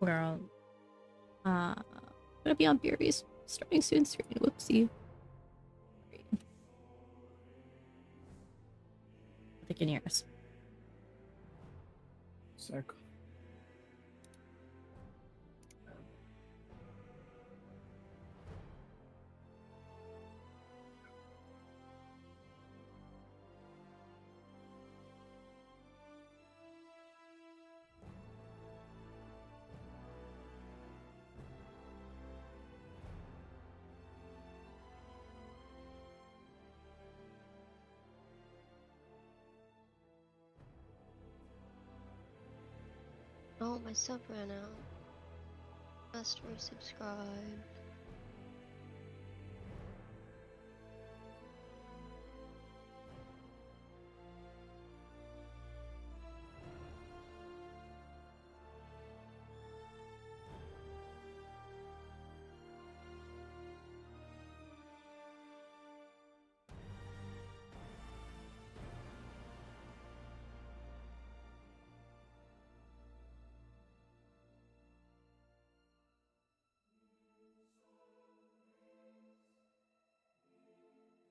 Well, uh, gonna be on Beery's starting soon. Whoopsie. They can hear us. Sick. Oh, my sub ran out. Must resubscribe.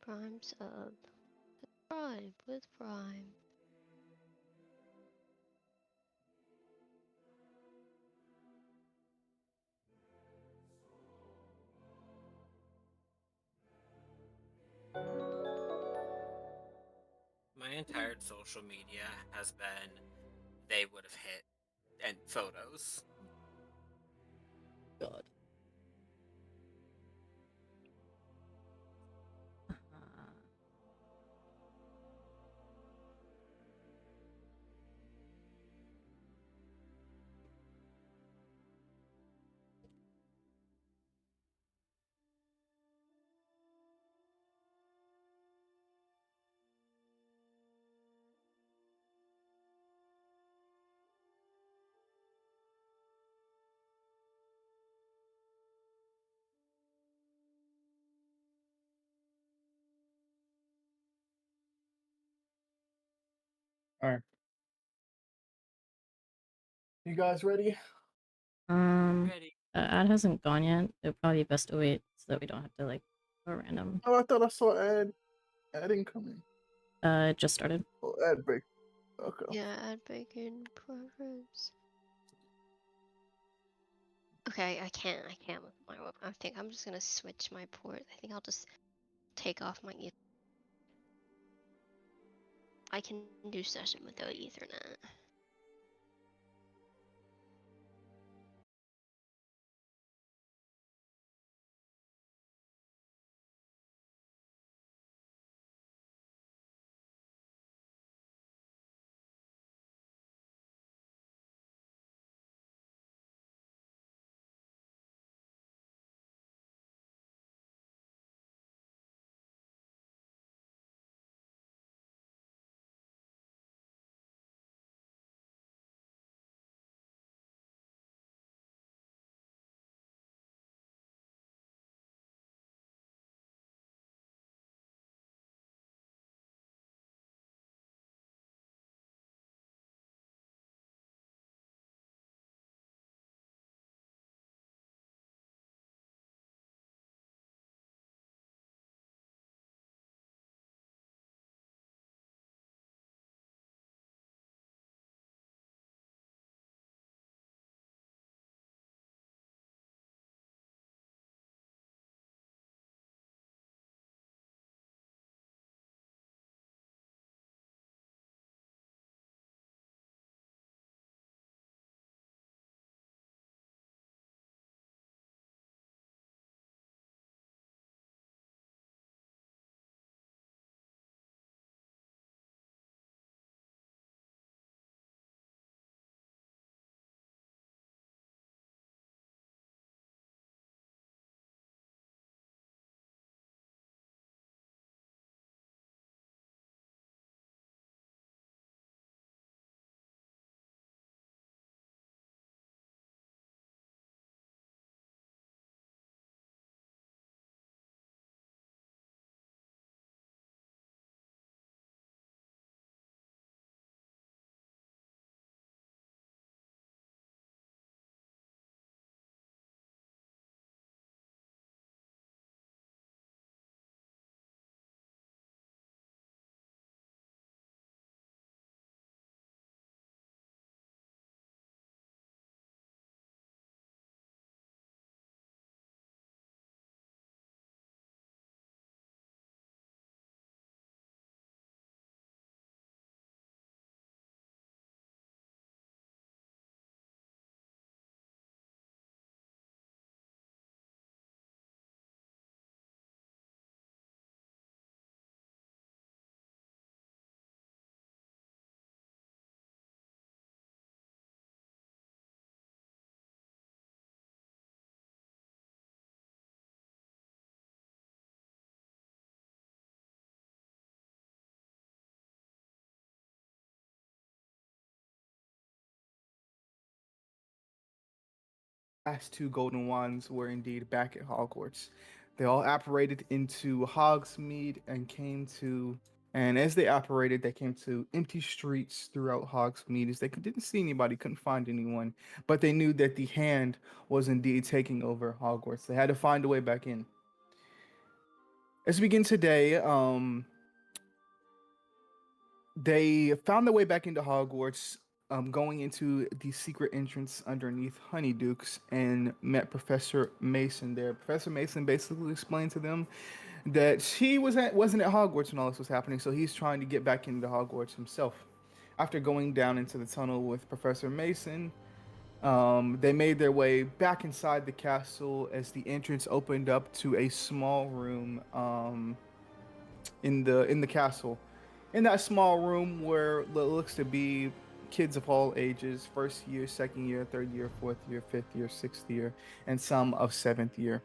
Prime sub. Subscribe with Prime. My entire social media has been they would have hit and photos. God. All right. You guys ready? Ready? Ad hasn't gone yet. It'd probably be best to wait so that we don't have to like go random. Oh, I thought I saw ad incoming. It just started. Oh, ad break. Okay. Yeah, add bacon preference. Okay, I can't with my web. I think I'm just gonna switch my port. I think I'll just take off my I can do session without Ethernet. last two golden wands were indeed back at Hogwarts. They all apparated into Hogsmeade and came to, and as they operated, they came to empty streets throughout Hogsmeade as they didn't see anybody, couldn't find anyone, but they knew that the hand was indeed taking over Hogwarts. They had to find a way back in. As we begin today, they found their way back into Hogwarts, going into the secret entrance underneath Honeydukes, and met Professor Mason there. Professor Mason basically explained to them that he wasn't at Hogwarts when all this was happening, so he's trying to get back into Hogwarts himself. After going down into the tunnel with Professor Mason, they made their way back inside the castle as the entrance opened up to a small room in the castle. In that small room where it looks to be kids of all ages, first year, second year, third year, fourth year, fifth year, sixth year, and some of seventh year.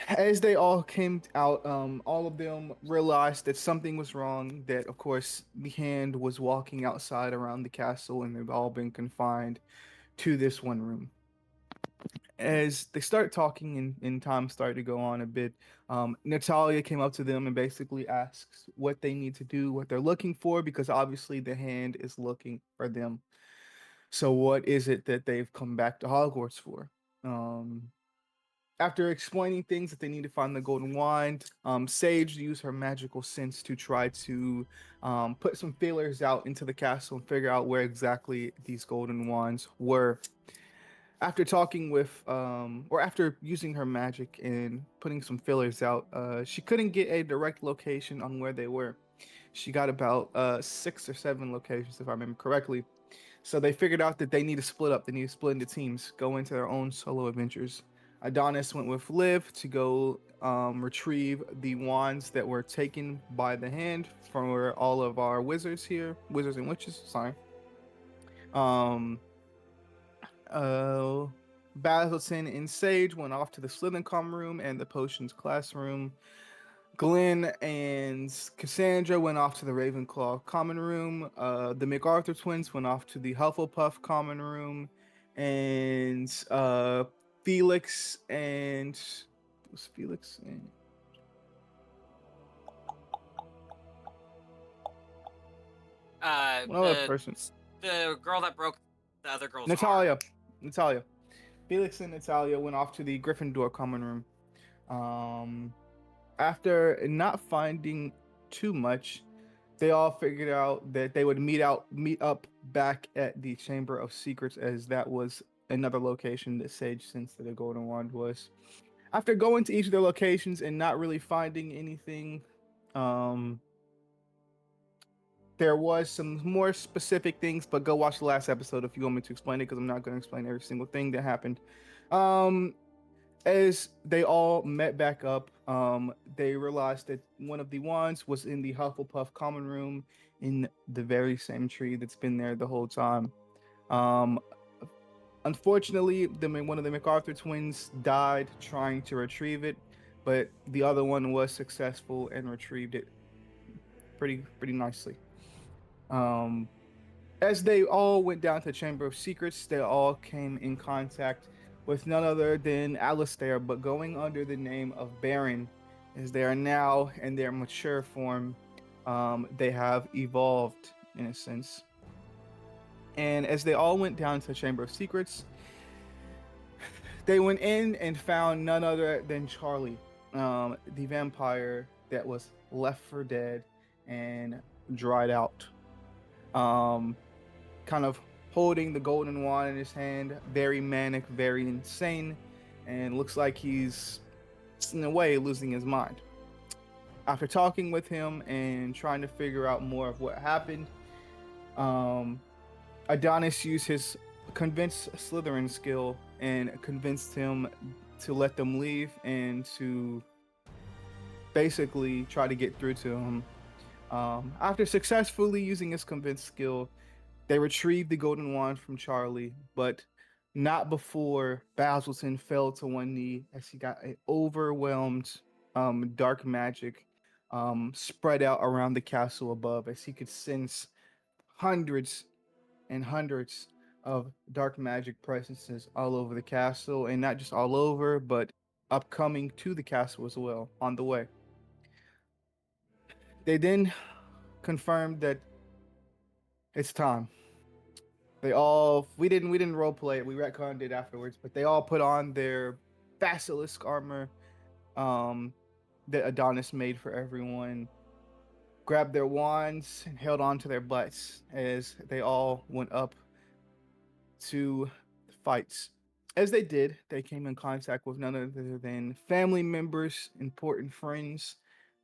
As they all came out, all of them realized that something was wrong, that of course the hand was walking outside around the castle and they've all been confined to this one room. As they start talking and time started to go on a bit, Natalia came up to them and basically asks what they need to do, what they're looking for, because obviously the hand is looking for them. So what is it that they've come back to Hogwarts for? After explaining things that they need to find the golden wand, Sage used her magical sense to try to put some feelers out into the castle and figure out where exactly these golden wands were. After talking with, or after using her magic and putting some fillers out, she couldn't get a direct location on where they were. She got about 6 or 7 locations, if I remember correctly. So they figured out that they need to split up. They need to split into teams, go into their own solo adventures. Adonis went with Liv to go retrieve the wands that were taken by the hand from all of our wizards here, wizards and witches. Sorry. Um, uh, Basilton and Sage went off to the Slytherin room and the potions classroom. Glenn and Cassandra went off to the Ravenclaw common room. The MacArthur twins went off to the Hufflepuff common room, and Felix and was Felix and one other person. The girl that broke the other girl's Natalia. arm. Natalia. Felix and Natalia went off to the Gryffindor common room. After not finding too much, they all figured out that they would meet up back at the Chamber of Secrets, as that was another location that Sage sensed that the Golden Wand was. After going to each of their locations and not really finding anything, there was some more specific things, but go watch the last episode if you want me to explain it, because I'm not going to explain every single thing that happened. As they all met back up, they realized that one of the wands was in the Hufflepuff common room in the very same tree that's been there the whole time. Um, Unfortunately, one of the MacArthur twins died trying to retrieve it, but the other one was successful and retrieved it pretty nicely. As they all went down to the Chamber of Secrets, they all came in contact with none other than Alistair, but going under the name of Baron, as they are now in their mature form. They have evolved in a sense. And as they all went down to the Chamber of Secrets, they went in and found none other than Charlie, the vampire that was left for dead and dried out. Kind of holding the golden wand in his hand, very manic, very insane, and looks like he's in a way losing his mind. After talking with him and trying to figure out more of what happened, Adonis used his convince Slytherin skill and convinced him to let them leave and to basically try to get through to him. After successfully using his convince skill, they retrieved the golden wand from Charlie, but not before Basilton fell to one knee as he got an overwhelmed dark magic spread out around the castle above, as he could sense hundreds and hundreds of dark magic presences all over the castle, and not just all over, but upcoming to the castle as well on the way. They then confirmed that it's time. They all we didn't role play it, we retconned it afterwards, but they all put on their basilisk armor um that Adonis made for everyone, grabbed their wands and held on to their butts as they all went up to the fights. As they did, they came in contact with none other than family members, important friends,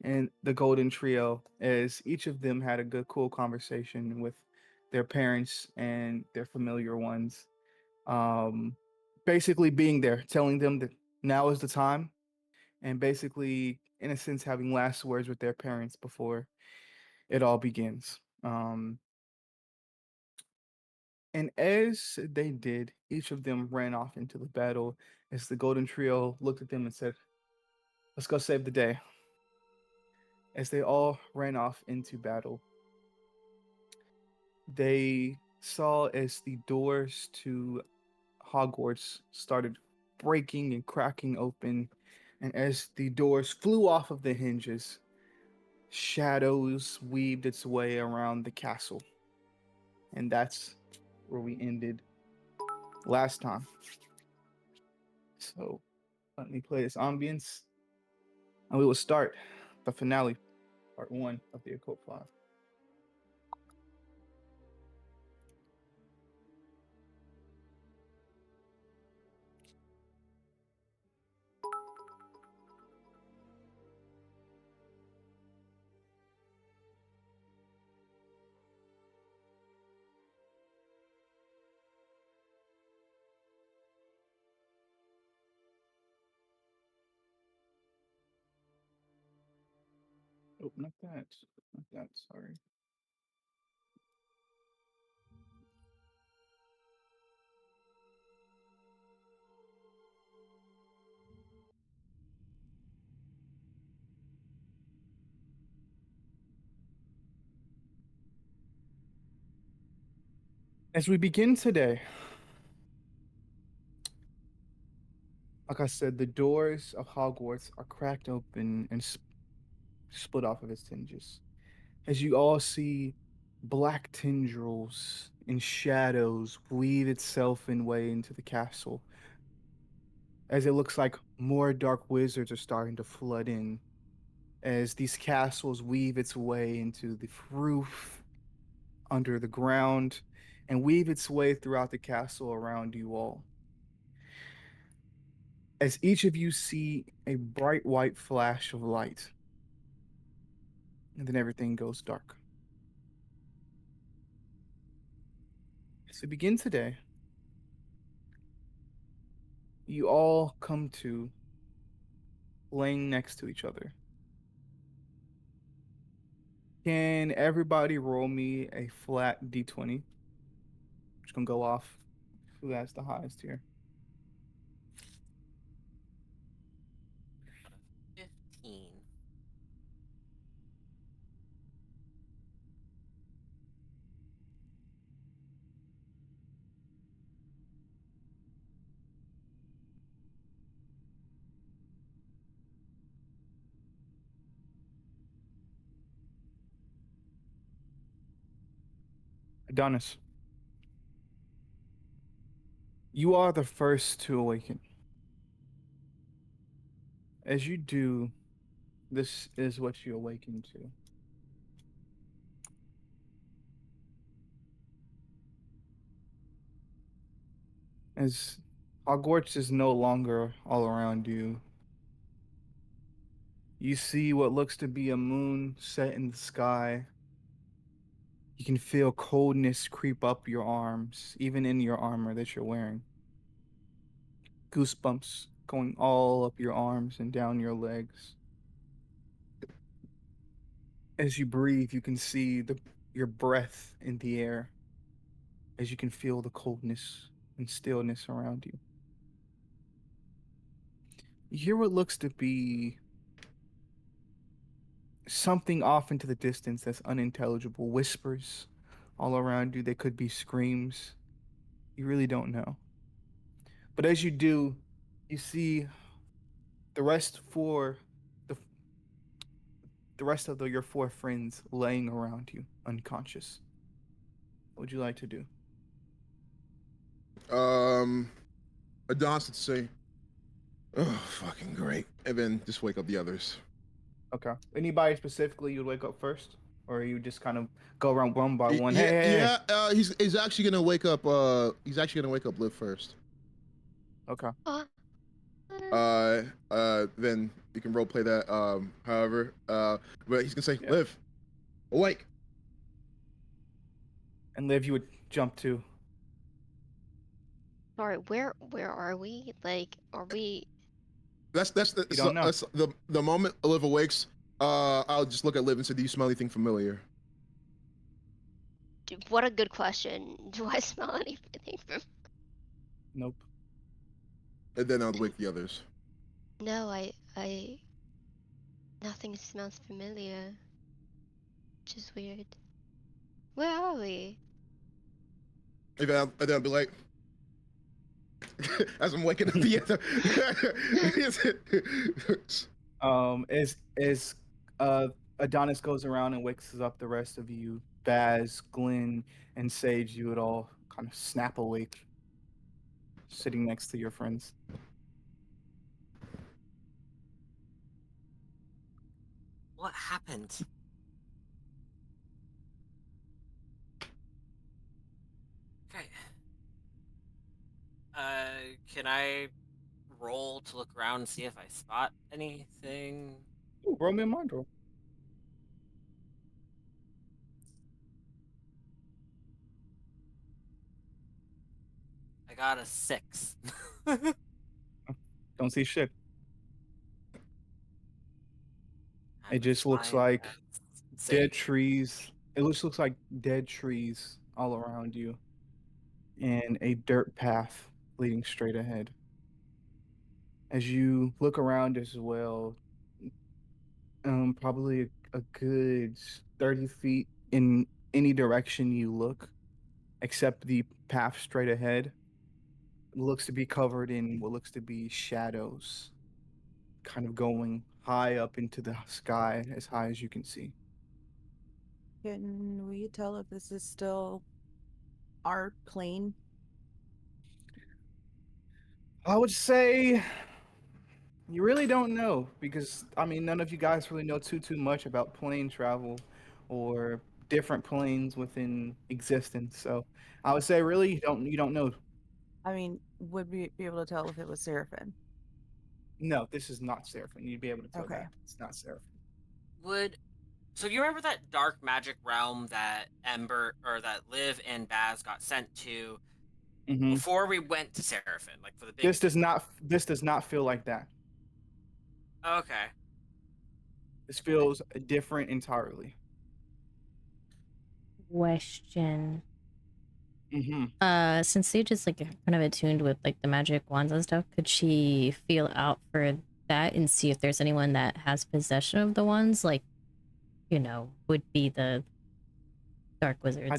and the Golden Trio, as each of them had a good, cool conversation with their parents and their familiar ones. Um, Basically, being there, telling them that now is the time, and basically, in a sense, having last words with their parents before it all begins. And as they did, each of them ran off into the battle as the Golden Trio looked at them and said, "Let's go save the day." As they all ran off into battle, they saw as the doors to Hogwarts started breaking and cracking open, and as the doors flew off of the hinges, shadows weaved its way around the castle. And that's where we ended last time. So let me play this ambience, and we will start the finale, part one of the Occult Five. Oh, not that. Not that, sorry. As we begin today, like I said, the doors of Hogwarts are cracked open and split off of its hinges. As you all see, black tendrils and shadows weave itself in way into the castle, as it looks like more dark wizards are starting to flood in, as these castles weave its way into the roof, under the ground, and weave its way throughout the castle around you all. As each of you see a bright white flash of light, and then everything goes dark. As we begin today, you all come to laying next to each other. Can everybody roll me a flat d20? Which can go off who has the highest here. 15. Adonis, you are the first to awaken. As you do, this is what you awaken to. As Hogwarts is no longer all around you, you see what looks to be a moon set in the sky. You can feel coldness creep up your arms, even in your armor that you're wearing. Goosebumps going all up your arms and down your legs. As you breathe, you can see your breath in the air, as you can feel the coldness and stillness around you. You hear what looks to be something off into the distance that's unintelligible. Whispers all around you. They could be screams. You really don't know. But as you do, you see the rest for the the rest of your four friends laying around you, unconscious. What would you like to do? Adonis would say, "Oh, fucking great," and then just wake up the others. Okay. Anybody specifically you'd wake up first, or you just kind of go around one by one? Yeah, Hey, hey, hey. yeah. He's actually gonna wake up. He's actually gonna wake up Liv first. Okay. Then you can role play that. However, but he's gonna say, Yeah. "Liv, awake." And Liv, you would jump to. Sorry, where are we? Like, are we? That's the You don't know. that's the moment Liv awakes. I'll just look at Liv and say, "Do you smell anything familiar?" What a good question. Do I smell anything from? Nope. And then I'll wake the others. No, I. Nothing smells familiar. Which is weird. Where are we? And then I'll be like, as I'm waking up the other. As Adonis goes around and wakes up the rest of you, Baz, Glenn, and Sage, you would all kind of snap awake, sitting next to your friends. What happened? Okay. Can I roll to look around and see if I spot anything? Ooh, roll me a mind roll. I got a 6. Don't see shit. I It just was looks fine, like that's dead insane. trees. It looks like dead trees all around you, and a dirt path leading straight ahead. As you look around as well, probably a good 30 feet in any direction you look, except the path straight ahead, looks to be covered in what looks to be shadows, kind of going high up into the sky, as high as you can see. Can we tell if this is still our plane? I would say you really don't know because I mean none of you guys really know too much about plane travel or different planes within existence. So I would say really you don't know. I mean, would we be able to tell if it was Seraphim? No, this is not Seraphim. You'd be able to tell Okay. that it's not Seraphim. So you remember that dark magic realm that Ember or that Liv and Baz got sent to Mm-hmm. before we went to Seraphim, like for the big. This does not feel like that. Okay. This feels different entirely. Question. Mm-hmm. Since Sage is like kind of attuned with like the magic wands and stuff, could she feel out for that and see if there's anyone that has possession of the wands, like, you know, would be the dark wizards?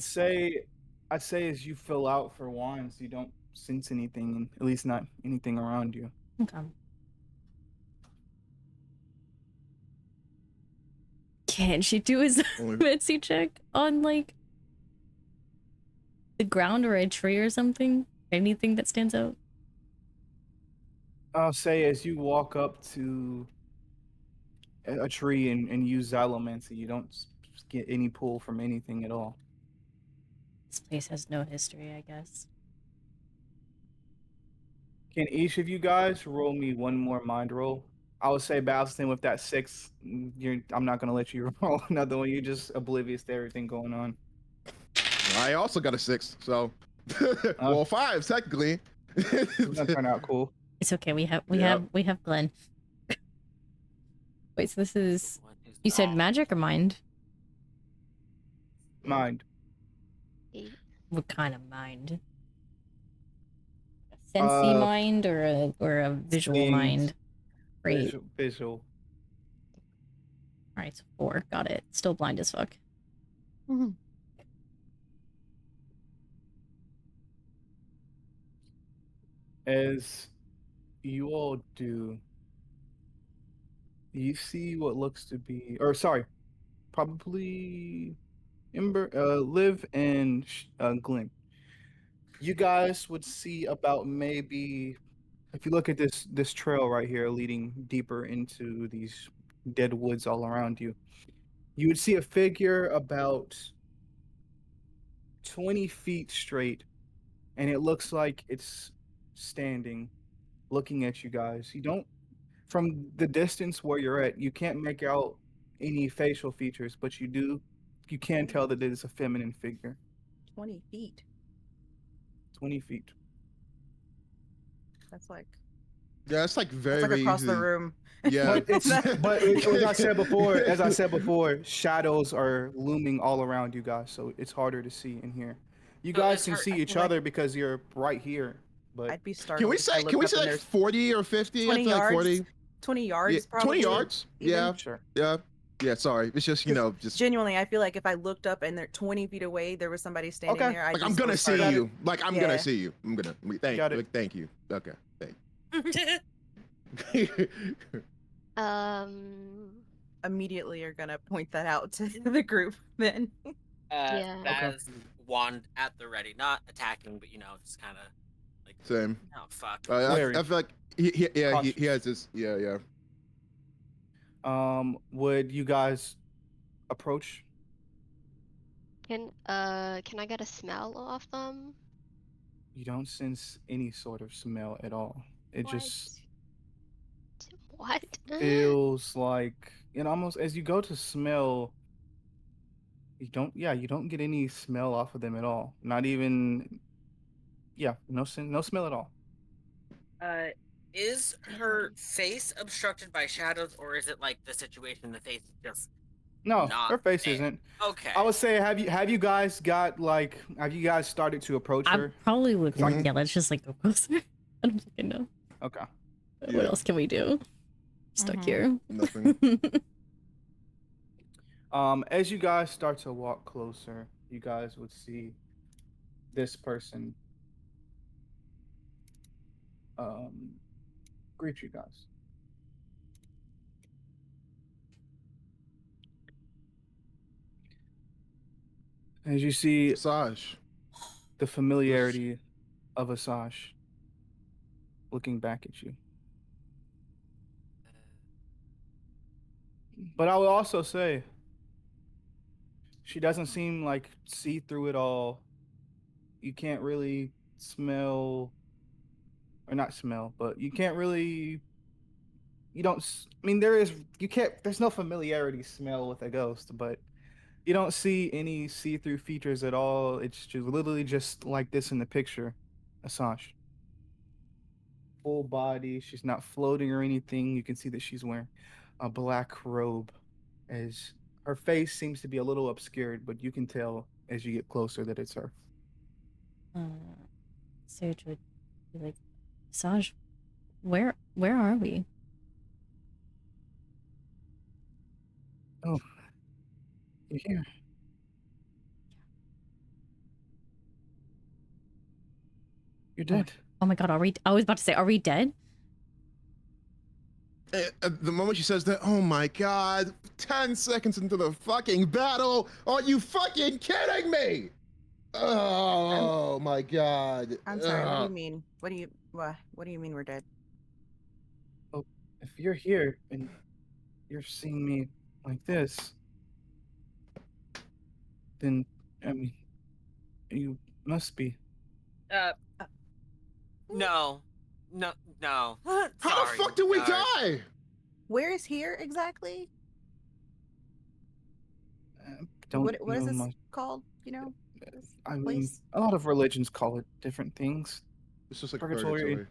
I'd say as you fill out for wands, you don't sense anything, and at least not anything around you. Okay. Can she do a fancy check on like the ground or a tree or something? Anything that stands out? I'll say as you walk up to a tree and use Xylomancy, you don't get any pull from anything at all. This place has no history, I guess. Can each of you guys roll me one more mind roll? I would say Bastin with that 6. I'm not gonna let you roll another one. You're just oblivious to everything going on. I also got a 6, so well, 5 technically. It's gonna turn out cool. It's okay. We have Glenn. Wait, so this is you said magic or mind? Mind. What kind of mind? A sensey mind or a visual mind? Great. Visual. All right, so 4. Got it. Still blind as fuck. As you all do, you see what looks to be, or sorry, probably Liv and Glenn. You guys would see about maybe, if you look at this trail right here leading deeper into these dead woods all around you, you would see a figure about 20 feet straight, and it looks like it's standing, looking at you guys. You don't, from the distance where you're at, you can't make out any facial features, but you can tell that it is a feminine figure. 20 feet. 20 feet. That's like Yeah, it's like very, that's like very across easy. the room. Yeah. As I said before, shadows are looming all around you guys, so it's harder to see in here. You So guys is can her- see I each feel like other because you're right here, but I'd be Can startled we if I say? looked Can we up say and like there's 40 or 50? 20 I feel like yards. 40. 20 Yeah, yards, 20 probably. yards. even. Yeah. sure. Yeah. Yeah. Sorry. It's just, you 'Cause know, just genuinely, I feel like if I looked up and they're 20 feet away, there was somebody standing Okay. there. I'd like be I'm so gonna see startled. you. Like I'm Yeah. gonna see you. I'm gonna thank Got it. like, thank you. Okay. Thank Immediately are gonna point that out to the group then. Yeah. Baz wand at the ready, not attacking, but just kind of like, Same. oh fuck. Wary. I feel like he Cautious. has this. Yeah. Would you guys approach? Can I get a smell off them? You don't sense any sort of smell at all. It just What? feels like, almost as you go to smell, you don't get any smell off of them at all. Not even, no smell at all. Is her face obstructed by shadows, or is it like the situation? The face is just No, not her face there. isn't. Okay. I would say, have you guys started to approach I her? probably would like, Mhm. yeah, let's just like go closer. I don't fucking know. Okay. What Yeah. else can we do? Stuck Mhm. here. Nothing. As you guys start to walk closer, you guys would see this person greet you guys. As you see Massage. the familiarity of Asajj looking back at you. But I will also say, she doesn't seem like see through it all. You can't really smell, or not smell, but you can't really. You don't. I mean, there is. You can't. There's no familiarity smell with a ghost, but you don't see any see-through features at all. It's just literally just like this in the picture, Asajj. Full body. She's not floating or anything. You can see that she's wearing a black robe, as her face seems to be a little obscured, but you can tell as you get closer that it's her. Sage would be like, Saj, where are we? Oh, you're here. You're dead. Oh my god, are we? I was about to say, are we dead? The moment she says that, oh my god, 10 seconds into the fucking battle, are you fucking kidding me? Oh my god. I'm sorry. What do you mean? What do you mean we're dead? Oh, if you're here and you're seeing me like this, then I mean, you must be. No. How Sorry, the fuck did we sorry. die? Where is here exactly? Don't What is know this much. called? You know? This I mean, place? a lot of religions call it different things. It's just like Purgatory.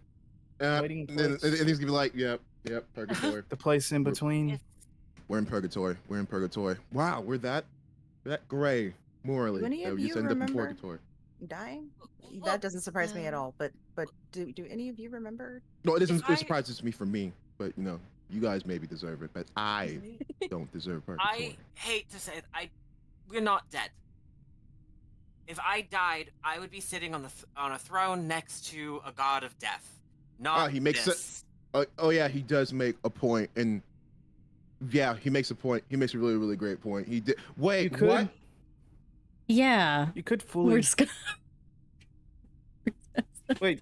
purgatory. Waiting And then place. it needs to be like, yep, purgatory. The place in between. It's- We're in purgatory. Wow, we're that gray morally. Do any that of we just you end up in remember- purgatory. Dying? Look, That doesn't surprise me at um, all. But do any of you remember? No, it doesn't. If I- It surprises me for me, but you guys maybe deserve it, but I don't deserve purgatory. I hate to say it, we're not dead. If I died, I would be sitting on a throne next to a god of death. Not he makes it. this. Oh yeah, he does make a point, and yeah, he makes a point. He makes a really, really great point. He did. Wait, You could. what? Yeah. You could We're fully. just gonna. Wait.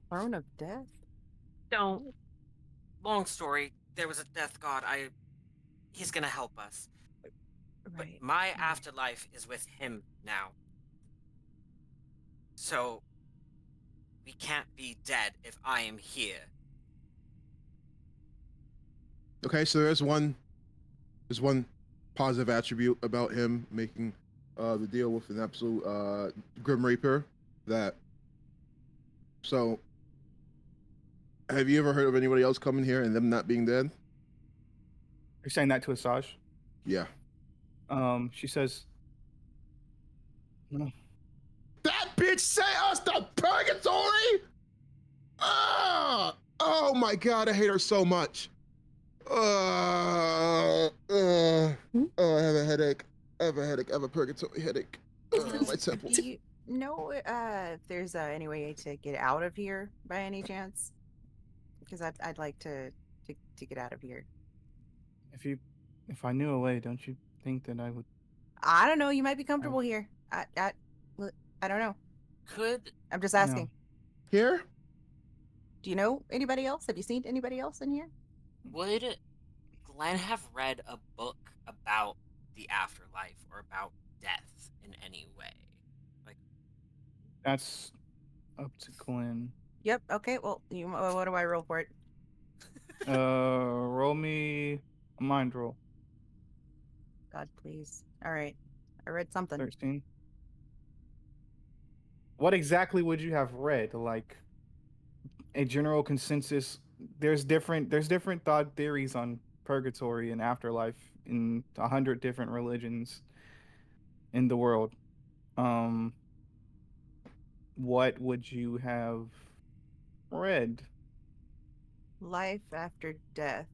Throne of Death? Don't. Long story. There was a death god. He's gonna help us. But Right. my right. afterlife is with him now. So we can't be dead if I am here. Okay, so there's one positive attribute about him making the deal with an absolute Grim Reaper. That. So, have you ever heard of anybody else coming here and them not being dead? You're saying that to Asajj? Yeah. She says, no. That bitch sent us to purgatory. Oh my god, I hate her so much. Oh, I have a headache. I have a purgatory headache. My temple. Do you know if there's any way to get out of here by any chance? Because I'd like to get out of here. If I knew a way, don't you think that I would? I don't know. You might be comfortable here. I don't know. Could I'm just No. asking. Here? Do you know anybody else? Have you seen anybody else in here? would Glenn have read a book about the afterlife or about death in any way? Like, That's up to Glenn. Yep. Okay. Well, what do I roll for it? Roll me a mind roll. God, please. All right. I read something. 13. What exactly would you have read? Like a general consensus. There's different thought theories on purgatory and afterlife in 100 different religions in the world. What would you have read? Life after death.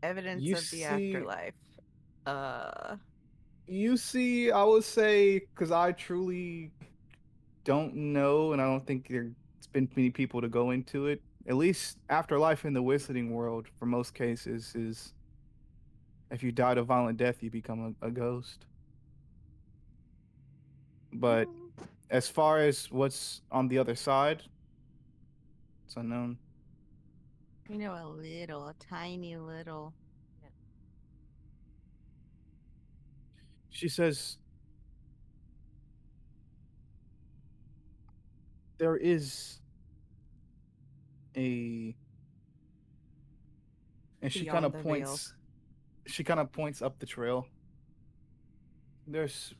Evidence You of the see- afterlife. You see, I would say, because I truly don't know, and I don't think there's been many people to go into it. At least afterlife in the wizarding world, for most cases, is if you died a violent death, you become a ghost. But as far as what's on the other side, it's unknown. You know, a tiny little. She says, there is a, and she kind Beyond of the points. She kind of points up the trail. There's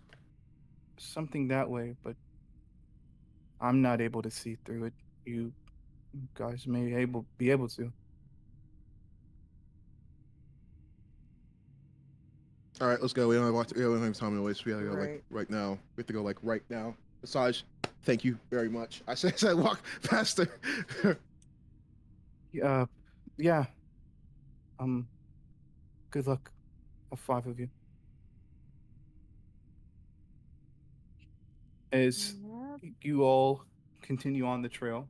something that way, but I'm not able to see through it. You guys may be able to. All right, let's go. We don't have time to waste. We gotta go like Right. right now. We have to go like right now. Asajj, thank you very much. I said I walk past her. Yeah. Good luck, all 5 of you. As Yep. you all continue on the trail,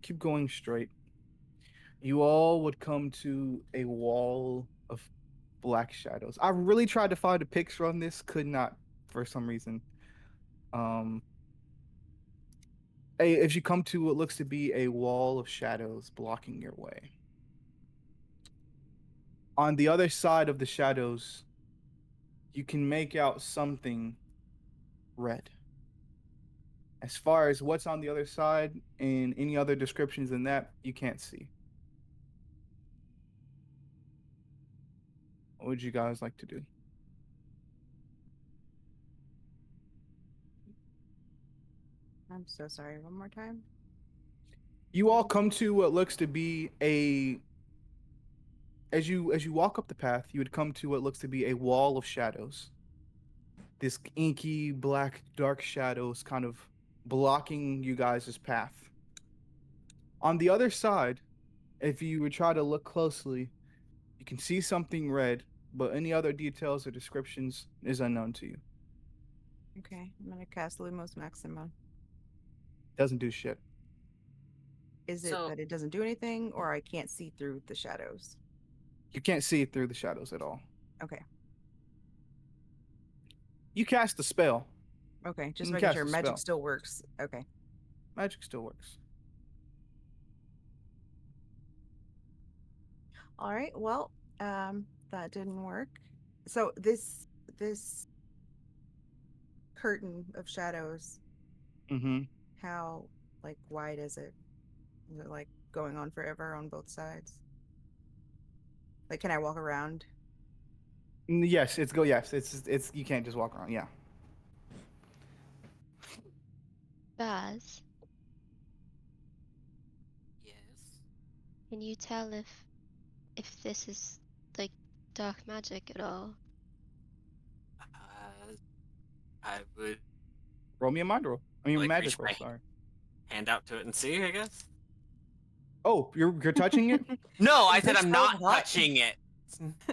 keep going straight. You all would come to a wall of black shadows. I really tried to find a picture on this, could not for some reason. If you come to what looks to be a wall of shadows blocking your way. On the other side of the shadows, you can make out something red. As far as what's on the other side and any other descriptions than that, you can't see. What would you guys like to do? I'm so sorry. One more time. You all come to what looks to be as you walk up the path, you would come to what looks to be a wall of shadows. This inky black dark shadows kind of blocking you guys' path. On the other side, if you would try to look closely, you can see something red, but any other details or descriptions is unknown to you. Okay, I'm gonna cast Lumos Maxima. Doesn't do shit. Is it So that it doesn't do anything, or I can't see through the shadows? You can't see through the shadows at all. Okay, You cast the spell. okay, You just can making cast sure the magic spell. still works. Okay. Magic still works. All right. Well, that didn't work. So this curtain of shadows, Mm-hmm. how like wide is it? Is it like going on forever on both sides? Like, can I walk around? Yes, it's go. Yes, it's. You can't just walk around. Yeah. Baz, yes. can you tell if this is like dark magic at all? I would Roll me a mind roll. I mean, like magic reach roll. my Sorry. hand out to it and see, I guess. Oh, you're touching it. No, I Is said this I'm stove not hot? touching it.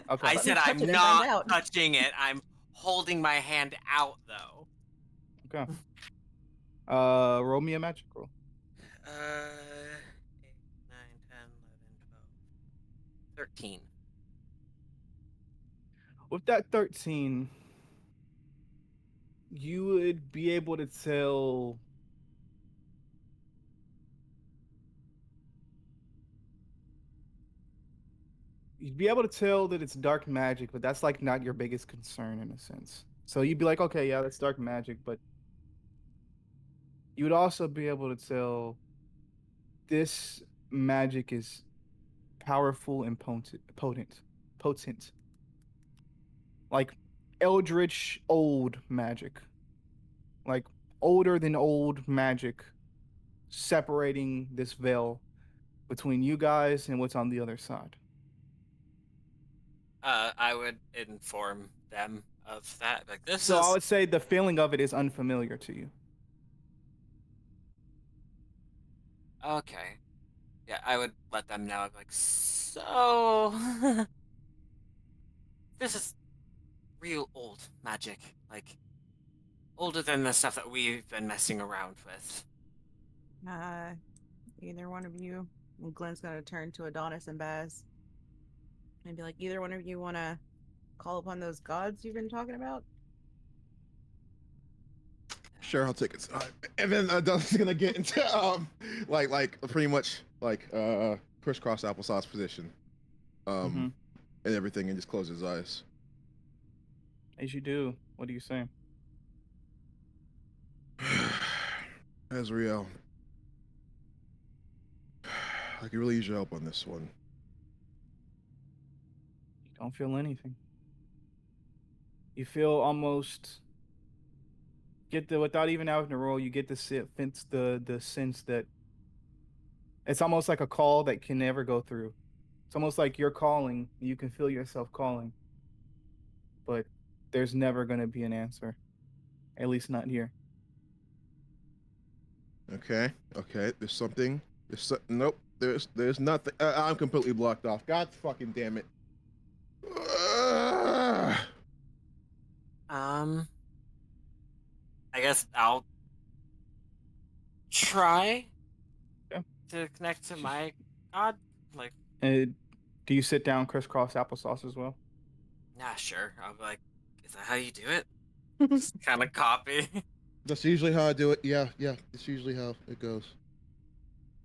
Okay. I Let me said touch I'm it and find not out. touching it. I'm holding my hand out though. Okay. Roll me a magic roll. 8, 9, 10, 11, 12, 13. With that 13, you would be able to tell. You'd be able to tell that it's dark magic, but that's like not your biggest concern in a sense. So you'd be like, okay, yeah, that's dark magic, but you would also be able to tell this magic is powerful and potent, like eldritch old magic, like older than old magic, separating this veil between you guys and what's on the other side. I would inform them of that. Like this So I is would say the feeling of it is unfamiliar to you. okay. Yeah, I would let them know. I'd be like, so this is real old magic, like older than the stuff that we've been messing around with. Uh, either one of you. And Glenn's gonna turn to Adonis and Baz and be like, either one of you want to call upon those gods you've been talking about? Sure, I'll take it. And then Doug's gonna get into like pretty much like crisscross applesauce position, Mm-hmm. and everything, and just close his eyes. As you do, what do you say? Azrael, I could really use your help on this one. You don't feel anything. You feel almost get the without even having to roll. You get the sense that it's almost like a call that can never go through. It's almost like you're calling. You can feel yourself calling, but there's never going to be an answer. At least not here. Okay, okay. There's something. Nope. There's nothing. I'm completely blocked off. God fucking damn it. Um, I guess I'll try Yeah. to connect to my god. Like, Do you sit down crisscross applesauce as well? yeah, sure. I'll be like, is that how you do it? Just kind of copy. That's usually how I do it. Yeah, yeah. It's usually how it goes.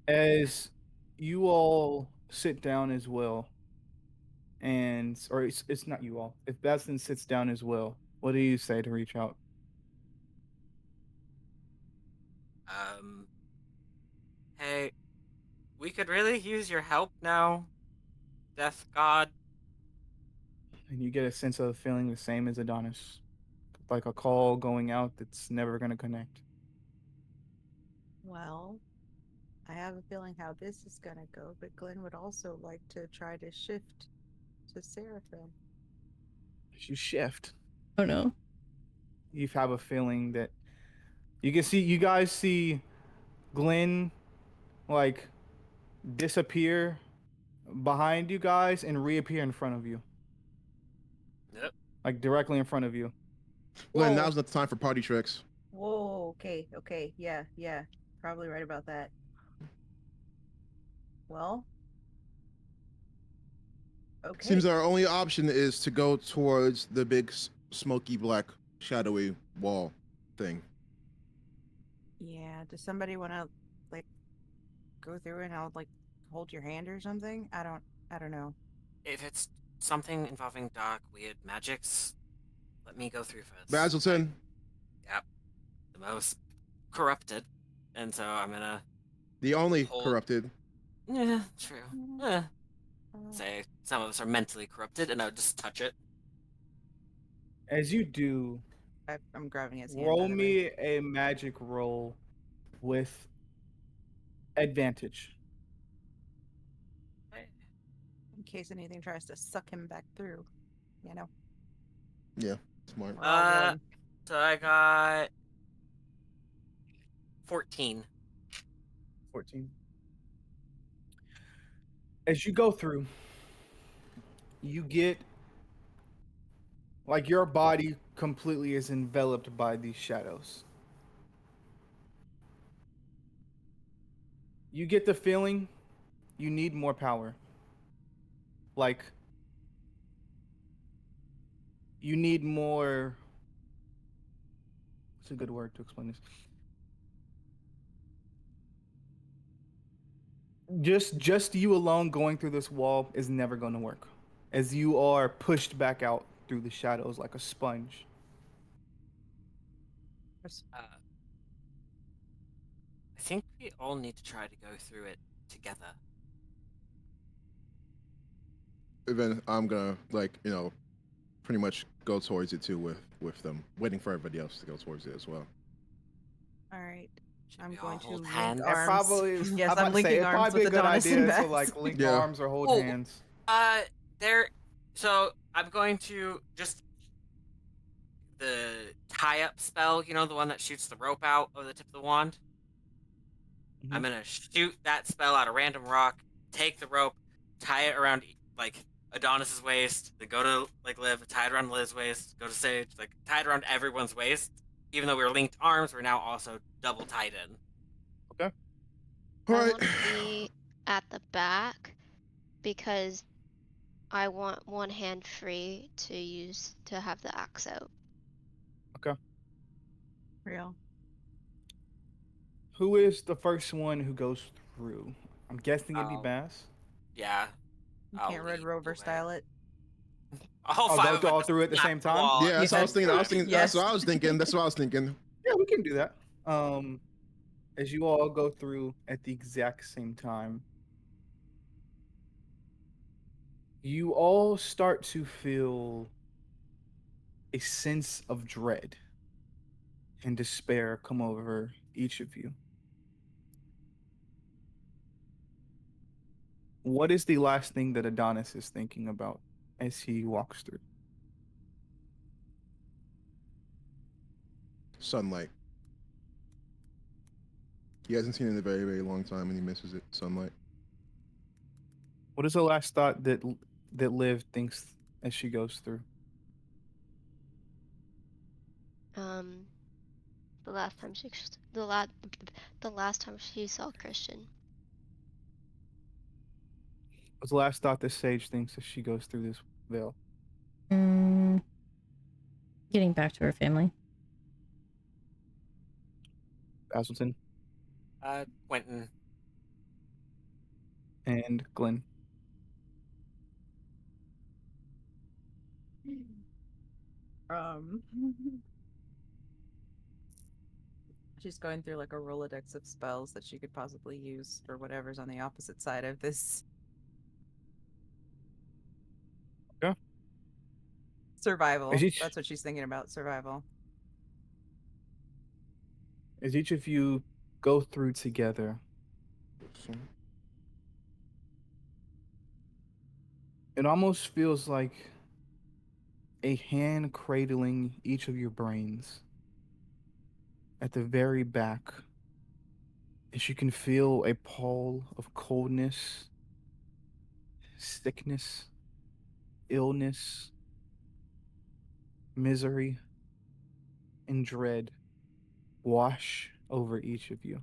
As you all sit down as well, and or it's not you all. If Bastin sits down as well, what do you say to reach out? Um, hey, we could really use your help now, Death God. And you get a sense of feeling the same as Adonis, like a call going out that's never going to connect. Well, I have a feeling how this is gonna go, but Glenn would also like to try to shift to Seraphim. As you shift, Oh no. you have a feeling that you guys see Glenn like disappear behind you guys and reappear in front of you, Yep. like directly in front of you. Glenn, Whoa. now's not the time for party tricks. Whoa, okay, yeah, probably right about that. Well, okay. Seems our only option is to go towards the big smoky black shadowy wall thing. Yeah, does somebody want to like go through and I'll like hold your hand or something? I don't know. If it's something involving dark, weird magics, let me go through first. Basilton, Yep, the most corrupted, and so I'm gonna the only hold. corrupted. Yeah, true. Eh, Uh, say some of us are mentally corrupted, and I would just touch it. As you do, I'm grabbing his hand. roll By the way. me a magic roll with advantage. In case anything tries to suck him back through. You know. Yeah, smart. We're all one. So I got 14. 14. As you go through, you get like your body completely is enveloped by these shadows. You get the feeling you need more power. Like, you need more. What's a good word to explain this? Just you alone going through this wall is never going to work, as you are pushed back out through the shadows like a sponge. I think we all need to try to go through it together. And then I'm gonna pretty much go towards it too with them, waiting for everybody else to go towards it as well. All right. Should I'm we all going to hold link hands? It arms. probably, Yes, I'm about I'm to say, linking it'd arms probably be a with good Adonis and idea to Bess. like link Yeah. arms or hold Oh, hands. There. So I'm going to just the tie-up spell. You know, the one that shoots the rope out of the tip of the wand. I'm gonna shoot that spell out a random rock, take the rope, tie it around like Adonis's waist, then go to like Liv, tie it around Liv's waist, go to Sage, like tie it around everyone's waist. Even though we were linked arms, we're now also double tied in. All I right. want to be at the back because I want one hand free to use to have the axe out. Real. Who is the first one who goes through? I'm guessing it'd be Oh. Bass. Yeah. You I'll can't Red lead the Rover way. style it. All Oh, five go of us all just through at the snap same time? wall Yeah, at that's the what I was same thinking. I was time. thinking. Yes. That's what I was thinking. That's what I was thinking. Yeah, we can do that. As you all go through at the exact same time, you all start to feel a sense of dread and despair come over each of you. What is the last thing that Adonis is thinking about as he walks through? Sunlight. He hasn't seen it in a very, very long time, and he misses it. Sunlight. What is the last thought that Liv thinks as she goes through? The last time the last time she saw Christian. What's the last thought that Sage thinks as she goes through this veil? Getting back to her family. Basilton Quentin. and Glenn. She's going through like a Rolodex of spells that she could possibly use for whatever's on the opposite side of this. Okay. Survival. Is each- That's what she's thinking about. Survival. As each of you go through together, it almost feels like a hand cradling each of your brains at the very back, as you can feel a pall of coldness, sickness, illness, misery and dread wash over each of you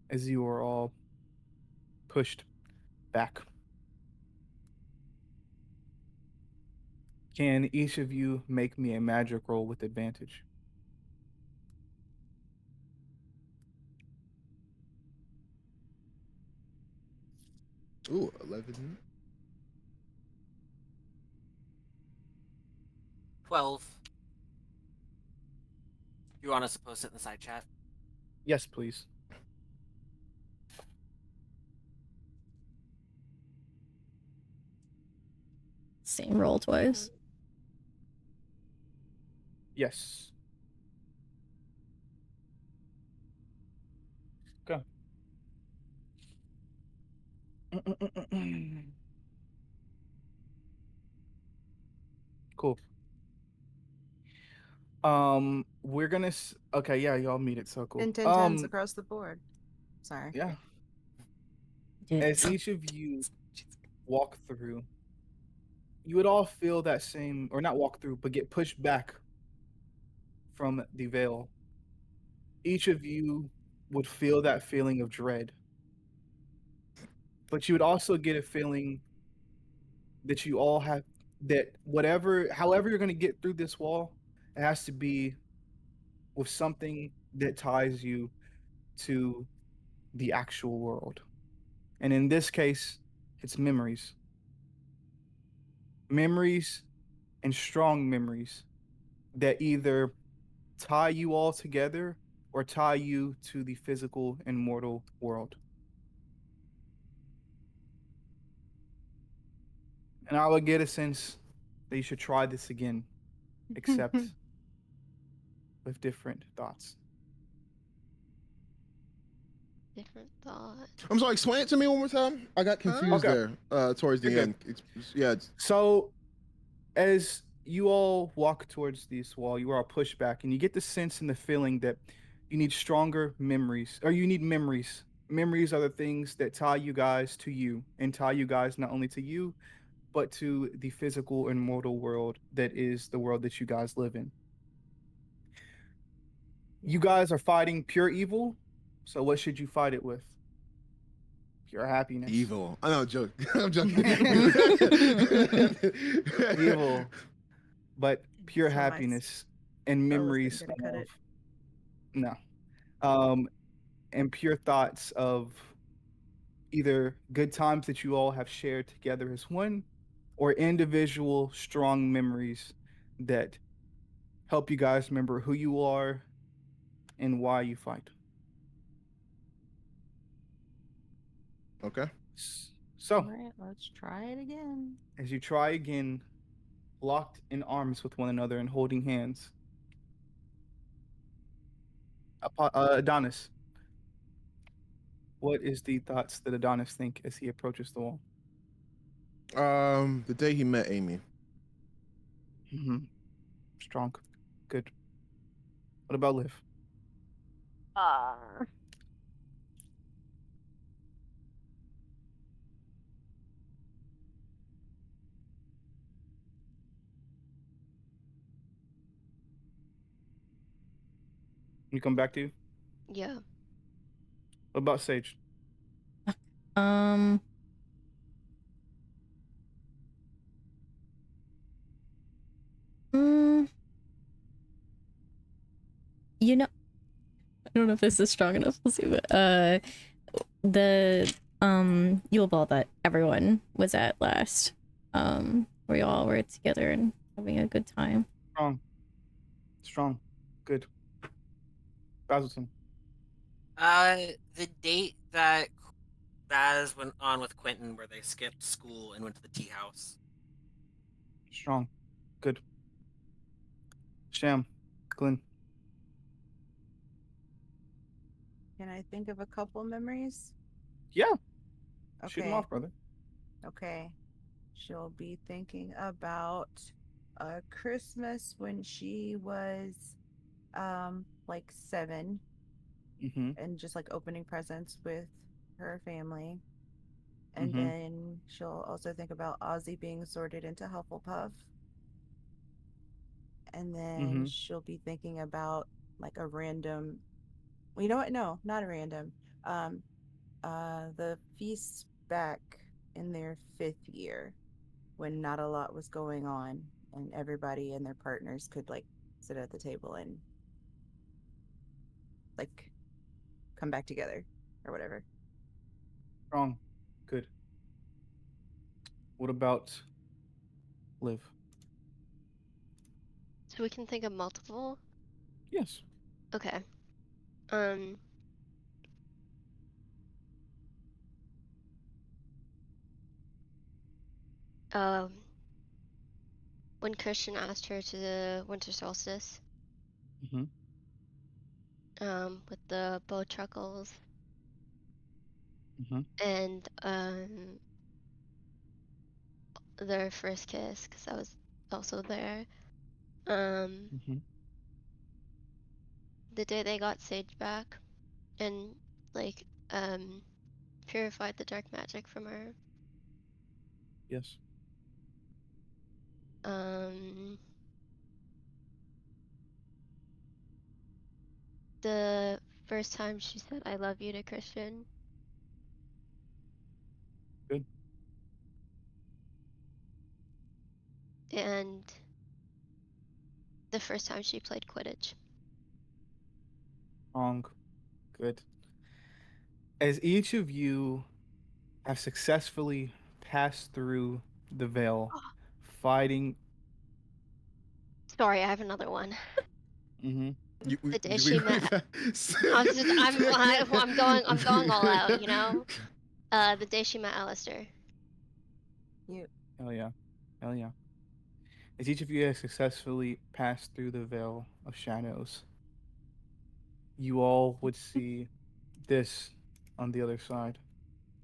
as you are all pushed back. Can each of you make me a magic roll with advantage? Ooh, 11. 12. You want us to post it in the side chat? Yes, please. Same roll twice. Yes. Go. Cool. We're gonna. Okay, yeah, y'all meet it. So cool. 10 across the board. Sorry. Yeah. Dude. As each of you walk through, you would all feel that same, or not walk through, but get pushed back from the veil. Each of you would feel that feeling of dread, but you would also get a feeling that you all have that however you're going to get through this wall, it has to be with something that ties you to the actual world. And in this case, it's memories. Memories and strong memories that either tie you all together or tie you to the physical and mortal world. And I would get a sense that you should try this again, except with different thoughts. Different thought. I'm sorry, explain it to me one more time. I got confused Okay. there towards the You're end. Yeah, So, as you all walk towards this wall, you are all pushed back, and you get the sense and the feeling that you need stronger memories, or you need memories. Memories are the things that tie you guys to you, and tie you guys not only to you, but to the physical and mortal world that is the world that you guys live in. You guys are fighting pure evil, so what should you fight it with? Pure happiness. evil. I know, I'm joking. I'm joking. Evil, but pure So my happiness and spell isn't memories gonna cut of it. no, um, and pure thoughts of either good times that you all have shared together as one, or individual strong memories that help you guys remember who you are and why you fight. Okay. So, All right, let's try it again. as you try again, locked in arms with one another and holding hands, Adonis, what is the thoughts that Adonis think as he approaches the wall? The day he met Amy. Mm-hmm. Strong. Good. What about Liv? You come back to you? Yeah. What about Sage? Um, mm, you know, I don't know if this is strong enough. We'll see. But the Yule Ball that everyone was at last, where you all were together and having a good time. Strong. Strong. Good. Basilton. The date that Baz went on with Quentin, where they skipped school and went to the tea house. Strong. Good. Sham. Glenn. Can I think of a couple memories? Yeah. Shoot him Okay. off, brother. Okay. She'll be thinking about Christmas when she was like 7 Mm-hmm. and just like opening presents with her family. And Mm-hmm. then she'll also think about Ozzy being sorted into Hufflepuff. and then Mhm. she'll be thinking about like a random. Well, you know what? No, not a random. Um, the feast back in their 5th year when not a lot was going on and everybody and their partners could like sit at the table and like come back together or whatever. Wrong. Good. What about Liv? So we can think of multiple. Yes. Okay. Um. Um. When Christian asked her to the winter solstice, Mhm. with the bow truckles Mhm. and their first kiss, because I was also there. Um, Mhm. the day they got Sage back and like purified the dark magic from her. Yes. Um, the first time she said "I love you" to Christian. Good. And the first time she played Quidditch. Wrong. Good. As each of you have successfully passed through the veil, fighting. Sorry, I have another one. Mhm. The day she met. I'm going all out, you know. The day she met Alistair. You Hell yeah. Hell yeah. As each of you have successfully passed through the veil of shadows, you all would see this on the other side.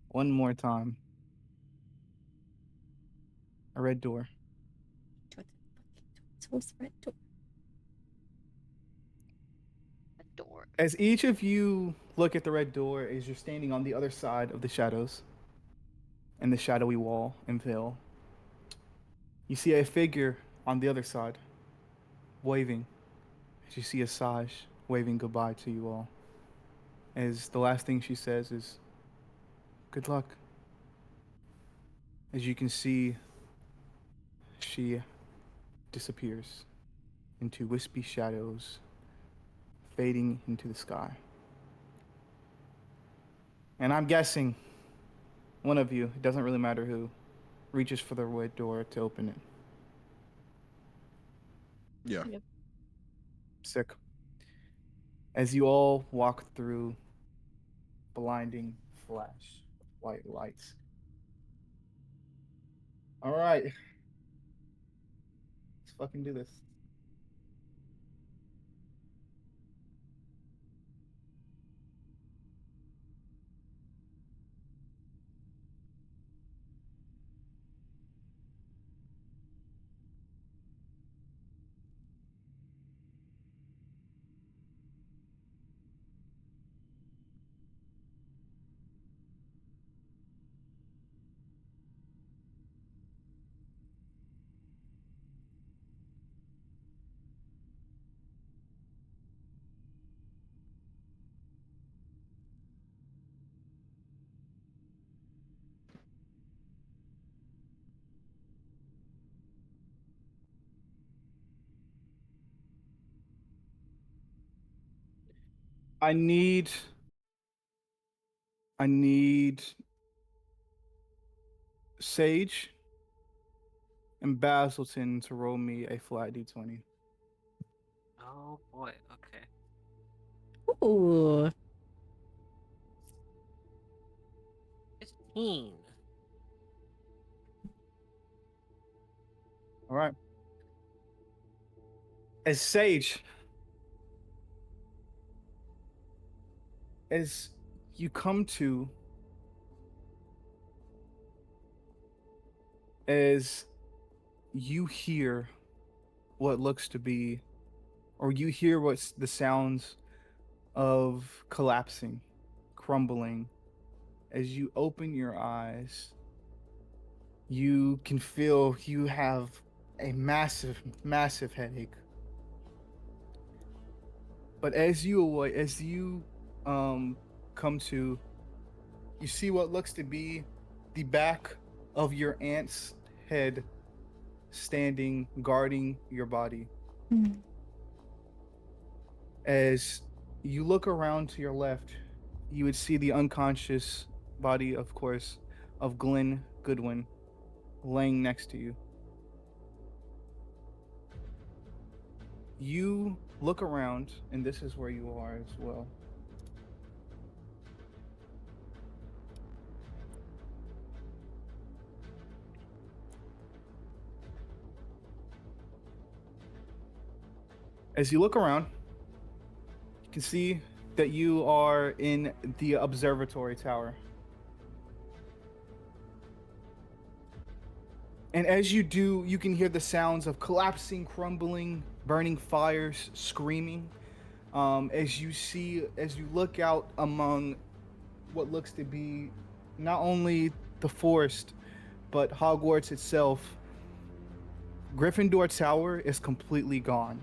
One more time. A red door. Door. As each of you look at the red door, as you're standing on the other side of the shadows and the shadowy wall and veil, you see a figure on the other side, waving. As you see a Saj waving goodbye to you all. As the last thing she says is, "Good luck." As you can see, she disappears into wispy shadows, fading into the sky. And I'm guessing one of you, it doesn't really matter who, reaches for the red door to open it. Yeah. Sick. As you all walk through blinding flash of white lights. All right. Let's fucking do this. I need I need Sage and Basilton to roll me a flat d20. Oh boy. Okay. Ooh. 15. All right. As Sage, as you come to, as you hear what looks to be, or you hear what's the sounds of collapsing, crumbling, as you open your eyes, you can feel you have a massive, massive headache But as you come to, you see what looks to be the back of your aunt's head standing guarding your body. Mm. As you look around to your left, you would see the unconscious body, of course, of Glenn Goodwin laying next to you. You look around, and this is where you are as well. As you look around, you can see that you are in the observatory tower. And as you do, you can hear the sounds of collapsing, crumbling, burning fires, screaming. As you look out among what looks to be not only the forest, but Hogwarts itself, Gryffindor Tower is completely gone.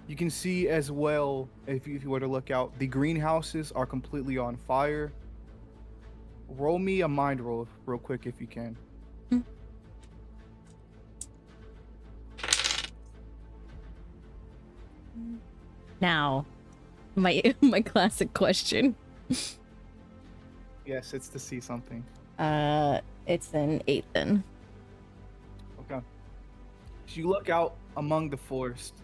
You can see as well, if you were to look out, the greenhouses are completely on fire. Roll me a mind roll real quick if you can. Now, my my classic question. Yes, it's to see something. It's an 8 then. Okay. As you look out among the forest,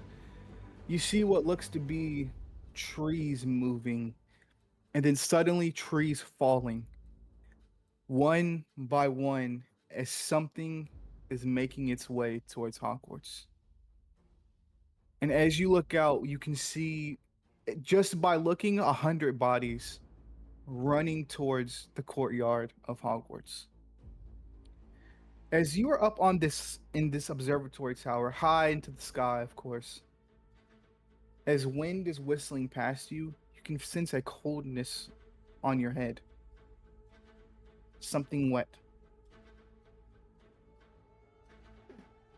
you see what looks to be trees moving, and then suddenly trees falling, one by one, as something is making its way towards Hogwarts. And as you look out, you can see, just by looking, 100 bodies running towards the courtyard of Hogwarts. As you are up on this observatory tower, high into the sky, of course, as wind is whistling past you, you can sense a coldness on your head. Something wet.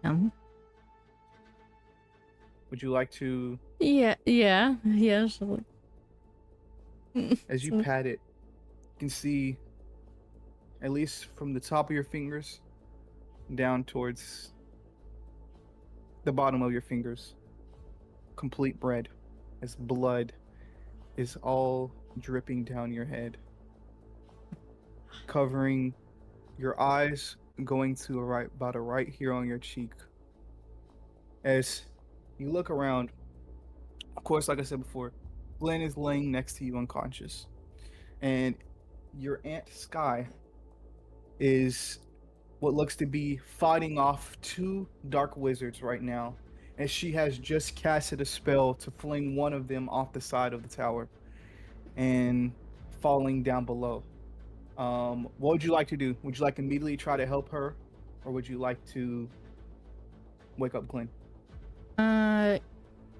Um, Would you like to, yeah. So, as you so- pat it, you can see, at least from the top of your fingers down towards the bottom of your fingers, complete red, as blood is all dripping down your head, covering your eyes, going to about a right here on your cheek. As you look around, of course, like I said before, Glenn is laying next to you unconscious, and your Aunt Sky is what looks to be fighting off 2 dark wizards right now, as she has just casted a spell to fling one of them off the side of the tower and falling down below. What would you like to do? Would you like to immediately try to help her, or would you like to wake up Glenn?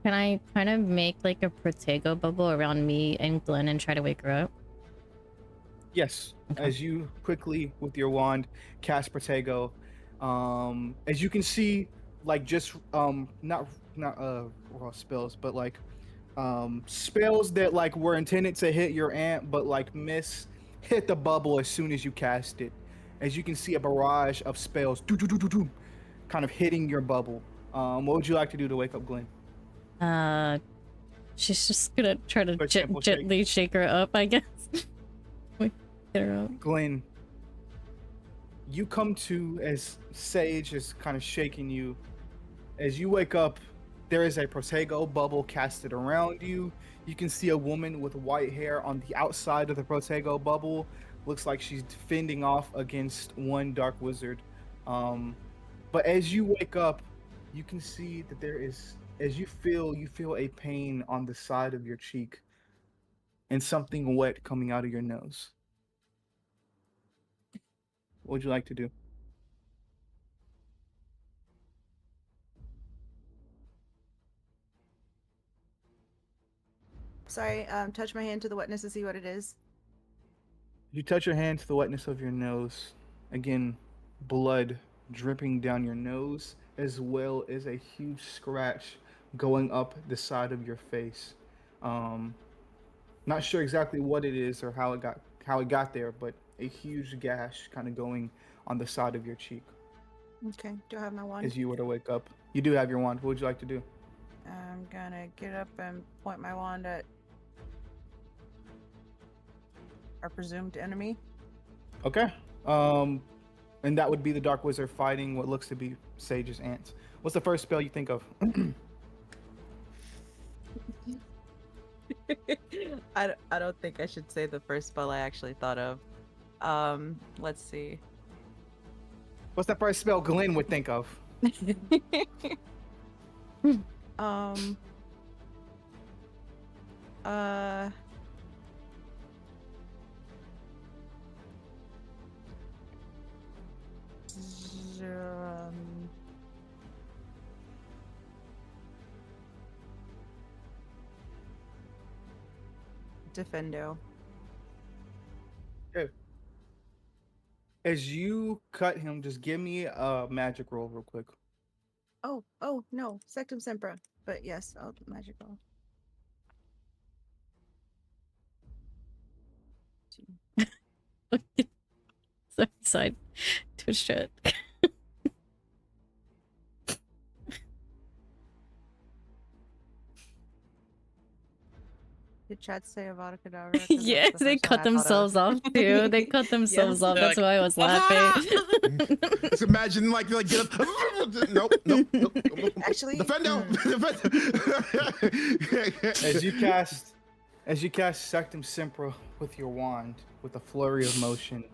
Can I kind of make like a Protego bubble around me and Glenn and try to wake her up? Yes. Okay. As you quickly with your wand cast Protego, as you can see, like just not raw spells, but like spells that like were intended to hit your aunt, but like hit the bubble as soon as you cast it. As you can see, a barrage of spells, kind of hitting your bubble. What would you like to do to wake up Glenn? She's just gonna try to Quick simple shake. gently shake her up, I guess. Wait, get her up. Glenn, you come to as Sage is kind of shaking you. As you wake up, there is a Protego bubble casted around you. You can see a woman with white hair on the outside of the Protego bubble. Looks like she's fending off against one dark wizard. But as you wake up, you can see that there is, as you feel a pain on the side of your cheek and something wet coming out of your nose. What would you like to do? Sorry, touch my hand to the wetness to see what it is. You touch your hand to the wetness of your nose. Again, blood dripping down your nose, as well as a huge scratch going up the side of your face. Not sure exactly what it is or how it got there, but a huge gash kind of going on the side of your cheek Okay. Do I have my wand? as you were to wake up. You do have your wand. What would you like to do? I'm gonna get up and point my wand at our presumed enemy. Okay. And that would be the Dark Wizard fighting what looks to be Sage's ants. What's the first spell you think of? I don't think I should say the first spell I actually thought of. Let's see. What's the first spell Glenn would think of? um. Uh. Um, Defendo. Okay. As you cut him, just give me a magic roll real quick. Oh no, Sectum Sempra. But yes, I'll magical. So side twitch chat. Did chat say Avada Kedavra? 'Cause that's Yes, the they first one cut I thought of. themselves off too. They cut themselves Yes. off. They're That's like, why I was laughing. Just imagine like get up. Nope. Actually, Defendo. As you cast Sectum Sempra with your wand, with a flurry of motion,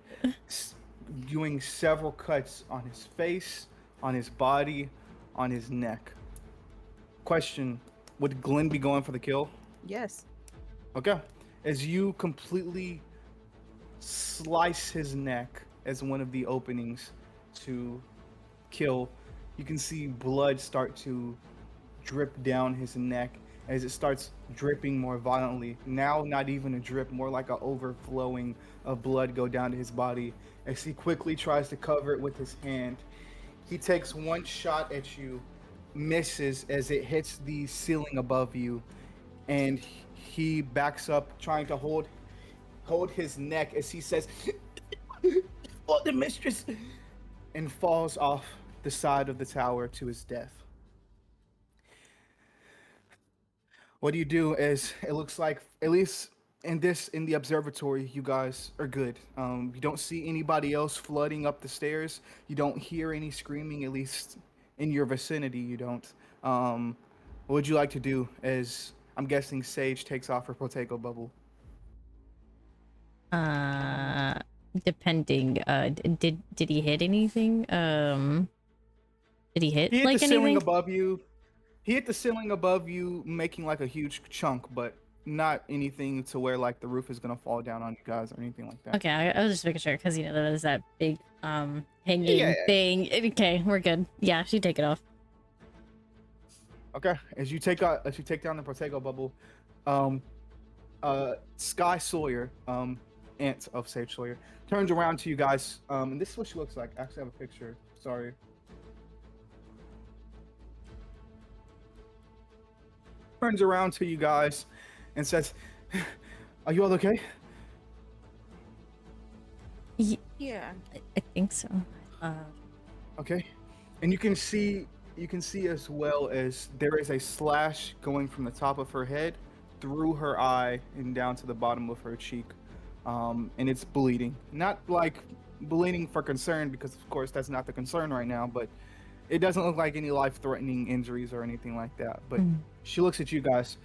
doing several cuts on his face, on his body, on his neck. Question: would Glenn be going for the kill? yes. Okay. As you completely slice his neck as one of the openings to kill, you can see blood start to drip down his neck as it starts dripping more violently. Now, not even a drip, more like an overflowing of blood go down to his body as he quickly tries to cover it with his hand. He takes one shot at you, misses as it hits the ceiling above you, and he backs up, trying to hold his neck as he says, "Oh, the mistress," and falls off the side of the tower to his death. What do you do? Is it looks like, at least in the observatory, you guys are good. You don't see anybody else flooding up the stairs. You don't hear any screaming, at least in your vicinity. You don't. What would you like to do? As I'm guessing Sage takes off her Protego bubble. Depending. Did he hit anything? Did he hit He hit like the ceiling anything? above you. He hit the ceiling above you, making like a huge chunk, but not anything to where like the roof is gonna fall down on you guys or anything like that. Okay, I was just making sure because there's that big hanging Yeah. thing. Okay, we're good. Yeah, she take it off. Okay. As you take down the Protego bubble, Sky Sawyer, aunt of Sage Sawyer, turns around to you guys. And this is what she looks like. Actually, I have a picture. Sorry. Turns around to you guys and says, "Are you all okay?" Yeah. I think so. Okay. And you can see as well as there is a slash going from the top of her head through her eye and down to the bottom of her cheek. And it's bleeding. Not like bleeding for concern, because of course that's not the concern right now, but it doesn't look like any life-threatening injuries or anything like that. But she looks at you guys.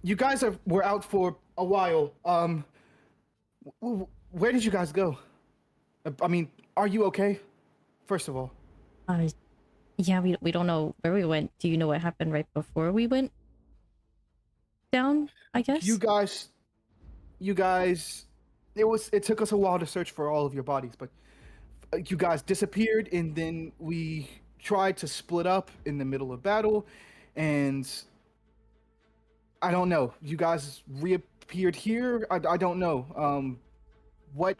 You guys were out for a while. Where did you guys go? I mean, are you okay? First of all. Yeah, we don't know where we went. Do you know what happened right before we went down? I guess. You guys, it took us a while to search for all of your bodies, but you guys disappeared, and then we tried to split up in the middle of battle, and I don't know. You guys reappeared here. I don't know. What?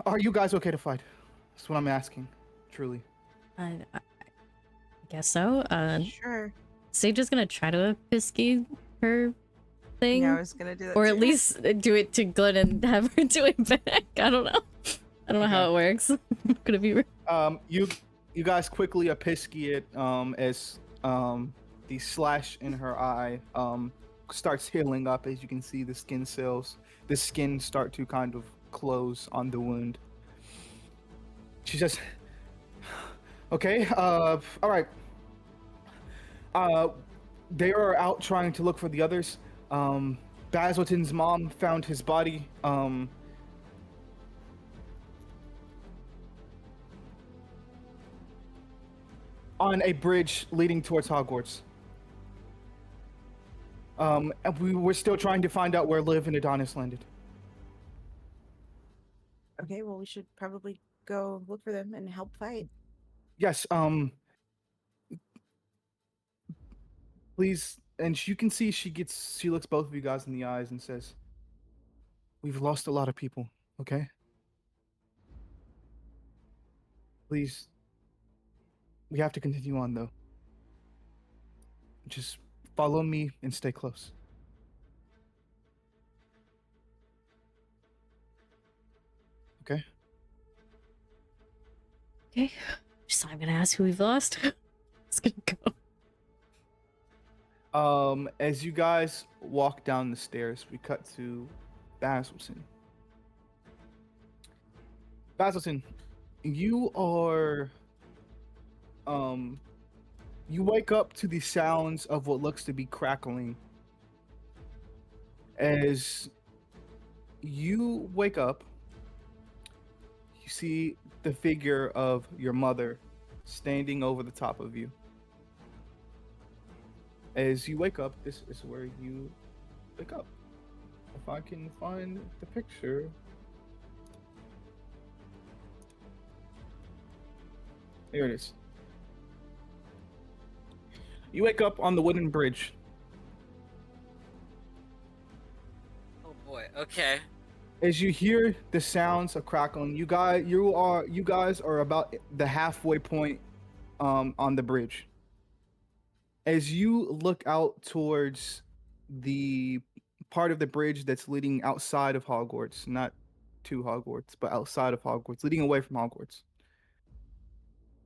Are you guys okay to fight? That's what I'm asking, truly. I guess so. Sure. Sage is gonna try to pisky her thing, Yeah, I was gonna do that or too. at least do it to Glenn and have her do it back. I don't know. I don't know how it works. Could it be? You guys quickly pisky it as the slash in her eye starts healing up. As you can see, the skin start to kind of close on the wound. She says, "Okay, all right. They are out trying to look for the others. Basilton's mom found his body. On a bridge leading towards Hogwarts. And we were still trying to find out where Liv and Adonis landed. Okay, well, we should probably go look for them and help fight. Yes, please." And you can see she looks both of you guys in the eyes and says, "We've lost a lot of people, okay? Please, we have to continue on though. Just follow me and stay close." Okay? Okay. So I'm gonna ask who we've lost. It's gonna go. As you guys walk down the stairs, we cut to Basilton. Basilton, you are you wake up to the sounds of what looks to be crackling. As you wake up, you see the figure of your mother standing over the top of you. As you wake up, this is where you wake up. If I can find the picture. Here it is. You wake up on the wooden bridge. Oh boy. Okay. As you hear the sounds of crackling, you guys are about the halfway point on the bridge. As you look out towards the part of the bridge that's leading outside of Hogwarts, not to Hogwarts, but outside of Hogwarts, leading away from Hogwarts,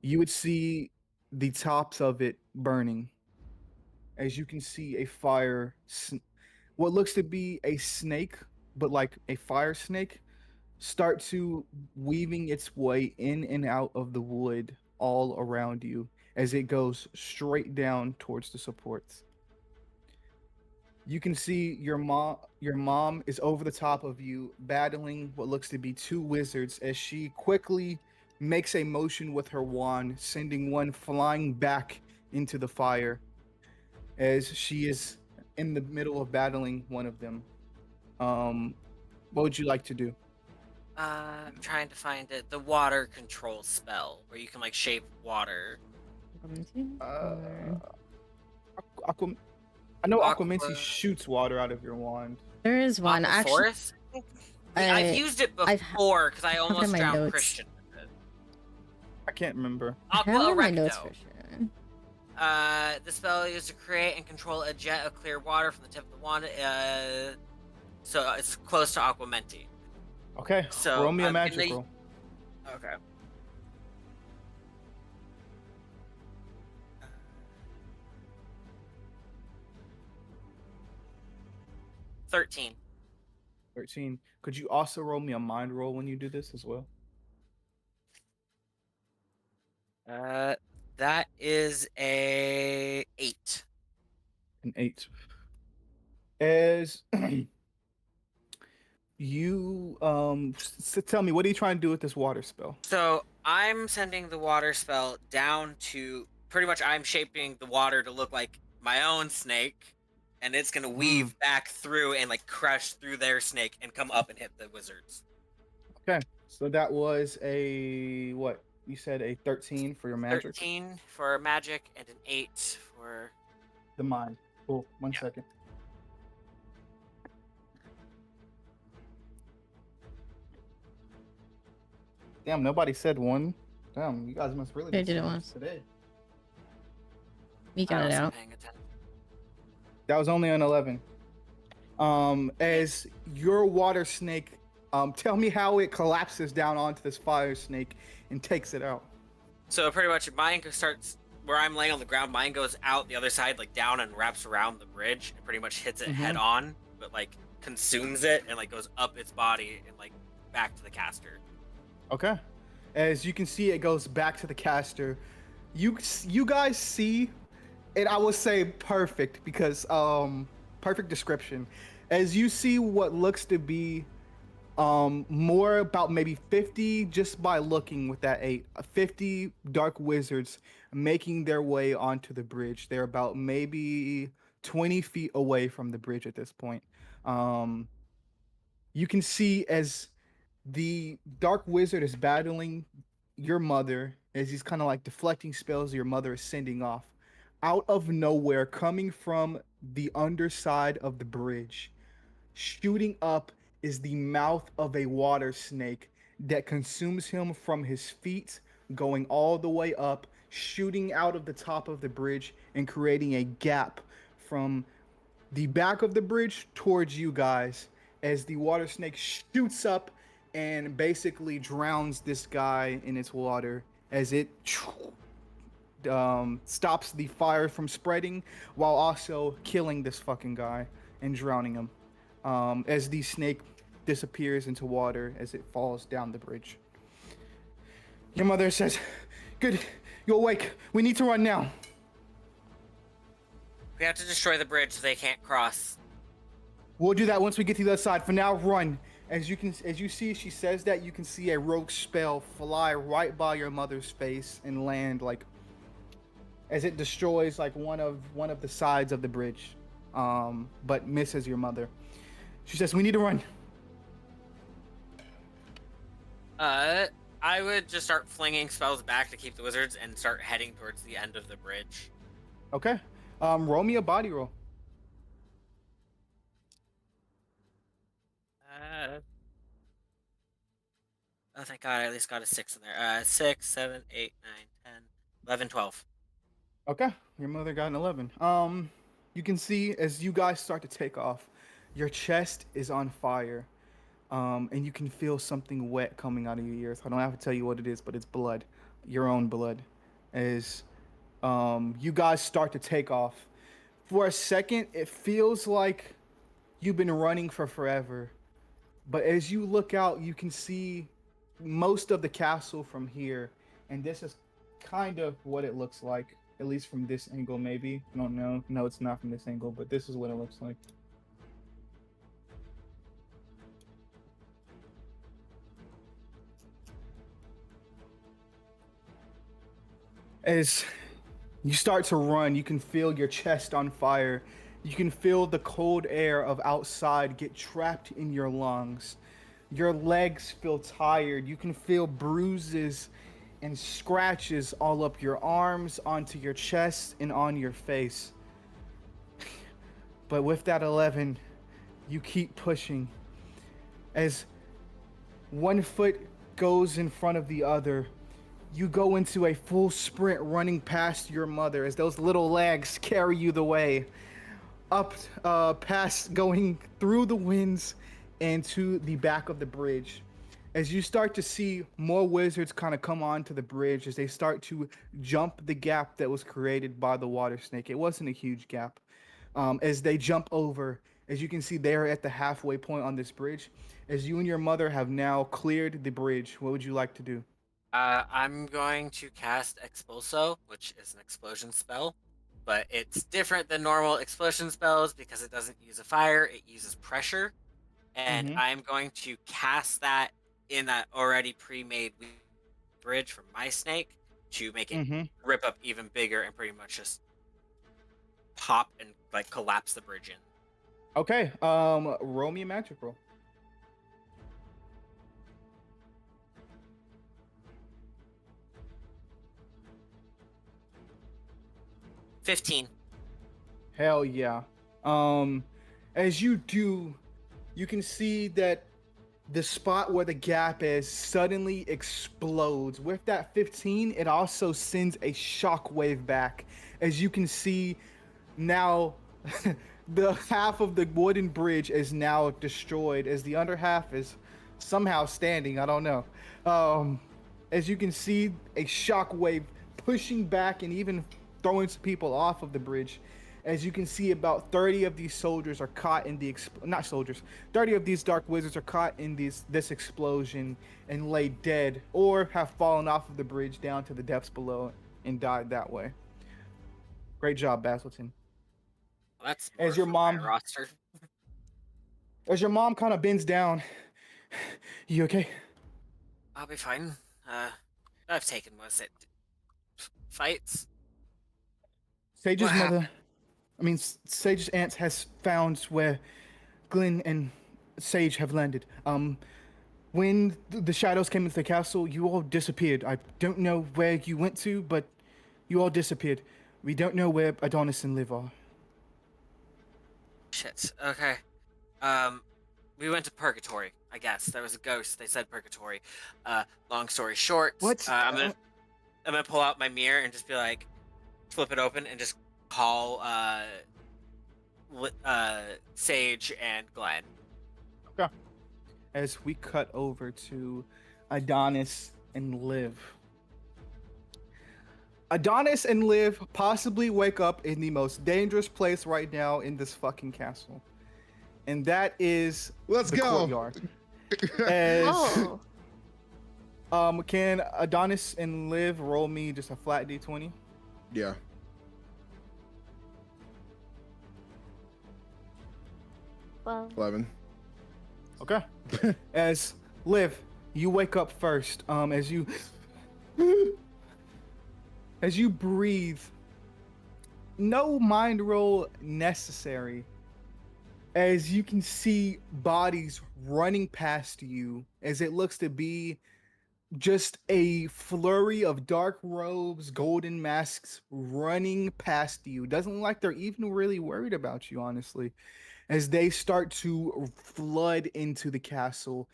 you would see the tops of it burning. As you can see a fire, what looks to be a snake, but like a fire snake, start to weaving its way in and out of the wood all around you as it goes straight down towards the supports. You can see your mom is over the top of you battling what looks to be two wizards as she quickly makes a motion with her wand, sending one flying back into the fire as she is in the middle of battling one of them. What would you like to do? I'm trying to find it. The water control spell where you can like shape water. Uh, Aqua, I know Aquaminty shoots water out of your wand. There is one actually. Aquaforest? I've used it before because I have it in almost my drowned notes. Christian with it. I can't remember. I have it in my notes Aqua for sure. The spell is used to create and control a jet of clear water from the tip of the wand. So it's close to Aquamenti. Okay, So roll me a I'm magic gonna- roll. Okay. 13. 13. Could you also roll me a mind roll when you do this as well? That is a 8. An 8. As you tell me, what are you trying to do with this water spell? So I'm sending the water spell down to pretty much I'm shaping the water to look like my own snake, and it's gonna weave back through and like crush through their snake and come up and hit the wizards. Okay, so that was a what? You said a 13 for your magic? 13 for magic and an 8 for the mind. Cool. One second. Damn, nobody said one. Damn, you guys must really I be did it serious once. today. You got I it wasn't out. paying attention. That was only an 11. As your water snake, tell me how it collapses down onto this fire snake and takes it out. So pretty much mine starts where I'm laying on the ground. Mine goes out the other side, like down, and wraps around the bridge and pretty much hits it head on, but like consumes it and like goes up its body and like back to the caster. Okay. As you can see, it goes back to the caster. You guys see, and I would say perfect because perfect description. As you see what looks to be more about maybe 50 just by looking with that 8, 50 dark wizards making their way onto the bridge. They're about maybe 20 feet away from the bridge at this point. You can see as the dark wizard is battling your mother, as he's kind of like deflecting spells your mother is sending off. Out of nowhere, coming from the underside of the bridge, shooting up is the mouth of a water snake that consumes him from his feet, going all the way up, shooting out of the top of the bridge and creating a gap from the back of the bridge towards you guys as the water snake shoots up and basically drowns this guy in its water as it stops the fire from spreading while also killing this fucking guy and drowning him as the snake disappears into water as it falls down the bridge. Your mother says, "Good, you're awake. We need to run now." We have to destroy the bridge so they can't cross. We'll do that once we get to the other side. For now, run. As you see, she says that you can see a rogue spell fly right by your mother's face and land like as it destroys like one of the sides of the bridge, but misses your mother. She says, "We need to run." I would just start flinging spells back to keep the wizards and start heading towards the end of the bridge. Okay. Roll me a body roll. Oh, thank God, I at least got a 6 in there. 6, 7, 8, 9, 10, 11, 12. Okay, your mother got an 11. You can see as you guys start to take off, your chest is on fire, and you can feel something wet coming out of your ears. I don't have to tell you what it is, but it's blood, your own blood. As you guys start to take off, for a second, it feels like you've been running for forever, but as you look out, you can see most of the castle from here, and this is kind of what it looks like, at least from this angle, maybe. I don't know. No, it's not from this angle, but this is what it looks like. As you start to run, you can feel your chest on fire. You can feel the cold air of outside get trapped in your lungs. Your legs feel tired. You can feel bruises and scratches all up your arms, onto your chest, and on your face. But with that 11, you keep pushing. As one foot goes in front of the other, you go into a full sprint running past your mother as those little legs carry you the way up past, going through the winds and to the back of the bridge. As you start to see more wizards kind of come onto the bridge as they start to jump the gap that was created by the water snake. It wasn't a huge gap. As they jump over, as you can see, they're at the halfway point on this bridge. As you and your mother have now cleared the bridge, what would you like to do? I'm going to cast Expulso, which is an explosion spell, but it's different than normal explosion spells because it doesn't use a fire, it uses pressure. And I'm going to cast that in that already pre-made bridge from my snake to make it rip up even bigger and pretty much just pop and like collapse the bridge in. Okay, roll me a magic roll. $15. Hell yeah. As you do, you can see that the spot where the gap is suddenly explodes. With that 15, it also sends a shockwave back. As you can see now, the half of the wooden bridge is now destroyed, as the other half is somehow standing. I don't know. As you can see, a shockwave pushing back and even throwing some people off of the bridge. As you can see, about 30 of these soldiers are caught in the not soldiers. 30 of these dark wizards are caught in this explosion and lay dead, or have fallen off of the bridge down to the depths below and died that way. Great job, Basildon. Well, that's As your more for my mom- roster. As your mom kind of bends down, you okay? I'll be fine. I've taken, was it, fights? Sage's What mother, Sage's aunt has found where Glenn and Sage have landed. When the shadows came into the castle, you all disappeared. I don't know where you went to, but you all disappeared. We don't know where Adonis and Liv are. Shit. Okay. We went to Purgatory, I guess. There was a ghost. They said Purgatory. Long story short, What? I'm gonna pull out my mirror and just be like, flip it open and just call Sage and Glenn. Okay. As we cut over to Adonis and Liv. Adonis and Liv possibly wake up in the most dangerous place right now in this fucking castle. And that is Let's the go. courtyard. As, Oh, can Adonis and Liv roll me just a flat D20? Yeah. well, 11. Okay. As Liv, you wake up first. As you breathe, no mind roll necessary. As you can see bodies running past you, as it looks to be just a flurry of dark robes, golden masks running past you. Doesn't look like they're even really worried about you, honestly, as they start to flood into the castle.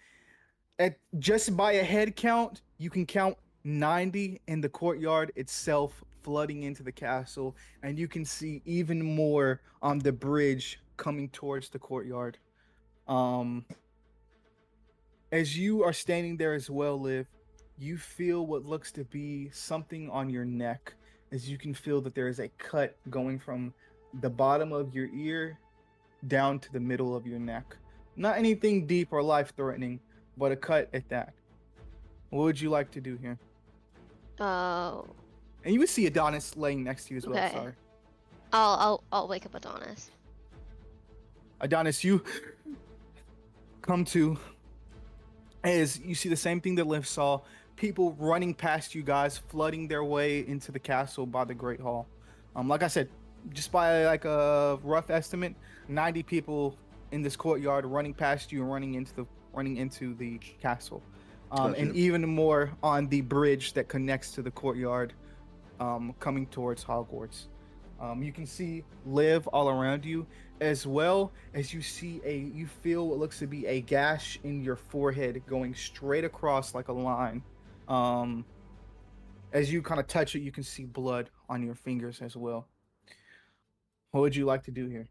At just by a head count, you can count 90 in the courtyard itself flooding into the castle, and you can see even more on the bridge coming towards the courtyard. As you are standing there as well, Liv, you feel what looks to be something on your neck, as you can feel that there is a cut going from the bottom of your ear down to the middle of your neck. Not anything deep or life-threatening, but a cut at that. What would you like to do here? oh, And you would see Adonis laying next to you as well. Okay. Sorry, I'll wake up Adonis. Adonis, you come to as you see the same thing that Liv saw. People running past you guys, flooding their way into the castle by the Great Hall. Like I said, just by like a rough estimate, 90 people in this courtyard running past you and running into the castle. Gotcha. And even more on the bridge that connects to the courtyard, coming towards Hogwarts. You can see Liv all around you, as well as you feel what looks to be a gash in your forehead going straight across like a line. As you kind of touch it, you can see blood on your fingers as well. What would you like to do here?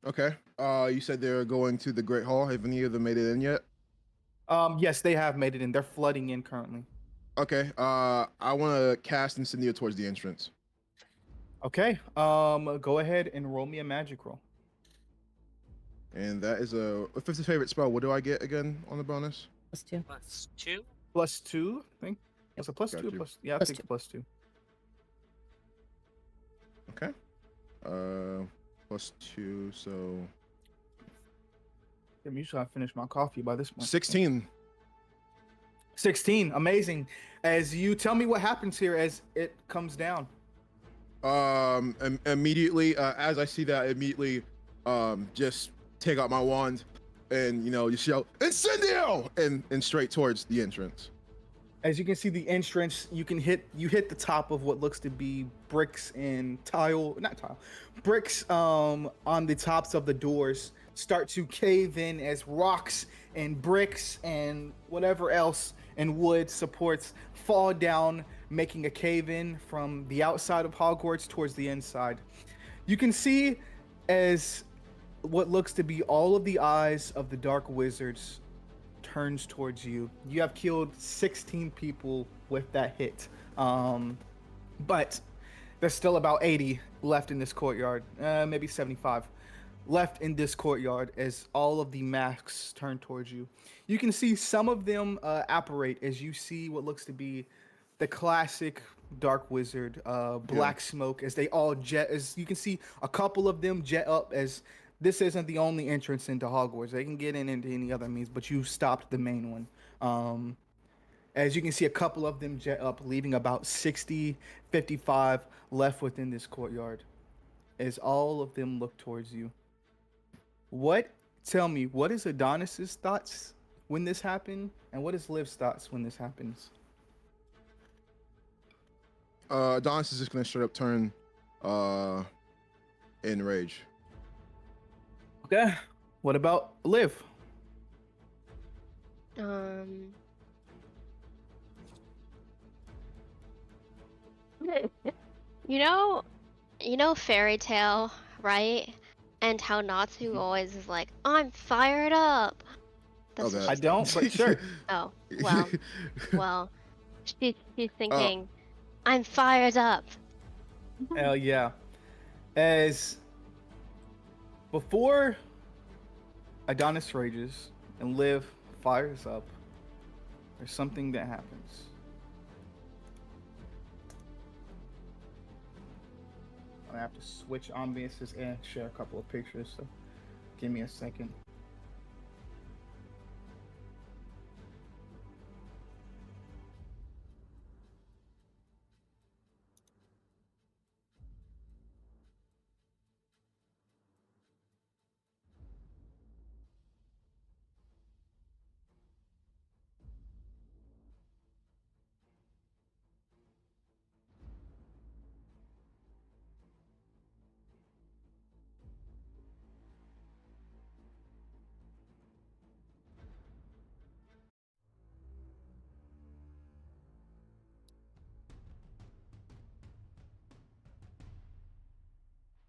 Okay. You said they're going to the Great Hall. Have any of them made it in yet? Yes, they have made it in. They're flooding in currently. Okay. I want to cast Incendio towards the entrance. Okay. Go ahead and roll me a magic roll. And that is a 50 favorite spell. What do I get again on the bonus? +2. +2. +2, I think. It's a +2. Got you. Yeah, I'll take the +2. Okay. +2, so I'm usually I finish my coffee by this point. 16. 16, amazing. As you tell me what happens here as it comes down. Immediately, as I see that, immediately, just take out my wand and, just yell, Incendio! And straight towards the entrance. As you can see the entrance, you hit the top of what looks to be bricks and bricks on the tops of the doors start to cave in as rocks and bricks and whatever else and wood supports fall down, making a cave in from the outside of Hogwarts towards the inside. You can see as what looks to be all of the eyes of the Dark Wizards turns towards you. You have killed 16 people with that hit. But there's still about 80 left in this courtyard, maybe 75 left in this courtyard as all of the masks turn towards you. You can see some of them apparate as you see what looks to be the classic Dark Wizard, black smoke, as they all jet. As you can see, a couple of them jet up as this isn't the only entrance into Hogwarts. They can get in into any other means, but you stopped the main one. As you can see, a couple of them jet up, leaving about 60, 55 left within this courtyard. As all of them look towards you. Tell me, what is Adonis's thoughts when this happened? And what is Liv's thoughts when this happens? Adonis is just gonna straight up turn in rage. Okay. What about Liv? You know Fairy Tale, right? And how Natsu always is like, I'm fired up. That's what that. I don't, but sure. Oh, well, she's thinking, I'm fired up. Hell yeah. As before Adonis rages and Liv fires up, there's something that happens. I have to switch ambiances and share a couple of pictures, so give me a second.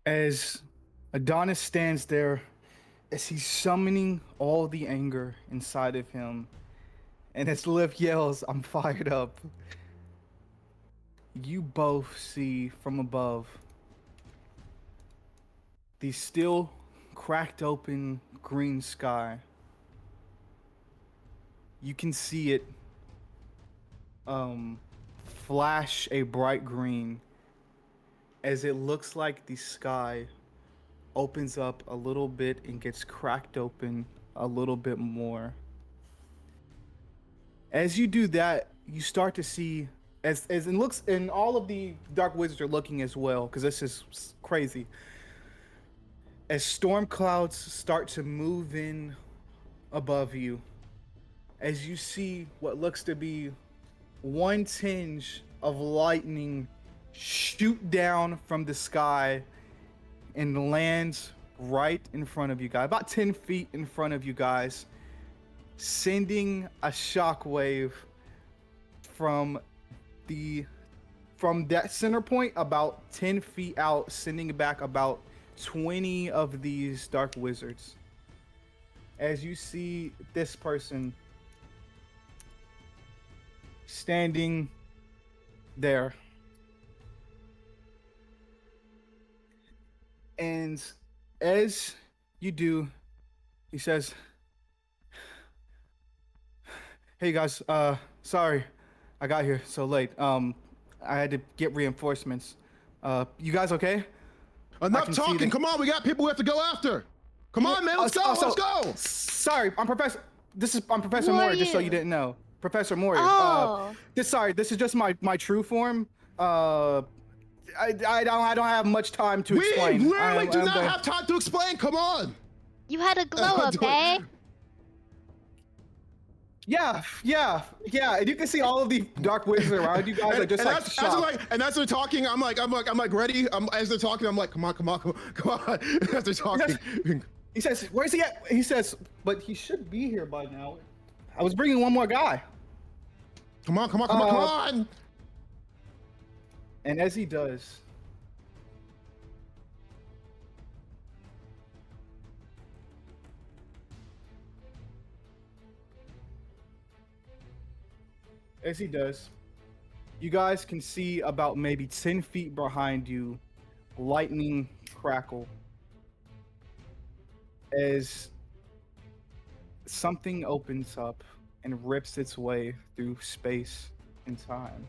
As Adonis stands there, as he's summoning all the anger inside of him, and as Liv yells, I'm fired up, you both see from above the still cracked open green sky. You can see it flash a bright green as it looks like the sky opens up a little bit and gets cracked open a little bit more. As you do that, you start to see, as it looks, and all of the Dark Wizards are looking as well, because this is crazy. As storm clouds start to move in above you, as you see what looks to be one tinge of lightning shoot down from the sky and lands right in front of you guys, about 10 feet in front of you guys, sending a shockwave from that center point about 10 feet out, sending back about 20 of these Dark Wizards. As you see this person standing there. And as you do, he says, hey guys, sorry I got here so late. I had to get reinforcements. You guys okay? Enough talking, come on, we got people we have to go after. Come on, man, let's go, let's go. Sorry, I'm Professor Mori, just so you didn't know. Professor Mori. Oh. This is just my true form. I don't have much time to explain. We literally do not have time to explain. Come on. You had a glow up, eh? Yeah. And you can see all of the Dark Wizards around you guys are just like shocked. And as they're talking, I'm like ready. As they're talking, I'm like, come on. As they're talking. He says, "Where's he at?" He says, "But he should be here by now. I was bringing one more guy." Come on, come on, come on, come on! And as he does, you guys can see about maybe 10 feet behind you, lightning crackle as something opens up and rips its way through space and time.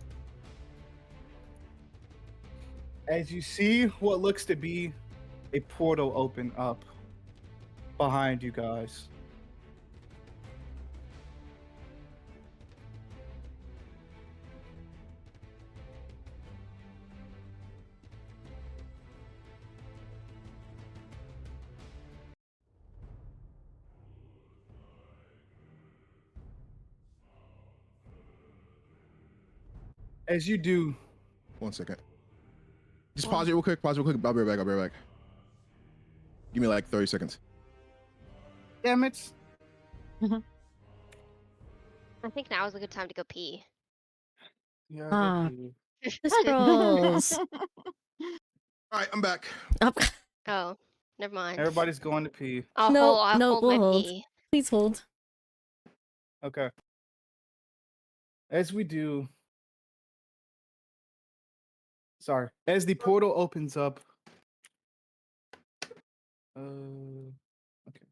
As you see what looks to be a portal open up behind you guys. As you do, 1 second. Just pause it real quick. Pause it real quick. I'll be right back. I'll be right back. Give me like 30 seconds. damn it. I think now is a good time to go pee. Yeah, Ah. okay. The scrolls. All right, I'm back. Oh, Oh, never mind. Everybody's going to pee. I'll No, hold, I'll no, hold we'll my hold. pee. please hold. Okay. As we do, sorry, as the portal opens up, okay.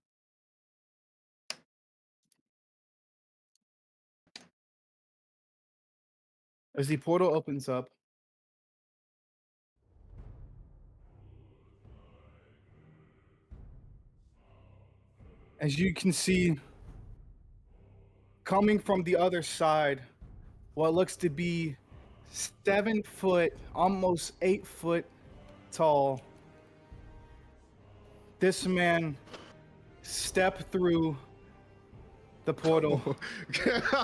As the portal opens up, as you can see, coming from the other side, what looks to be 7 foot, almost 8 foot tall. This man stepped through the portal.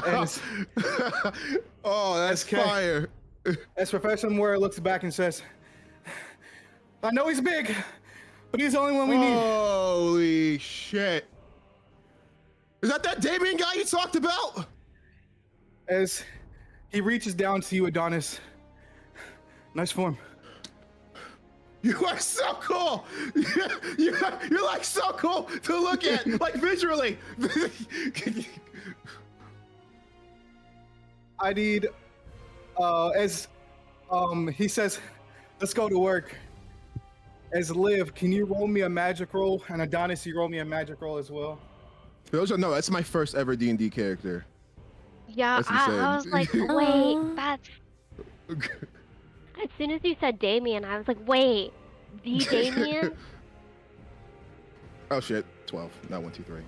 And Oh, that's Okay. fire. as Professor Moore looks back and says, "I know he's big, but he's the only one we need." Holy shit. Is that Damien guy you talked about? As he reaches down to you, Adonis. Nice form. You are so cool. You're like so cool to look at, like visually. I need, as he says, "Let's go to work." As Liv, can you roll me a magic roll? And Adonis, you roll me a magic roll as well. No, that's my first ever D&D character. Yeah, That's I was insane. like, wait, Aw. that's. As soon as you said Damien, I was like, wait, the Damien? Oh shit, 12, not 1, 2, 3.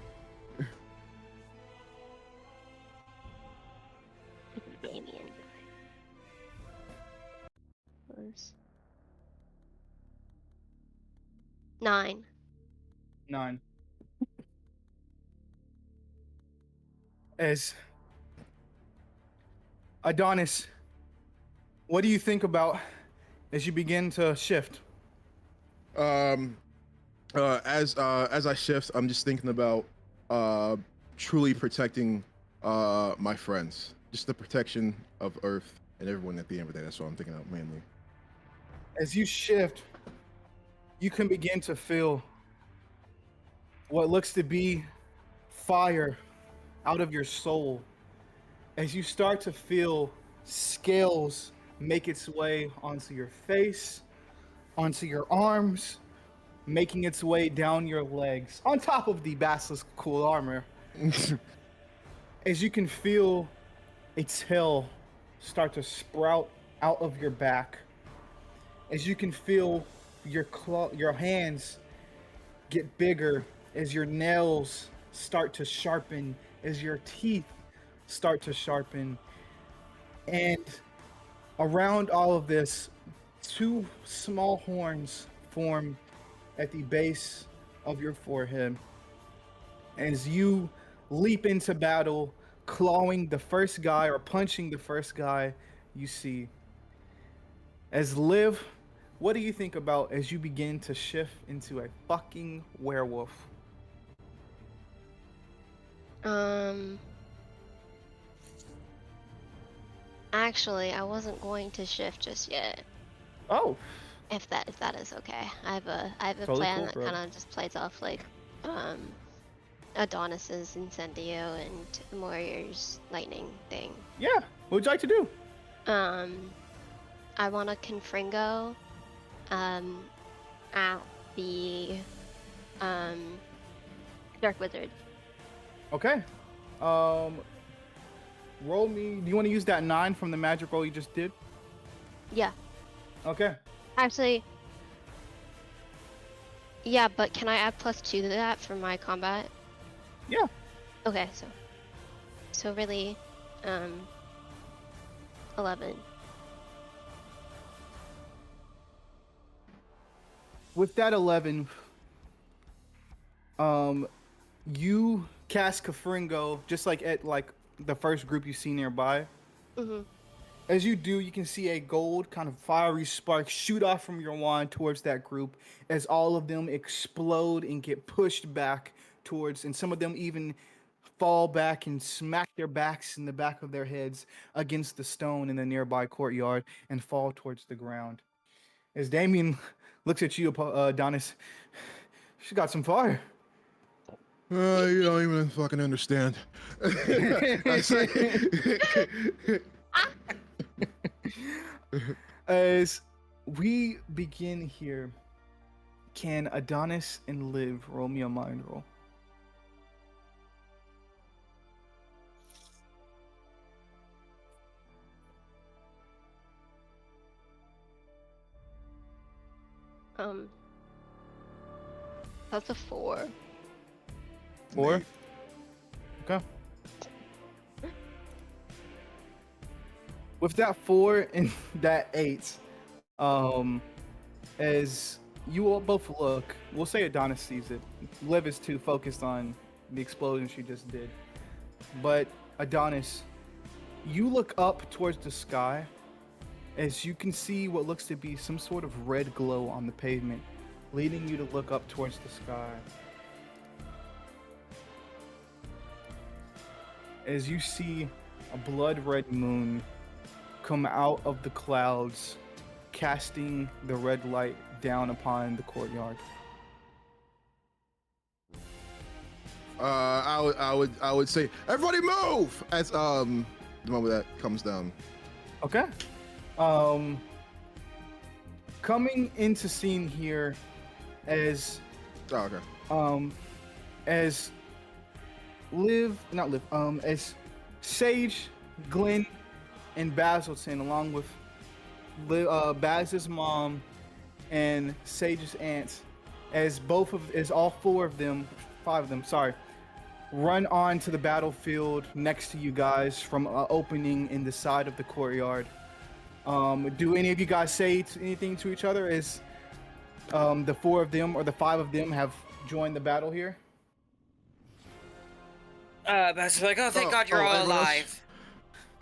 It's Damien. Was 9. 9. As Adonis, what do you think about as you begin to shift? As I shift, I'm just thinking about truly protecting my friends, just the protection of Earth and everyone at the end of the day. That's what I'm thinking of mainly. As you shift, you can begin to feel what looks to be fire out of your soul. As you start to feel scales make its way onto your face, onto your arms, making its way down your legs, on top of the basilisk cool armor. As you can feel a tail start to sprout out of your back. As you can feel your hands get bigger, as your nails start to sharpen, as your teeth start to sharpen. And around all of this, 2 small horns form at the base of your forehead. As you leap into battle, clawing the first guy or punching the first guy you see. As Liv, what do you think about as you begin to shift into a fucking werewolf? Actually, I wasn't going to shift just yet. Oh, If that is okay. I have a Totally plan cool, that bro. kind of just plays off like Adonis's Incendio and Warrior's Lightning thing. yeah. What would you like to do? I want to Confringo at the Dark Wizard. Okay. Roll me. Do you want to use that 9 from the magic roll you just did? Yeah. Okay. Actually, yeah, but can I add +2 to that for my combat? Yeah. Okay, so really, 11. With that 11, you cast Kafringo just like at like the first group you see nearby. Mhm. As you do, you can see a gold kind of fiery spark shoot off from your wand towards that group as all of them explode and get pushed back towards, and some of them even fall back and smack their backs in the back of their heads against the stone in the nearby courtyard and fall towards the ground. As Damien looks at you, Adonis, she got some fire. You don't even fucking understand. I say- As we begin here, can Adonis and Liv roll me a mind roll? That's a 4. 4? Okay. With that 4 and that 8, as you all both look, we'll say Adonis sees it. Liv is too focused on the explosion she just did. But Adonis, you look up towards the sky as you can see what looks to be some sort of red glow on the pavement, leading you to look up towards the sky. As you see a blood red moon come out of the clouds, casting the red light down upon the courtyard. I would say, everybody move! As the moment that comes down. Okay. Coming into scene here as Oh, okay. as as Sage, Glenn, and Basilton, along with Baz's mom and Sage's aunt, as all 4 of them, 5 of them, sorry, run on to the battlefield next to you guys from an opening in the side of the courtyard. Do any of you guys say anything to each other as the 4 of them or the 5 of them have joined the battle here? That's like, oh, thank God you're all everyone else?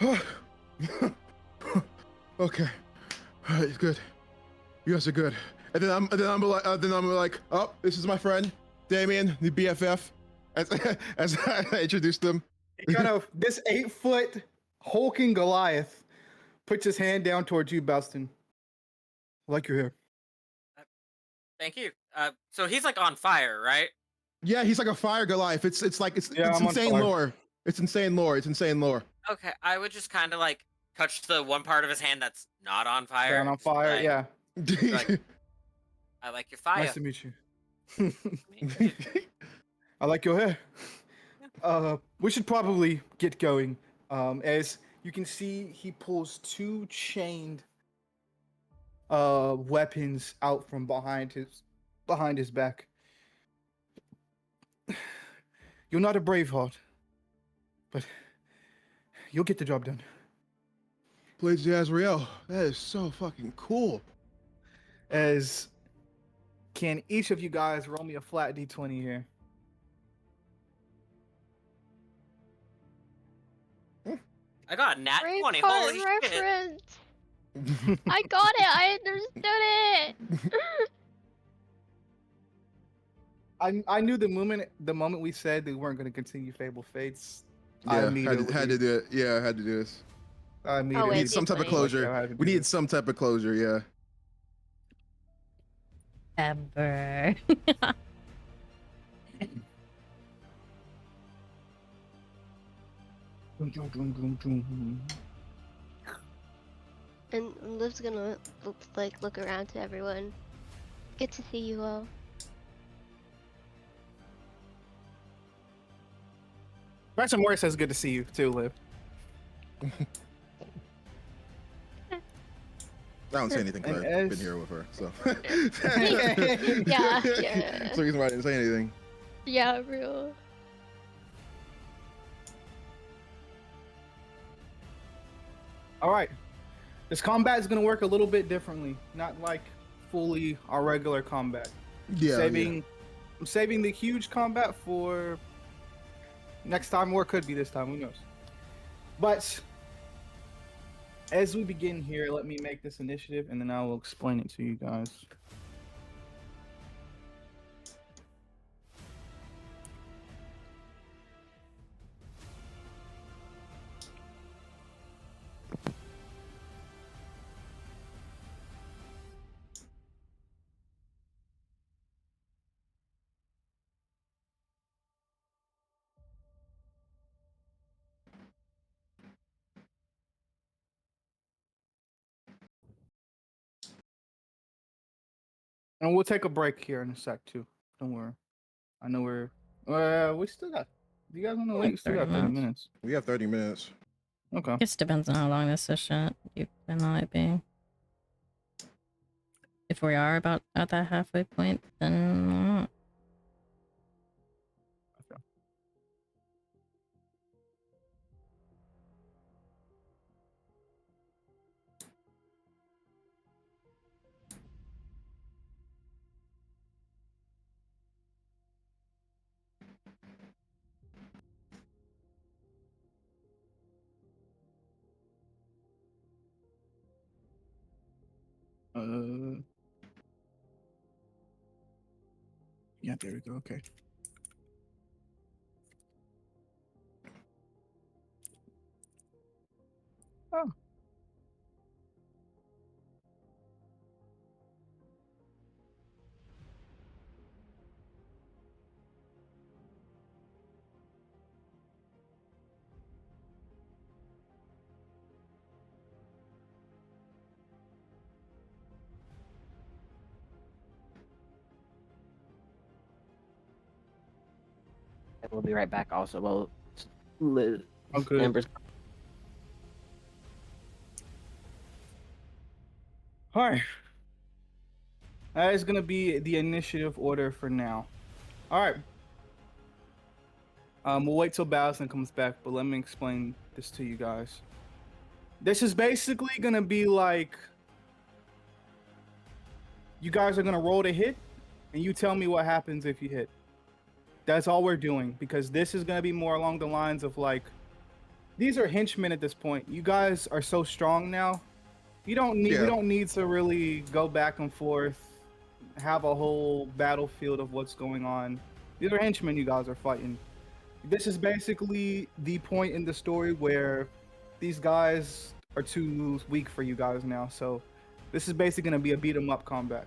alive. Okay. All right, good. You guys are good. And then I'm like, oh, this is my friend Damien, the BFF. As I introduced him. Kind of this 8-foot hulking Goliath puts his hand down towards you, Baston. I like your hair. Thank you. So he's like on fire, right? Yeah, he's like a fire Goliath. It's I'm on insane fire. lore. It's insane lore. It's insane lore. Okay, I would just kind of like touch the one part of his hand that's not on fire. Down on fire, Like, yeah. like, I like your fire. Nice to meet you. I like your hair. We should probably get going. As you can see, he pulls 2 chained weapons out from behind his back. You're not a Braveheart, but you'll get the job done. Blades of Azrael. That is so fucking cool. As can each of you guys roll me a flat d20 here? I got a nat 20. Braveheart Holy shit. reference. I got it. I understood it. I knew the moment we said they weren't going to continue Fable Fates, I Yeah, immediately had to do it. Yeah, I had to do this. I Oh, We immediately wait, need some type of definitely. like, closure. I had to We do need this. some type of closure. Yeah. Ever. And Liv's gonna look around to everyone. Good to see you all. Professor Morris says good to see you too, Liv. I don't say anything because I've been as- here with her, so. Yeah. That's the reason why I didn't say anything. Yeah, real. All right. This combat is going to work a little bit differently, not like fully our regular combat. Yeah. I'm saving the huge combat for next time, or it could be this time. Who knows? But as we begin here, let me make this initiative, and then I will explain it to you guys. And we'll take a break here in a sec too. Don't worry. I know we still got. Do you guys want to wait? We still got 30 minutes. We have 30 minutes. Okay. Just depends on how long this session you plan on it being. If we are about at that halfway point, then Yeah, there we go. Okay. Oh. We'll be right back. Also, well, Liz, Okay. Amber's. All right. That is going to be the initiative order for now. All right. We'll wait till Bowson comes back, but let me explain this to you guys. This is basically going to be like you guys are going to roll to hit, and you tell me what happens if you hit. That's all we're doing, because this is going to be more along the lines of like, these are henchmen at this point. You guys are so strong now. We don't need to really go back and forth, have a whole battlefield of what's going on. These are henchmen you guys are fighting. This is basically the point in the story where these guys are too weak for you guys now. So this is basically going to be a beat 'em up combat.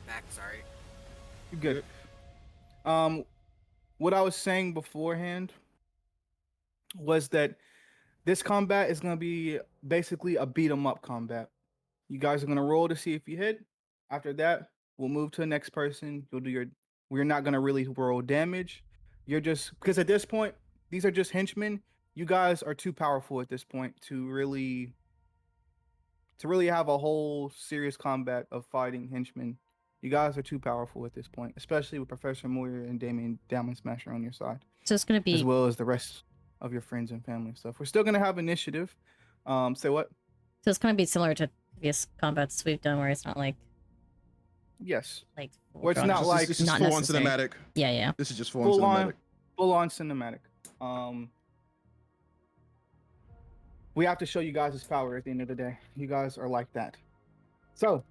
Back, sorry. You good? What I was saying beforehand was that this combat is going to be basically a beat 'em up combat. You guys are going to roll to see if you hit. After that, we'll move to the next person. You'll do your. We're not going to really roll damage. You're just because at this point, these are just henchmen. You guys are too powerful at this point to really have a whole serious combat of fighting henchmen. You guys are too powerful at this point, especially with Professor Moyer and Diamond Smasher on your side, so it's gonna be as well as the rest of your friends and family and stuff. We're still gonna have initiative. Say what? So it's gonna be similar to previous combats we've done, where it's not like Yes. full Where it's drawn not out. like this is not full on necessary. cinematic. Yeah. This is just full on cinematic. full on cinematic. We have to show you guys his power at the end of the day. You guys are like that. So,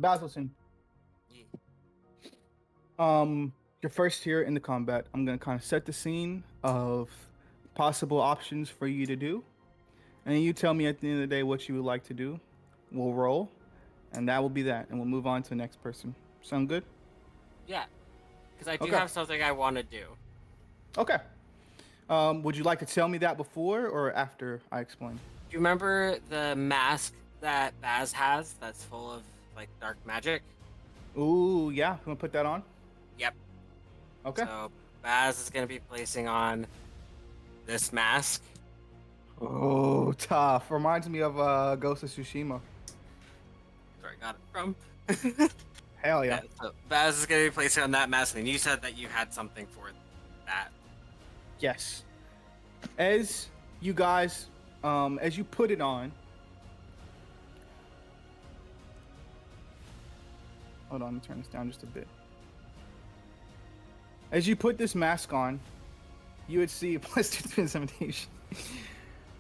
Basilson, you're first here in the combat. I'm gonna kind of set the scene of possible options for you to do, and you tell me at the end of the day what you would like to do. We'll roll, and that will be that, and we'll move on to the next person. Sound good? Yeah, because I do Okay. have something I want to do. Okay. Would you like to tell me that before or after I explain? Do you remember the mask that Baz has that's full of like dark magic? Ooh, yeah. You want to put that on? Yep. Okay. So Baz is going to be placing on this mask. Oh, tough. Reminds me of Ghost of Tsushima. That's where I got it from. Hell yeah. So Baz is going to be placing on that mask, and you said that you had something for that. Yes. As you guys, as you put it on. Hold on, let me turn this down just a bit. As you put this mask on, you would see plus 2 intimidation.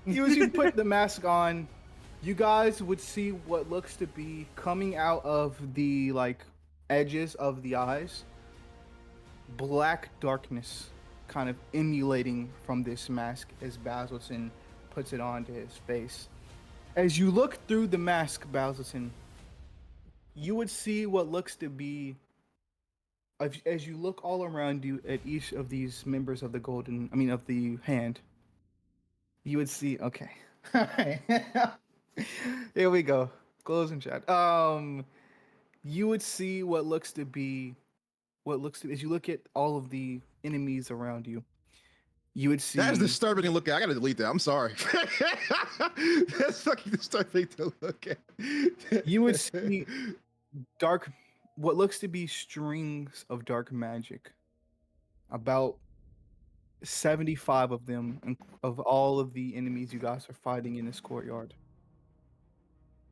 As you put the mask on, you guys would see what looks to be coming out of the like edges of the eyes, black darkness kind of emulating from this mask as Basilson puts it onto his face. As you look through the mask, Basilson, you would see what looks to be, as you look all around you at each of these members of the hand, you would see, okay. Here we go. Closing chat. You would see what looks to be, as you look at all of the enemies around you, you would see. That is disturbing to look at. I gotta delete that. I'm sorry. That's fucking disturbing to look at. You would see what looks to be strings of dark magic. About 75 of them, of all of the enemies you guys are fighting in this courtyard.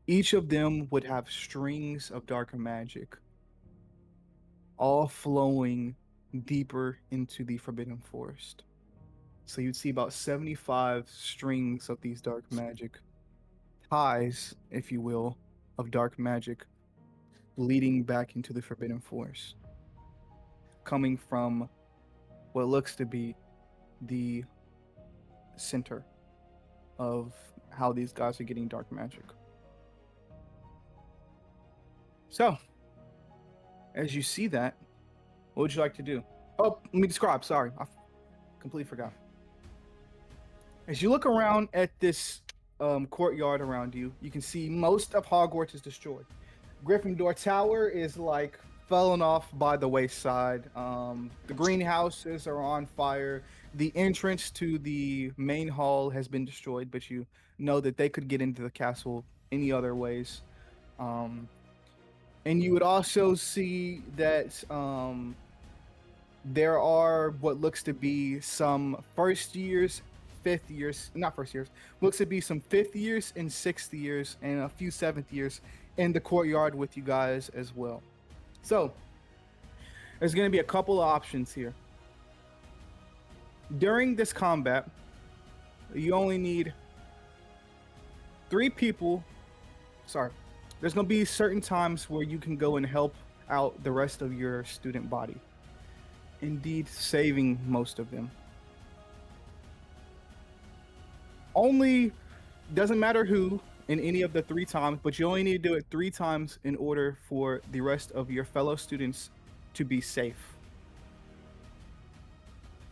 Each of them would have strings of dark magic, all flowing deeper into the Forbidden Forest. So you'd see about 75 strings of these dark magic, ties, if you will, of dark magic leading back into the Forbidden Forest, coming from what looks to be the center of how these guys are getting dark magic. So, as you see that, what would you like to do? Oh, let me describe. Sorry, I completely forgot. As you look around at this courtyard around you, you can see most of Hogwarts is destroyed. Gryffindor Tower is like fallen off by the wayside. The greenhouses are on fire. The entrance to the main hall has been destroyed, but you know that they could get into the castle any other ways. And you would also see that there are what looks to be some looks to be some 5th years and 6th years and a few 7th years in the courtyard with you guys as well. So there's going to be a couple of options here. During this combat, you only need 3 people. Sorry. There's going to be certain times where you can go and help out the rest of your student body. Indeed, saving most of them. Only, doesn't matter who in any of the 3 times, but you only need to do it 3 times in order for the rest of your fellow students to be safe.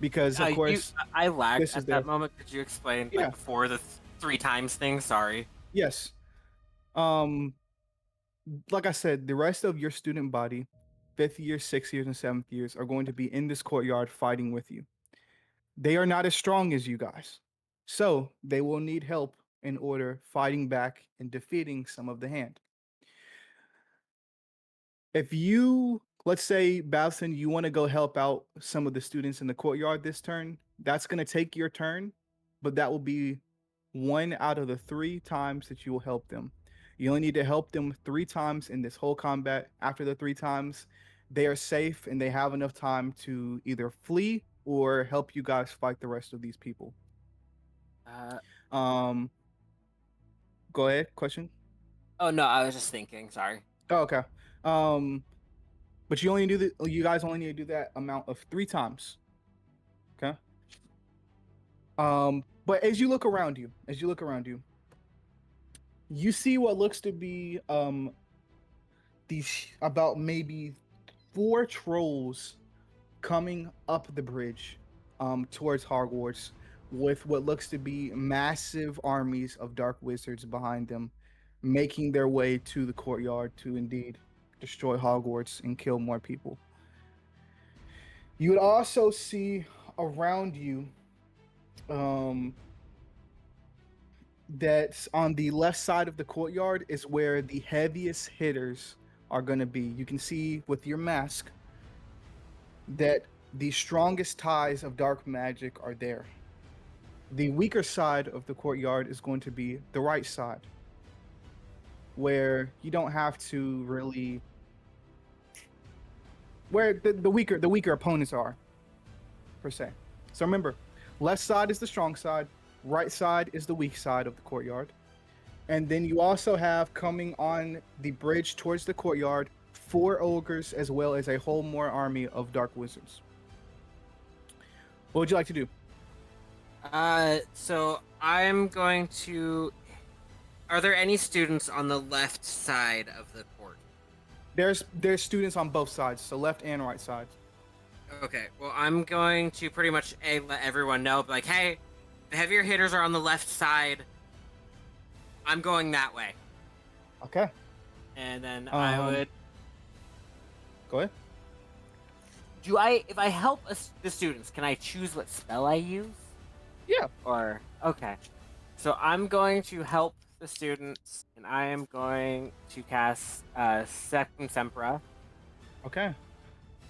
Because, of course... I lagged this is at that moment. Could you explain Yeah. like before the 3 times thing? Sorry. Yes. Like I said, the rest of your student body, 5th year, 6th years, and 7th years, are going to be in this courtyard fighting with you. They are not as strong as you guys, so they will need help in order fighting back and defeating some of the hand. If you, let's say, Babson, you want to go help out some of the students in the courtyard this turn, that's going to take your turn, but that will be one out of the 3 times that you will help them. You only need to help them 3 times in this whole combat. After the 3 times, they are safe and they have enough time to either flee or help you guys fight the rest of these people. Uh, Um, go ahead. Question. oh no, I was just thinking. Sorry. Oh, okay. But you guys only need to do that amount of 3 times. Okay. But as you look around you, you see what looks to be these about maybe 4 trolls coming up the bridge towards Hogwarts with what looks to be massive armies of dark wizards behind them, making their way to the courtyard to indeed destroy Hogwarts and kill more people. You would also see around you that on the left side of the courtyard is where the heaviest hitters are going to be. You can see with your mask that the strongest ties of dark magic are there. The weaker side of the courtyard is going to be the right side, where you don't have to really, where the weaker opponents are, per se. So remember, left side is the strong side, right side is the weak side of the courtyard. And then you also have coming on the bridge towards the courtyard 4 ogres as well as a whole more army of dark wizards. What would you like to do? So I'm going to. Are there any students on the left side of the court? There's students on both sides, so left and right sides. Okay, well, I'm going to pretty much let everyone know, like, hey, the heavier hitters are on the left side. I'm going that way. Okay. And then I would. Go ahead. If I help the students, can I choose what spell I use? Yeah. Or, okay. So I'm going to help the students, and I am going to cast Sectum Sempra. Okay.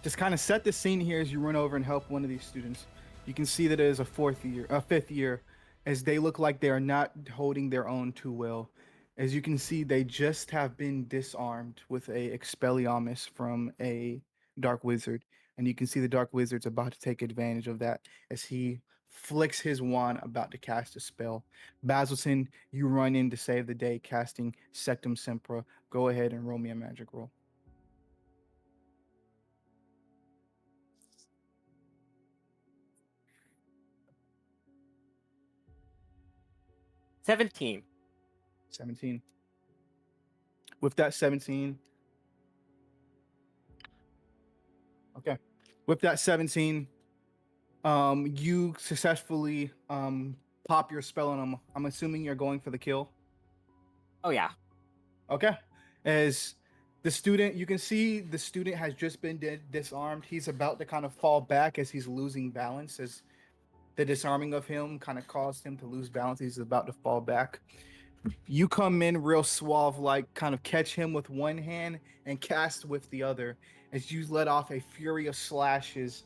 Just kind of set the scene here as you run over and help one of these students. You can see that it is a 5th year, as they look like they are not holding their own too well. As you can see, they just have been disarmed with a Expelliarmus from a dark wizard. And you can see the dark wizard's about to take advantage of that as he flicks his wand about to cast a spell. Basilton, you run in to save the day casting Sectum Sempra. Go ahead and roll me a magic roll. $17. 17. With that 17. Okay. With that 17, you successfully pop your spell on him. I'm assuming you're going for the kill. Oh, yeah. Okay. As the student, you can see the student has just been disarmed. He's about to kind of fall back as he's losing balance, as the disarming of him kind of caused him to lose balance. He's about to fall back. You come in real suave, like kind of catch him with one hand and cast with the other as you let off a fury of slashes.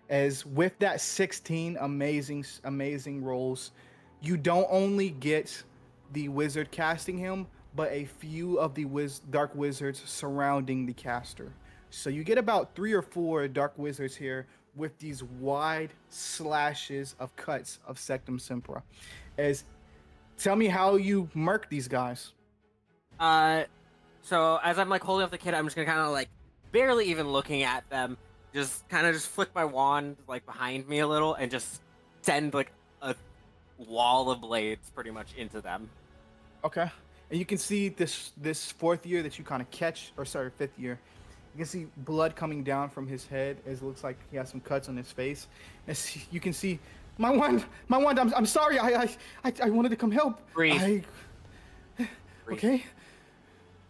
As with that 16 amazing rolls, you don't only get the wizard casting him, but a few of the dark wizards surrounding the caster. So you get about 3 or 4 dark wizards here with these wide slashes of cuts of Sectum Sempra. Tell me how you murk these guys. So as I'm like holding up the kid, I'm just gonna kind of like barely even looking at them, just kind of just flick my wand like behind me a little and just send like a wall of blades pretty much into them. Okay. And you can see this 4th year that you kind of catch, or sorry, 5th year. You can see blood coming down from his head as it looks like he has some cuts on his face. As you can see, my wand, I'm sorry, I wanted to come help. Breathe. Breathe. Okay.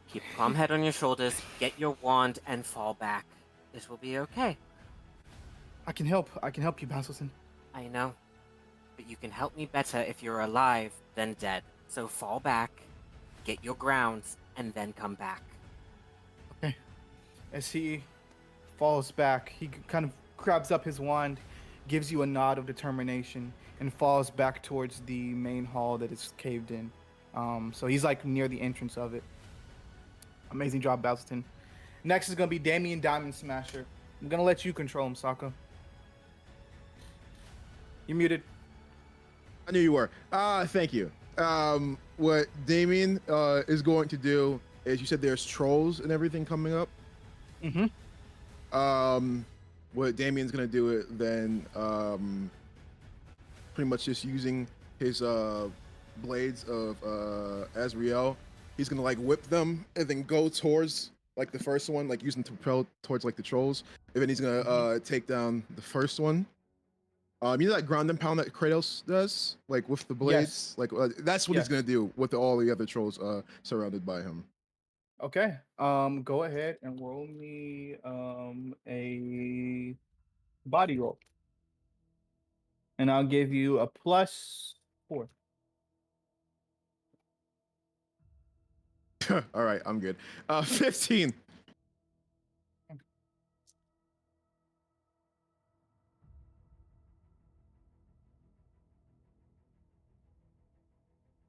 Keep a calm head on your shoulders, get your wand, and fall back. It will be okay. I can help you, Basilton. I know. But you can help me better if you're alive than dead. So fall back, get your grounds, and then come back. Okay. As he falls back, he kind of grabs up his wand gives you a nod of determination, and falls back towards the main hall that is caved in. So he's like near the entrance of it. Amazing job, Basleton. Next is gonna be Damien Diamond Smasher. I'm gonna let you control him, Sokka. You're muted. I knew you were. Thank you. What Damien is going to do is, you said there's trolls and everything coming up. Mm-hmm. What Damien's gonna do it then, pretty much just using his blades of Azrael. He's gonna like whip them and then go towards like the first one, like using to propel towards like the trolls. And then he's gonna take down the first one. You know that ground and pound that Kratos does, like with the blades. Yes. Like that's what Yes. he's gonna do with all the other trolls surrounded by him. Okay. Go ahead and roll me a body roll, and I'll give you a +4. All right, I'm good. 15.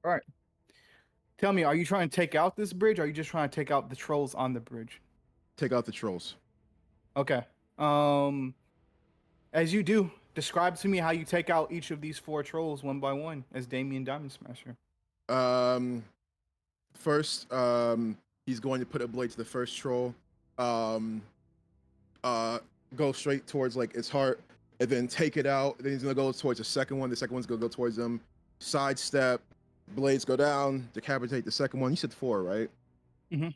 All right. Tell me, are you trying to take out this bridge, or are you just trying to take out the trolls on the bridge? Take out the trolls. Okay. As you do, describe to me how you take out each of these 4 trolls one by one as Damien Diamond Smasher. First, he's going to put a blade to the first troll. Go straight towards like its heart, and then take it out. Then he's gonna go towards the second one. The second one's gonna go towards him. Sidestep, blades go down, decapitate the second one. You said 4, right? Mm-hmm.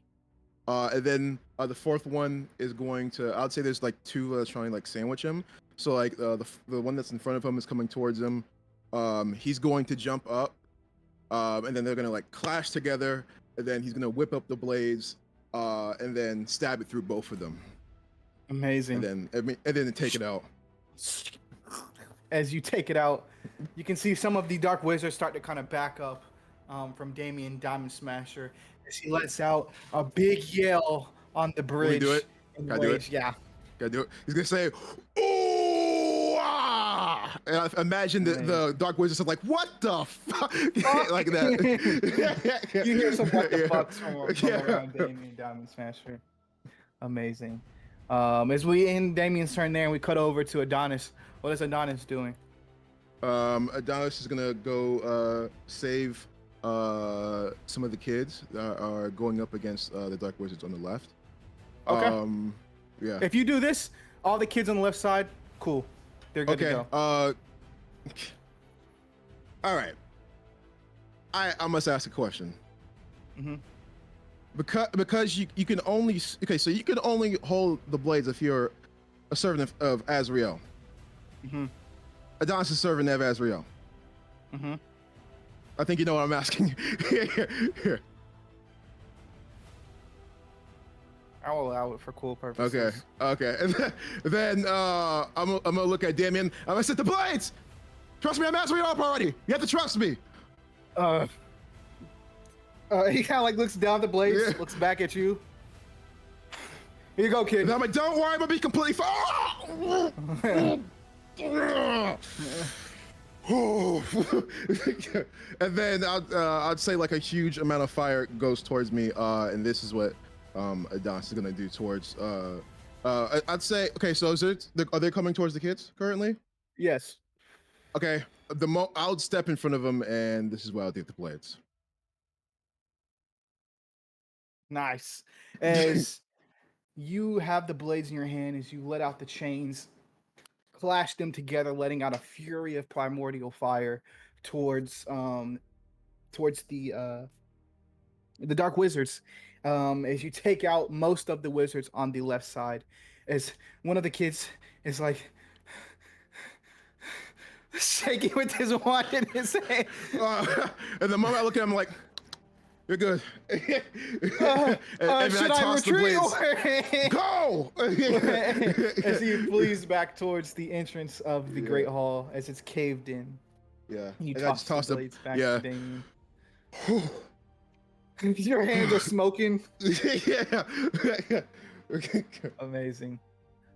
And then the fourth one is going to. I'd say there's like 2 trying to like sandwich him. So like the one that's in front of him is coming towards him. He's going to jump up, and then they're gonna like clash together. And then he's gonna whip up the blades, and then stab it through both of them. Amazing. And then take it out. As you take it out, you can see some of the Dark Wizards start to kind of back up from Damien Diamond Smasher as he lets out a big yell on the bridge. do it? in Can I do rage. it? Yeah. Gotta do it. He's gonna say, "Ooh!" And I imagine the Dark Wizards are like, "What the fuck?" Like that. You hear some what the fucks from around Damien Diamond Smasher. Amazing. As we end Damien's turn there, and we cut over to Adonis. What is Adonis doing? Adonis is gonna go save some of the kids that are going up against the Dark Wizards on the left. Okay. Yeah. If you do this, all the kids on the left side, cool. They're good to go. All right. I must ask a question. Mm-hmm. Because you can only so you can only hold the blades if you're a servant of Azrael. Mm-hmm. Adonis is serving of Azrael. Mm-hmm. I think you know what I'm asking. Here. I'll allow it for cool purposes. Okay. And then I'm gonna look at Damien. I'm gonna set the blades. Trust me, I'm Azrael up already. You have to trust me. He kind of like looks down the blades, looks back at you. Here you go, kid. And I'm like, don't worry, I'm gonna be completely fine. And then I'd say like a huge amount of fire goes towards me, and this is what Adonis is gonna do towards. I'd say okay. So are they coming towards the kids currently? Yes. Okay. I would step in front of them, and this is what I'll do with the blades. Nice. As you have the blades in your hand, as you let out the chains, clash them together, letting out a fury of primordial fire towards the Dark Wizards. As you take out most of the wizards on the left side, as one of the kids is like shaking with his wand in his hand. And the moment I look at him, I'm like, you're good. Should I retreat? Go! As he flees back towards the entrance of the Great Hall, as it's caved in. Yeah. You and toss the blades back to Damien. Your hands are smoking. Yeah. Amazing.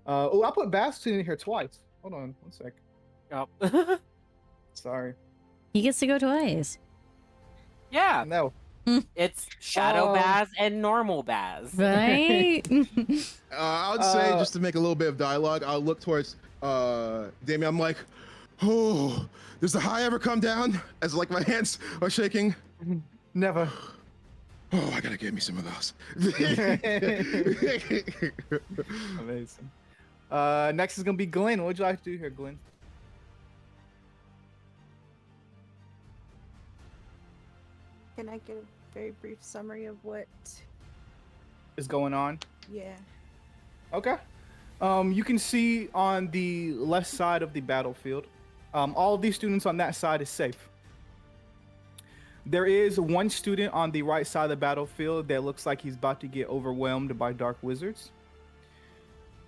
Oh, I put Bastion in here twice. Hold on, one sec. Oh. Sorry. He gets to go twice. Yeah, No. it's Shadow Um, Baz and normal Baz. Right? I would say, just to make a little bit of dialogue, I'll look towards Damien. I'm like, oh, does the high ever come down? As like my hands are shaking. Never. Oh, I gotta get me some of those. Amazing. Next is gonna be Glenn. What would you like to do here, Glenn? Can I get a very brief summary of what? Is going on? Yeah. Okay. You can see on the left side of the battlefield, all of these students on that side is safe. There is one student on the right side of the battlefield that looks like he's about to get overwhelmed by dark wizards.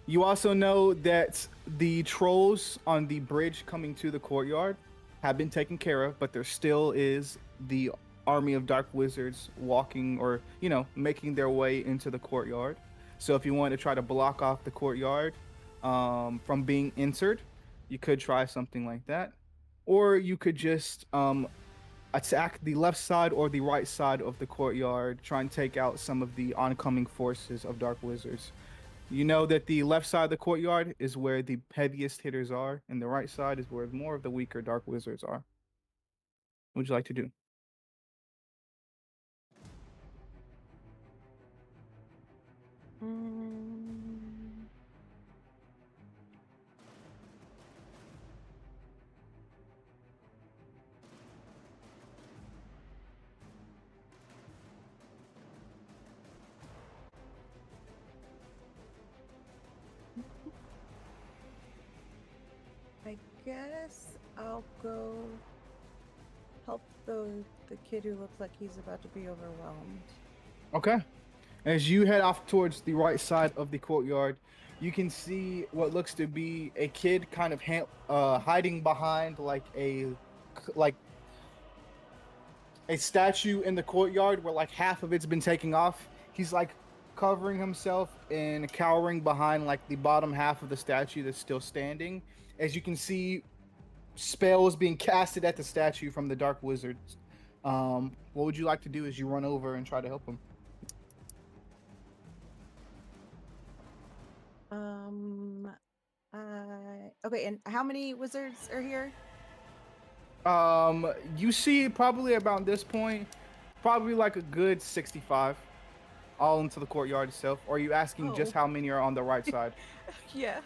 You also know that the trolls on the bridge coming to the courtyard have been taken care of, but there still is the army of dark wizards walking or, making their way into the courtyard. So if you want to try to block off the courtyard from being entered, you could try something like that. Or you could just attack the left side or the right side of the courtyard, try and take out some of the oncoming forces of dark wizards. You know that the left side of the courtyard is where the heaviest hitters are, and the right side is where more of the weaker dark wizards are. What would you like to do? I guess I'll go help the kid who looks like he's about to be overwhelmed. Okay. As you head off towards the right side of the courtyard, you can see what looks to be a kid kind of hiding behind like a statue in the courtyard where like half of it's been taken off. He's like covering himself and cowering behind like the bottom half of the statue that's still standing. As you can see, spells being casted at the statue from the dark wizards. What would you like to do as you run over and try to help him? Okay, and how many wizards are here? You see probably about this point, probably like a good 65 all into the courtyard itself. Or are you asking just how many are on the right side? Yeah.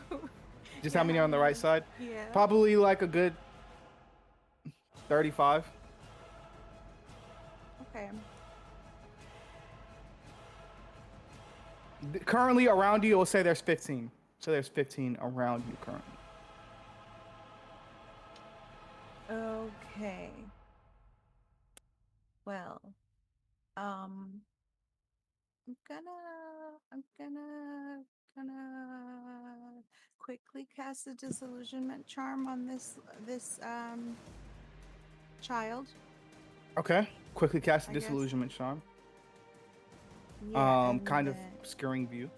Just how many are on the right side? Yeah. Probably like a good 35. Okay. Currently around you, we'll say there's 15. So there's 15 around you currently. Okay. Well, I'm gonna quickly cast a disillusionment charm on this child. Okay. Quickly cast a I guess. disillusionment charm. Yeah, Kind of obscuring view.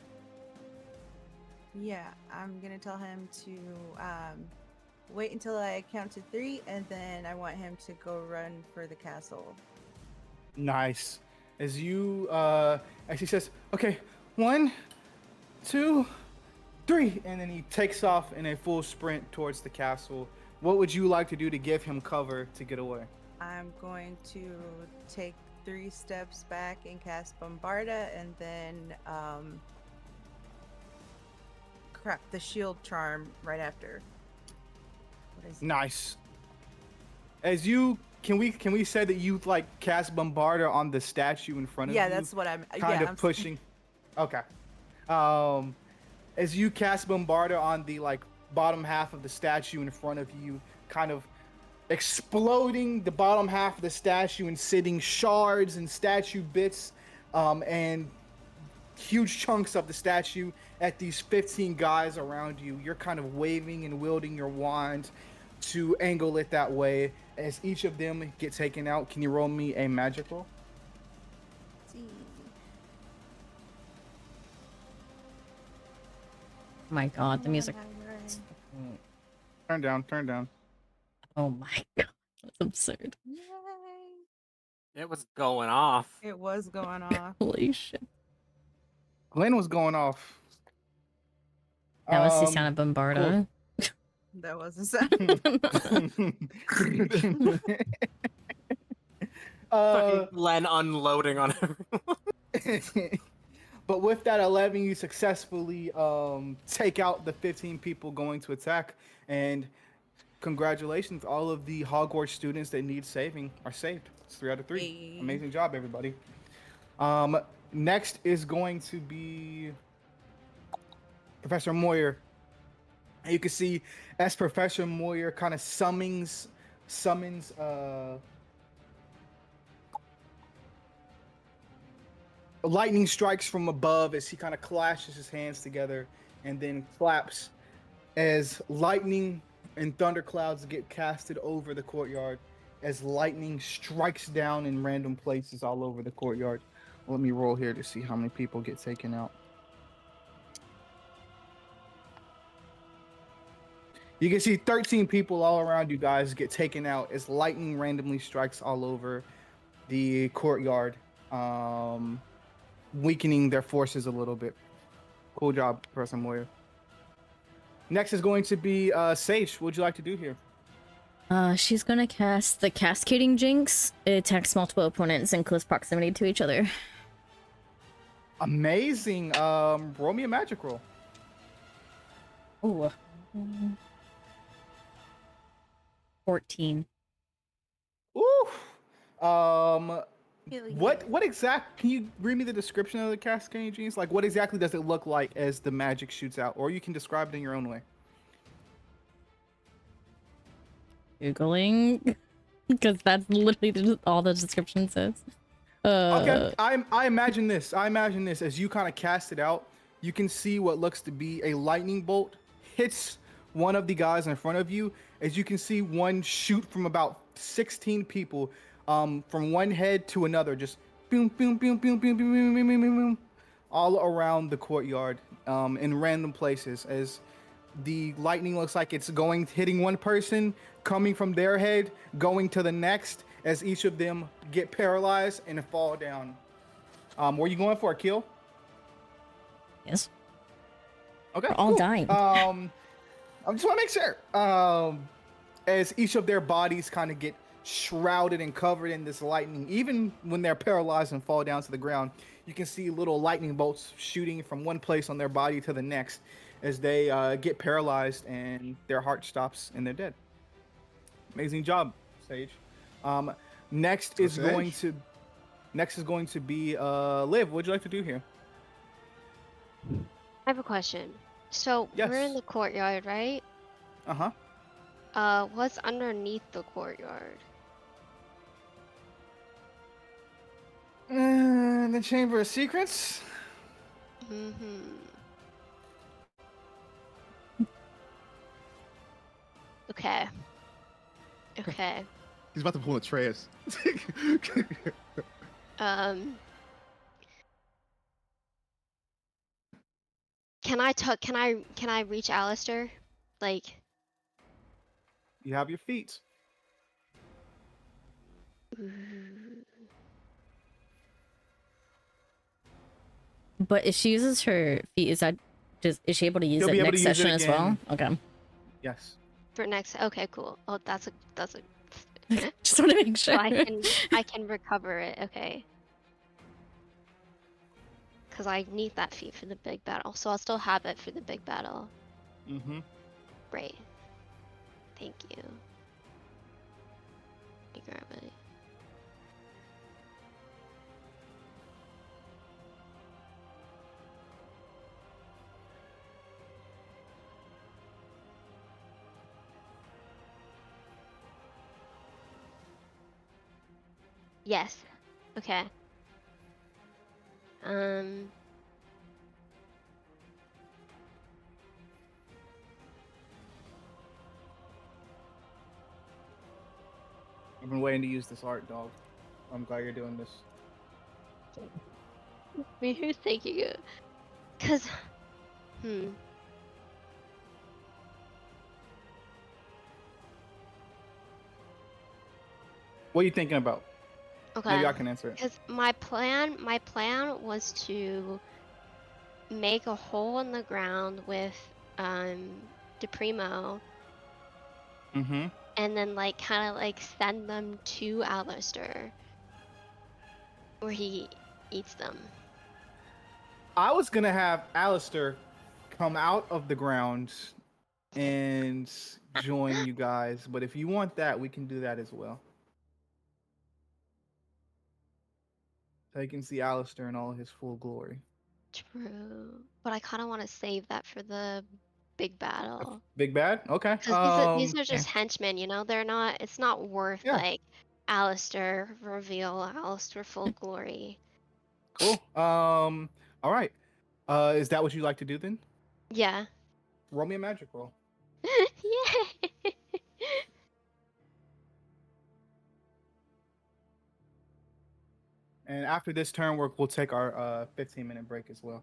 Yeah, I'm gonna tell him to wait until I count to 3, and then I want him to go run for the castle. Nice. As he says, okay, 1, 2, 3, and then he takes off in a full sprint towards the castle. What would you like to do to give him cover to get away? I'm going to take 3 steps back and cast Bombarda, and then the shield charm right after. What is Nice. As you can we say that you like cast Bombarda on the statue in front of you? Yeah, that's what I'm kind of pushing. Okay. As you cast Bombarda on the like bottom half of the statue in front of you, kind of exploding the bottom half of the statue and sitting shards and statue bits and huge chunks of the statue at these 15 guys around you. You're kind of waving and wielding your wand to angle it that way. As each of them get taken out, can you roll me a magic roll? My god, the music. Turn down. Oh my god, that's absurd. Yay! It was going off. It was going off. Holy shit. Glenn was going off. That was the sound Um, of Bombarda. That was a sound. Fucking uh, Len unloading on everyone. but with that 11, you successfully take out the 15 people going to attack, and congratulations, all of the Hogwarts students that need saving are saved. It's 3 out of 3. Hey. Amazing job, everybody. Next is going to be Professor Moyer. And you can see as Professor Moyer kind of summons lightning strikes from above as he kind of clashes his hands together and then claps as lightning and thunderclouds get casted over the courtyard as lightning strikes down in random places all over the courtyard. Let me roll here to see how many people get taken out. You can see 13 people all around you guys get taken out as lightning randomly strikes all over the courtyard, weakening their forces a little bit. Cool job, Professor Moyer. Next is going to be Sage. What would you like to do here? She's gonna cast the Cascading Jinx. It attacks multiple opponents in close proximity to each other. Amazing. Roll me a magic roll. Ooh. 14. Ooh. Really What exact? Can you read me the description of the Cascading Genius? Like, what exactly does it look like as the magic shoots out, or you can describe it in your own way. Googling. Because that's literally just all the description says. Okay, I imagine this. I imagine this as you kind of cast it out. You can see what looks to be a lightning bolt hits one of the guys in front of you. As you can see, one shoot from about 16 people, from one head to another, just boom, boom, boom, boom, boom, boom, boom, boom, boom, boom, boom, all around the courtyard, in random places. As the lightning looks like it's hitting one person, coming from their head, going to the next, as each of them get paralyzed and fall down. Were you going for a kill? Yes. Okay, We're all cool. dying. I just want to make sure. As each of their bodies kind of get shrouded and covered in this lightning, even when they're paralyzed and fall down to the ground, you can see little lightning bolts shooting from one place on their body to the next as they get paralyzed and their heart stops and they're dead. Amazing job, Sage. Next is going to be Liv. What'd you like to do here? I have a question. So we're in Yes. the courtyard, right? What's underneath the courtyard? The Chamber of Secrets. Mm-hmm. Okay. Okay. He's about to pull a Atreus. Can I reach Alistair? Like, You have your feet. But if she uses her feet, is she able to use You'll it be able next to use it session as well? again. Okay. Yes. for next. Okay, cool. Oh, that's a. Just want to make sure. So I can recover it. Okay. Because I need that feat for the big battle, so I'll still have it for the big battle. Mm-hmm. Great. Thank you. Thank you, everybody. Yes. Okay. I've been waiting to use this art, dog. I'm glad you're doing this. Me who's taking it? Cause, What are you thinking about? Okay. Maybe I can answer it. Because my plan was to make a hole in the ground with DePrimo, Mm-hmm. and then like kind of like send them to Alistair, where he eats them. I was gonna have Alistair come out of the ground and join you guys, but if you want that, we can do that as well. So you can see Alistair in all his full glory. True, but I kind of want to save that for the big battle. Big bad? Okay. Because these are just henchmen, you know. They're not. It's not worth Yeah. like Alistair reveal, Alistair full glory. Cool. All right. Is that what you like to do then? Yeah. Roll me a magic roll. Yay! And after this turn, we'll take our 15-minute break as well.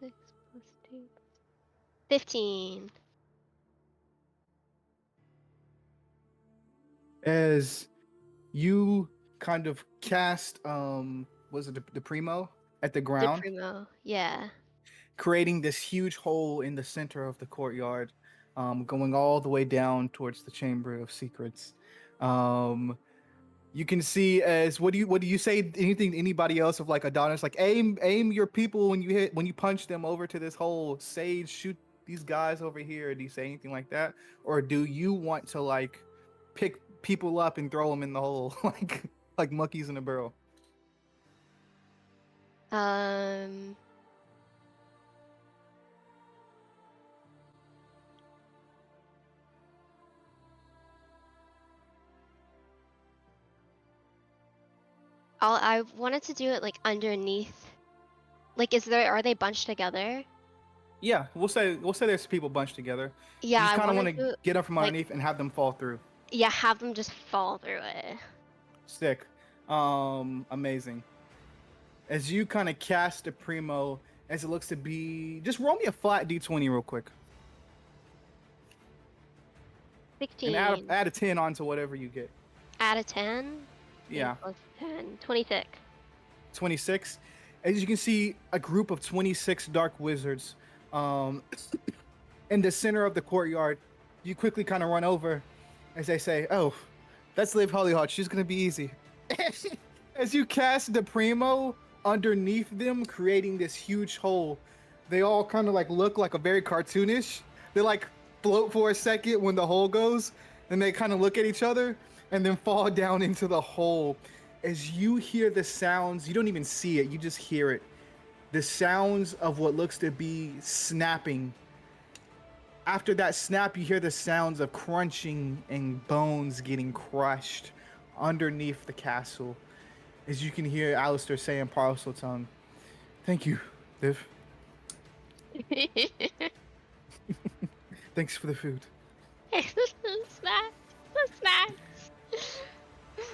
6 plus 2 plus 15. As you kind of cast, was it the Primo at the ground, DePrimo, yeah. creating this huge hole in the center of the courtyard, going all the way down towards the Chamber of Secrets. You can see as what do you say anything to anybody else of like Adonis, like aim your people when you punch them over to this hole. Sage, shoot these guys over here. Do you say anything like that, or do you want to like pick people up and throw them in the hole like monkeys in a barrel? I wanted to do it like underneath. Like, are they bunched together? Yeah, we'll say there's people bunched together. Yeah, you just I kind of want want to to get up from like, underneath and have them fall through. yeah, have them just fall through it. Sick. Amazing. As you kind of cast a Primo, as it looks to be, just roll me a flat d20 real quick. 16. And add a 10 onto whatever you get. Add a 10? Yeah. Plus 10. 26. 26. As you can see, a group of 26 dark wizards in the center of the courtyard. You quickly kind of run over as they say, oh, that's Liv Hollyhawk. She's going to be easy. As you cast the Primo underneath them, creating this huge hole, they all kind of like look like a very cartoonish. They like float for a second when the hole goes, and they kind of look at each other and then fall down into the hole. As you hear the sounds, you don't even see it, you just hear it. The sounds of what looks to be snapping. After that snap, you hear the sounds of crunching and bones getting crushed underneath the castle. As you can hear Alistair say in parcel tongue, thank you, Liv. Thanks for the food. Snacks.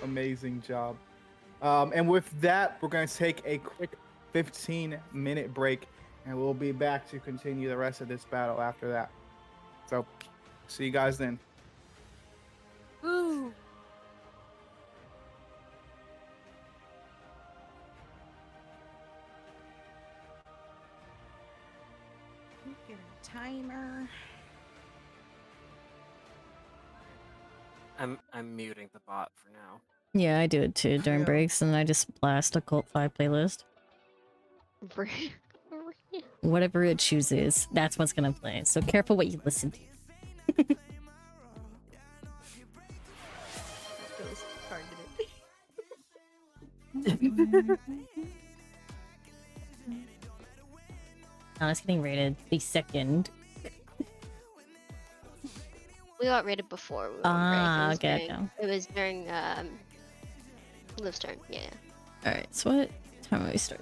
Amazing job. And with that, we're going to take a quick 15-minute break, and we'll be back to continue the rest of this battle after that. So, see you guys then. Woo! Get a timer. I'm muting the bot for now. Yeah, I do it too during Yeah. breaks, and I just blast a Cult 5 playlist. Whatever it chooses, that's what's gonna play. So careful what you listen to. Feels targeted. Now it's getting rated the second. We got rated before. We were Ah, on break. okay, okay. It was during Liv's turn. Yeah. Alright, so what time do we start?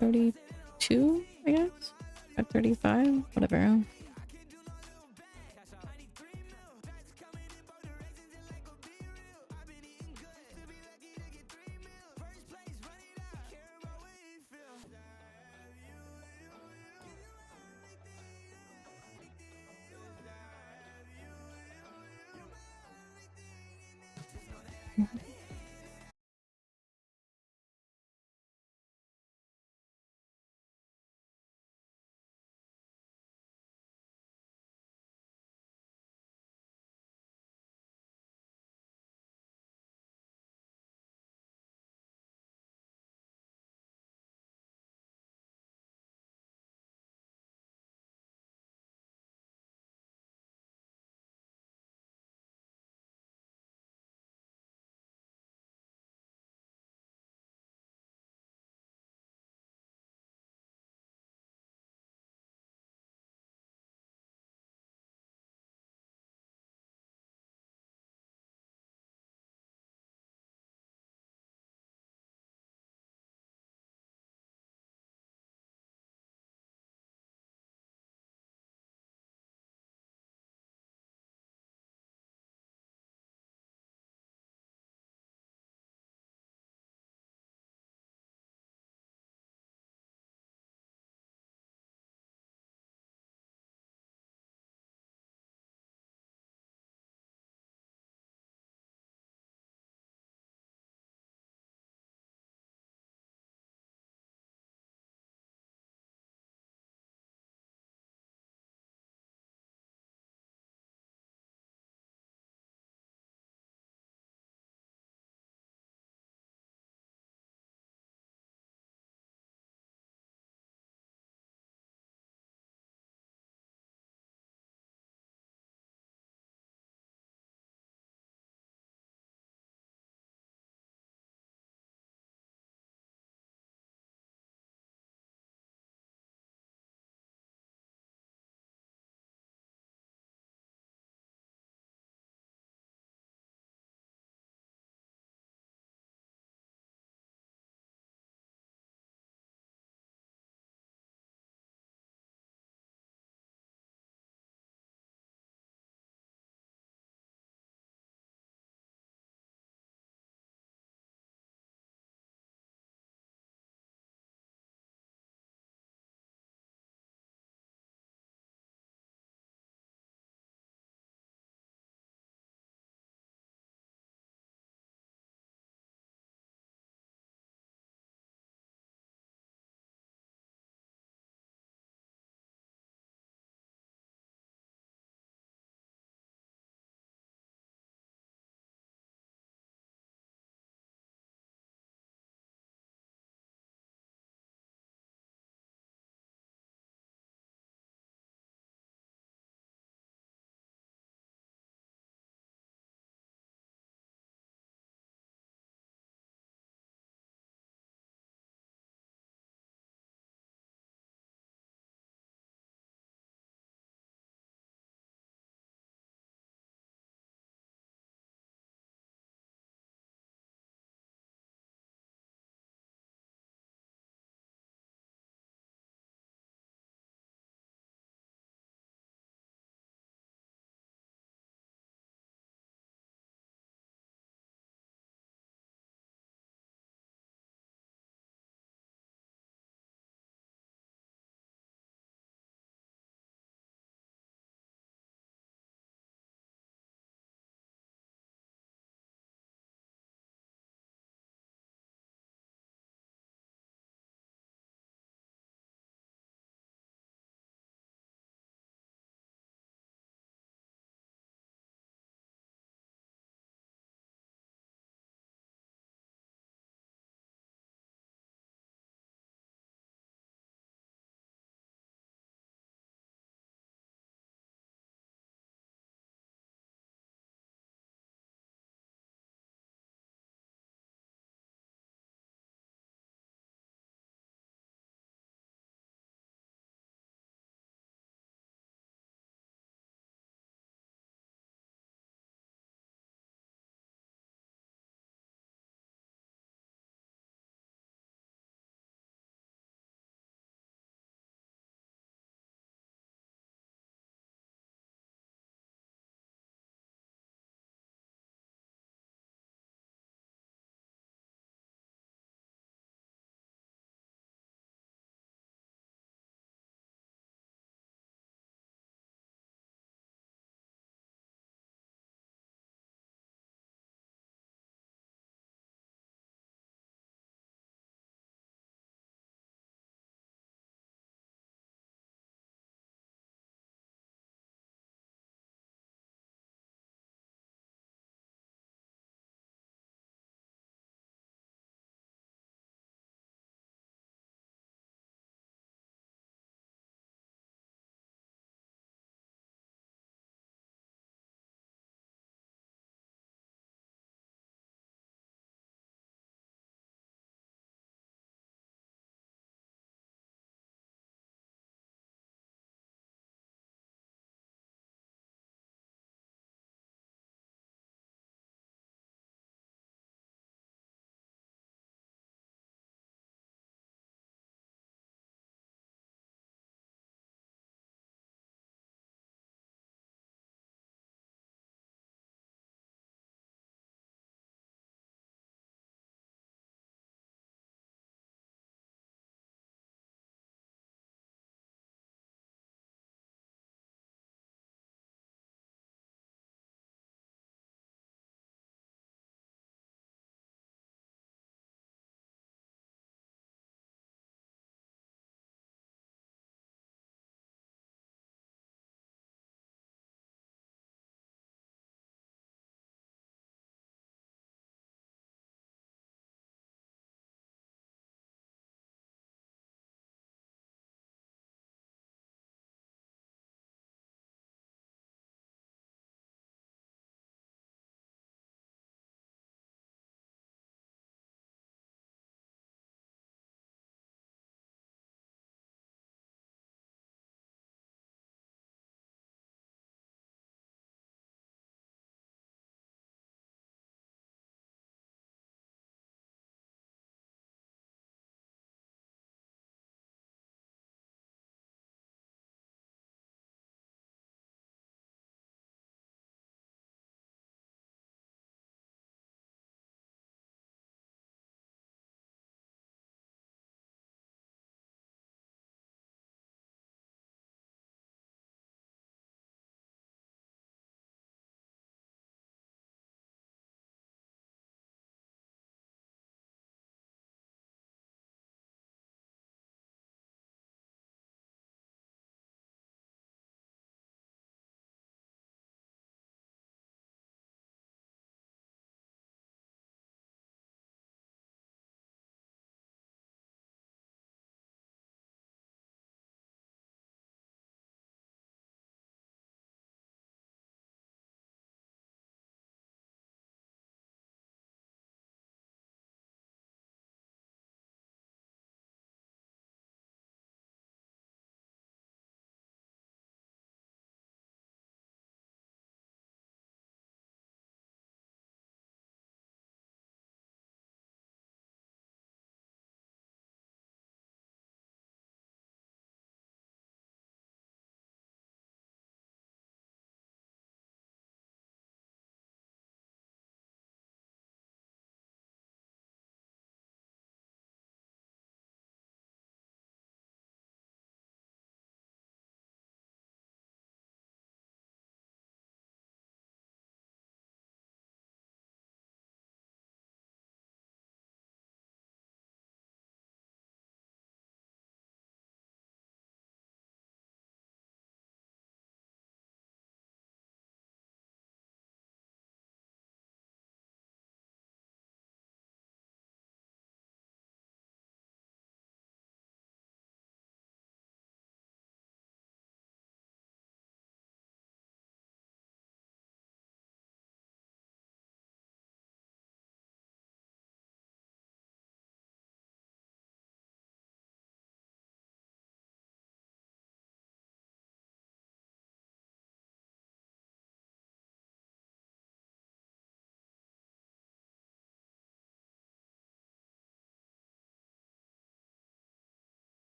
$32, I guess? Or 35, whatever.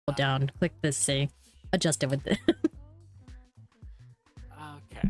Hold down, click this thing, adjust it with the. Okay.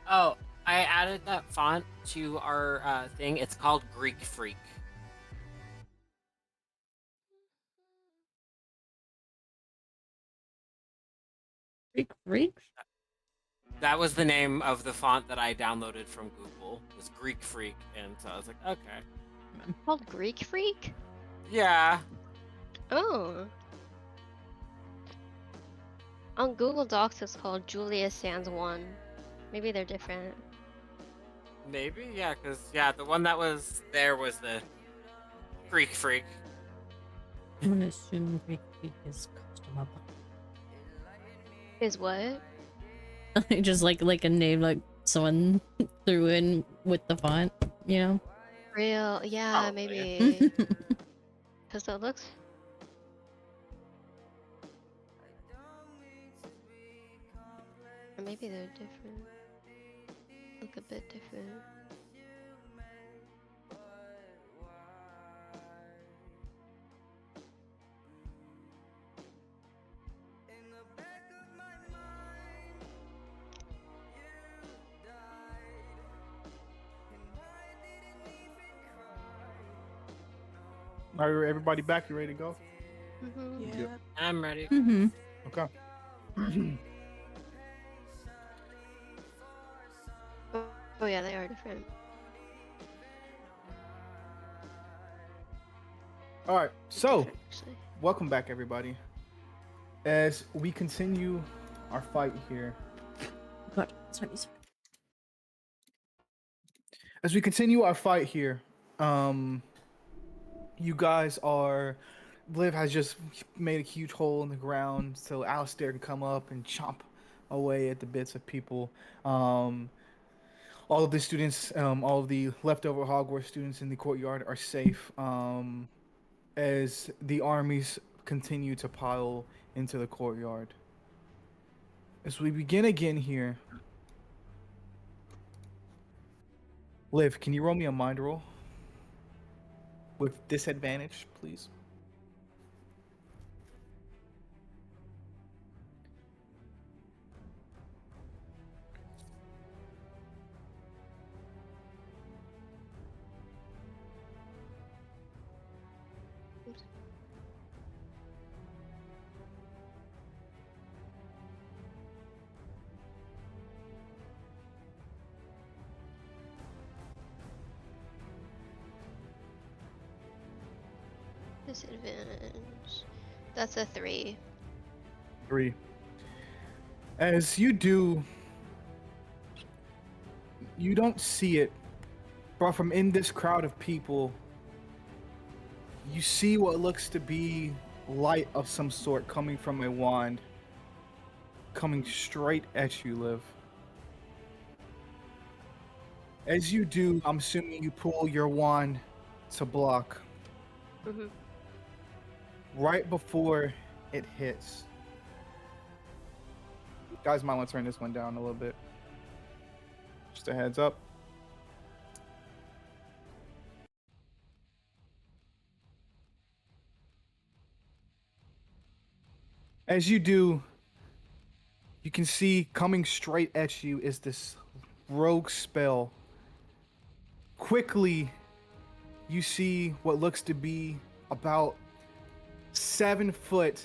Oh, I added that font to our thing. It's called Greek Freak. Freak? That was the name of the font that I downloaded from Google. Was Greek Freak, and so I was like, okay. Called Greek Freak? Yeah. Oh. On Google Docs, it's called Julia Sands 1. Maybe they're different. Maybe, yeah, because, yeah, the one that was there was the Greek Freak. I'm gonna assume Greek Freak is customable. Is what? Just like a name like someone threw in with the font, you know? Real, yeah, Probably. maybe. Because that looks. Or maybe they're different. Look a bit different. Are everybody back? You ready to go? Mm-hmm. Yeah. Yep. I'm ready. Mm-hmm. Okay. Oh yeah, they are different. All right. So, Different, actually. welcome back, everybody. As we continue our fight here, God, sorry. as we continue our fight here, you guys are. Liv has just made a huge hole in the ground so Alistair can come up and chomp away at the bits of people. All of the students, all of the leftover Hogwarts students in the courtyard are safe. As the armies continue to pile into the courtyard. As we begin again here, Liv, can you roll me a mind roll? With disadvantage, please. Disadvantage. That's a 3. 3. As you do, you don't see it, but from in this crowd of people, you see what looks to be light of some sort coming from a wand, coming straight at you, Liv. As you do, I'm assuming you pull your wand to block. Mm-hmm. Right before it hits. You guys might want to turn this one down a little bit. Just a heads up. As you do, you can see coming straight at you is this rogue spell. Quickly, you see what looks to be about 7-foot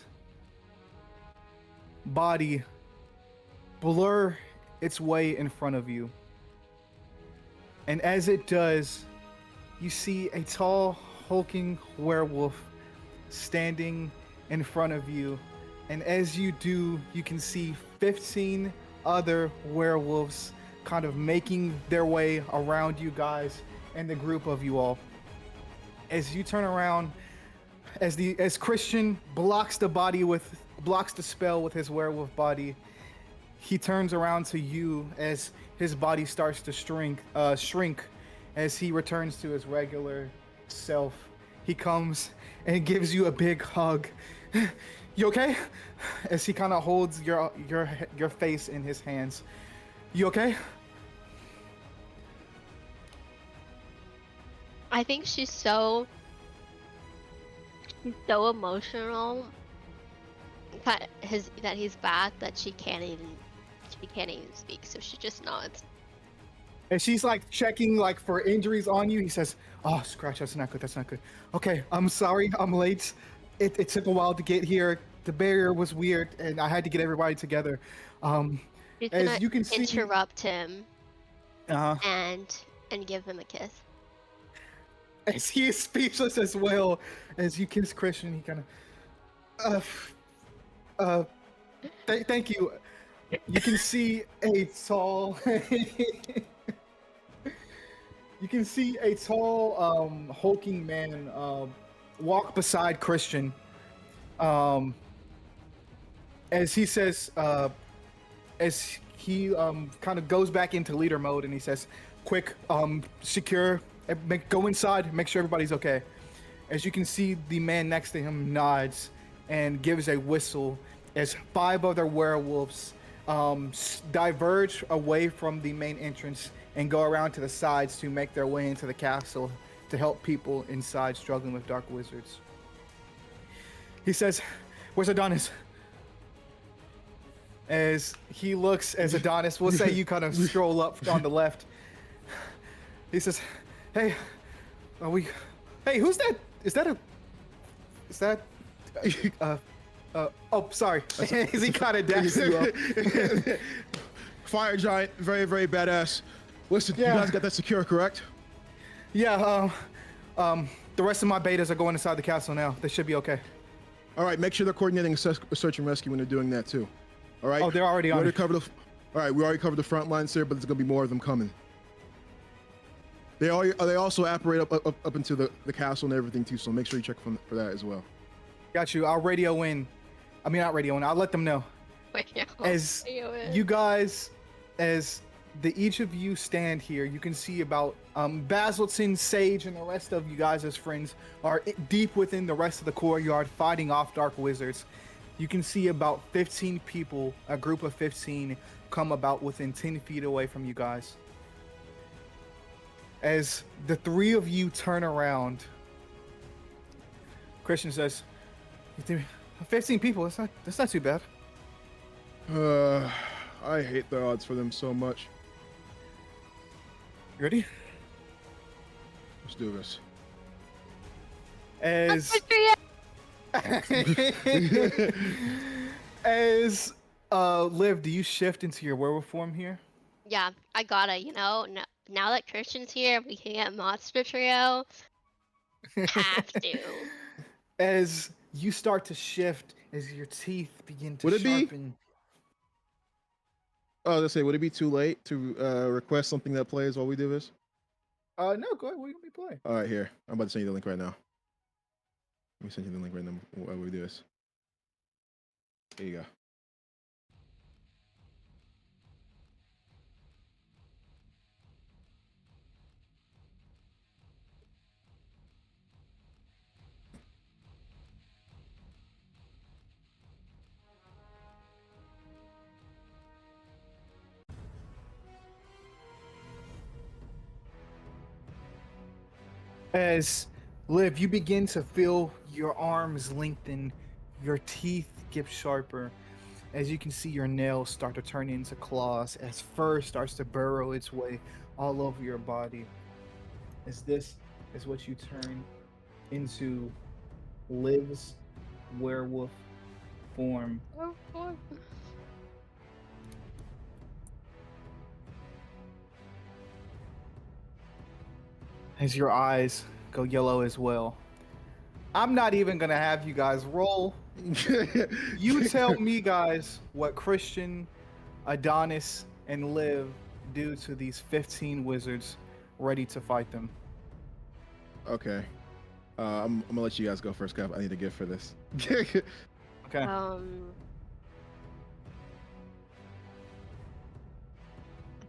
body blur its way in front of you. And as it does, you see a tall, hulking werewolf standing in front of you. And as you do, you can see 15 other werewolves kind of making their way around you guys and the group of you all. As you turn around, as Christian blocks the spell with his werewolf body, he turns around to you as his body starts to shrink as he returns to his regular self. He comes and gives you a big hug. You okay? As he kind of holds your face in his hands. You okay? I think she's so emotional that he's back that she can't even speak. So she just nods. And she's like checking like for injuries on you. He says, "Oh, scratch. That's not good. That's not good. Okay, I'm sorry. I'm late. It took a while to get here. The barrier was weird, and I had to get everybody together." She's As gonna you can see, interrupt him uh, and give him a kiss. as he is speechless as well, as you kiss Christian, he kind of, thank you. You can see a tall, hulking man walk beside Christian. As he says, as he kind of goes back into leader mode, and he says, "Quick, secure, go inside, make sure everybody's okay." As you can see, the man next to him nods and gives a whistle as 5 other werewolves diverge away from the main entrance and go around to the sides to make their way into the castle to help people inside struggling with dark wizards. He says, "Where's Adonis?" As he looks, as Adonis, we'll say you kind of stroll up on the left. He says, "Hey, who's that? Is that, oh, sorry." As he kind of dashes you up. Fire giant, very, very badass. Listen, Yeah. you guys got that secure, correct? Yeah, the rest of my betas are going inside the castle now. They should be okay. All right, make sure they're coordinating a search and rescue when they're doing that too. All right. Oh, they're already We on already it. covered the. All right, we already covered the front lines here, but there's gonna be more of them coming. They also operate up into the castle and everything too, so make sure you check for that as well. Got you. I'll radio in. I mean, not radio in. I'll let them know. As you guys, as each of you stand here, you can see about Basilton, Sage, and the rest of you guys as friends are deep within the rest of the courtyard fighting off dark wizards. You can see about 15 people, a group of 15, come about within 10 feet away from you guys. As the 3 of you turn around, Christian says, 15 people, that's not too bad. I hate the odds for them so much. You ready? Let's do this. As as Liv, do you shift into your werewolf form here? Yeah, I gotta, now that Christian's here, we can get Monster Trio. Have to. As you start to shift, as your teeth begin to Would it be- sharpen. Oh, let's say, would it be too late to request something that plays while we do this? No, go ahead. What are you gonna be playing? All right, here. I'm about to send you the link right now. Let me send you the link right now while we do this. Here you go. As Liv, you begin to feel your arms lengthen, your teeth get sharper. As you can see, your nails start to turn into claws as fur starts to burrow its way all over your body. As this is what you turn into Liv's werewolf form. Oh, boy. As your eyes go yellow as well. I'm not even gonna have you guys roll. You tell me, guys, what Christian, Adonis, and Liv do to these 15 wizards ready to fight them. Okay. I'm gonna let you guys go first, Kev. I need a gift for this. Okay. I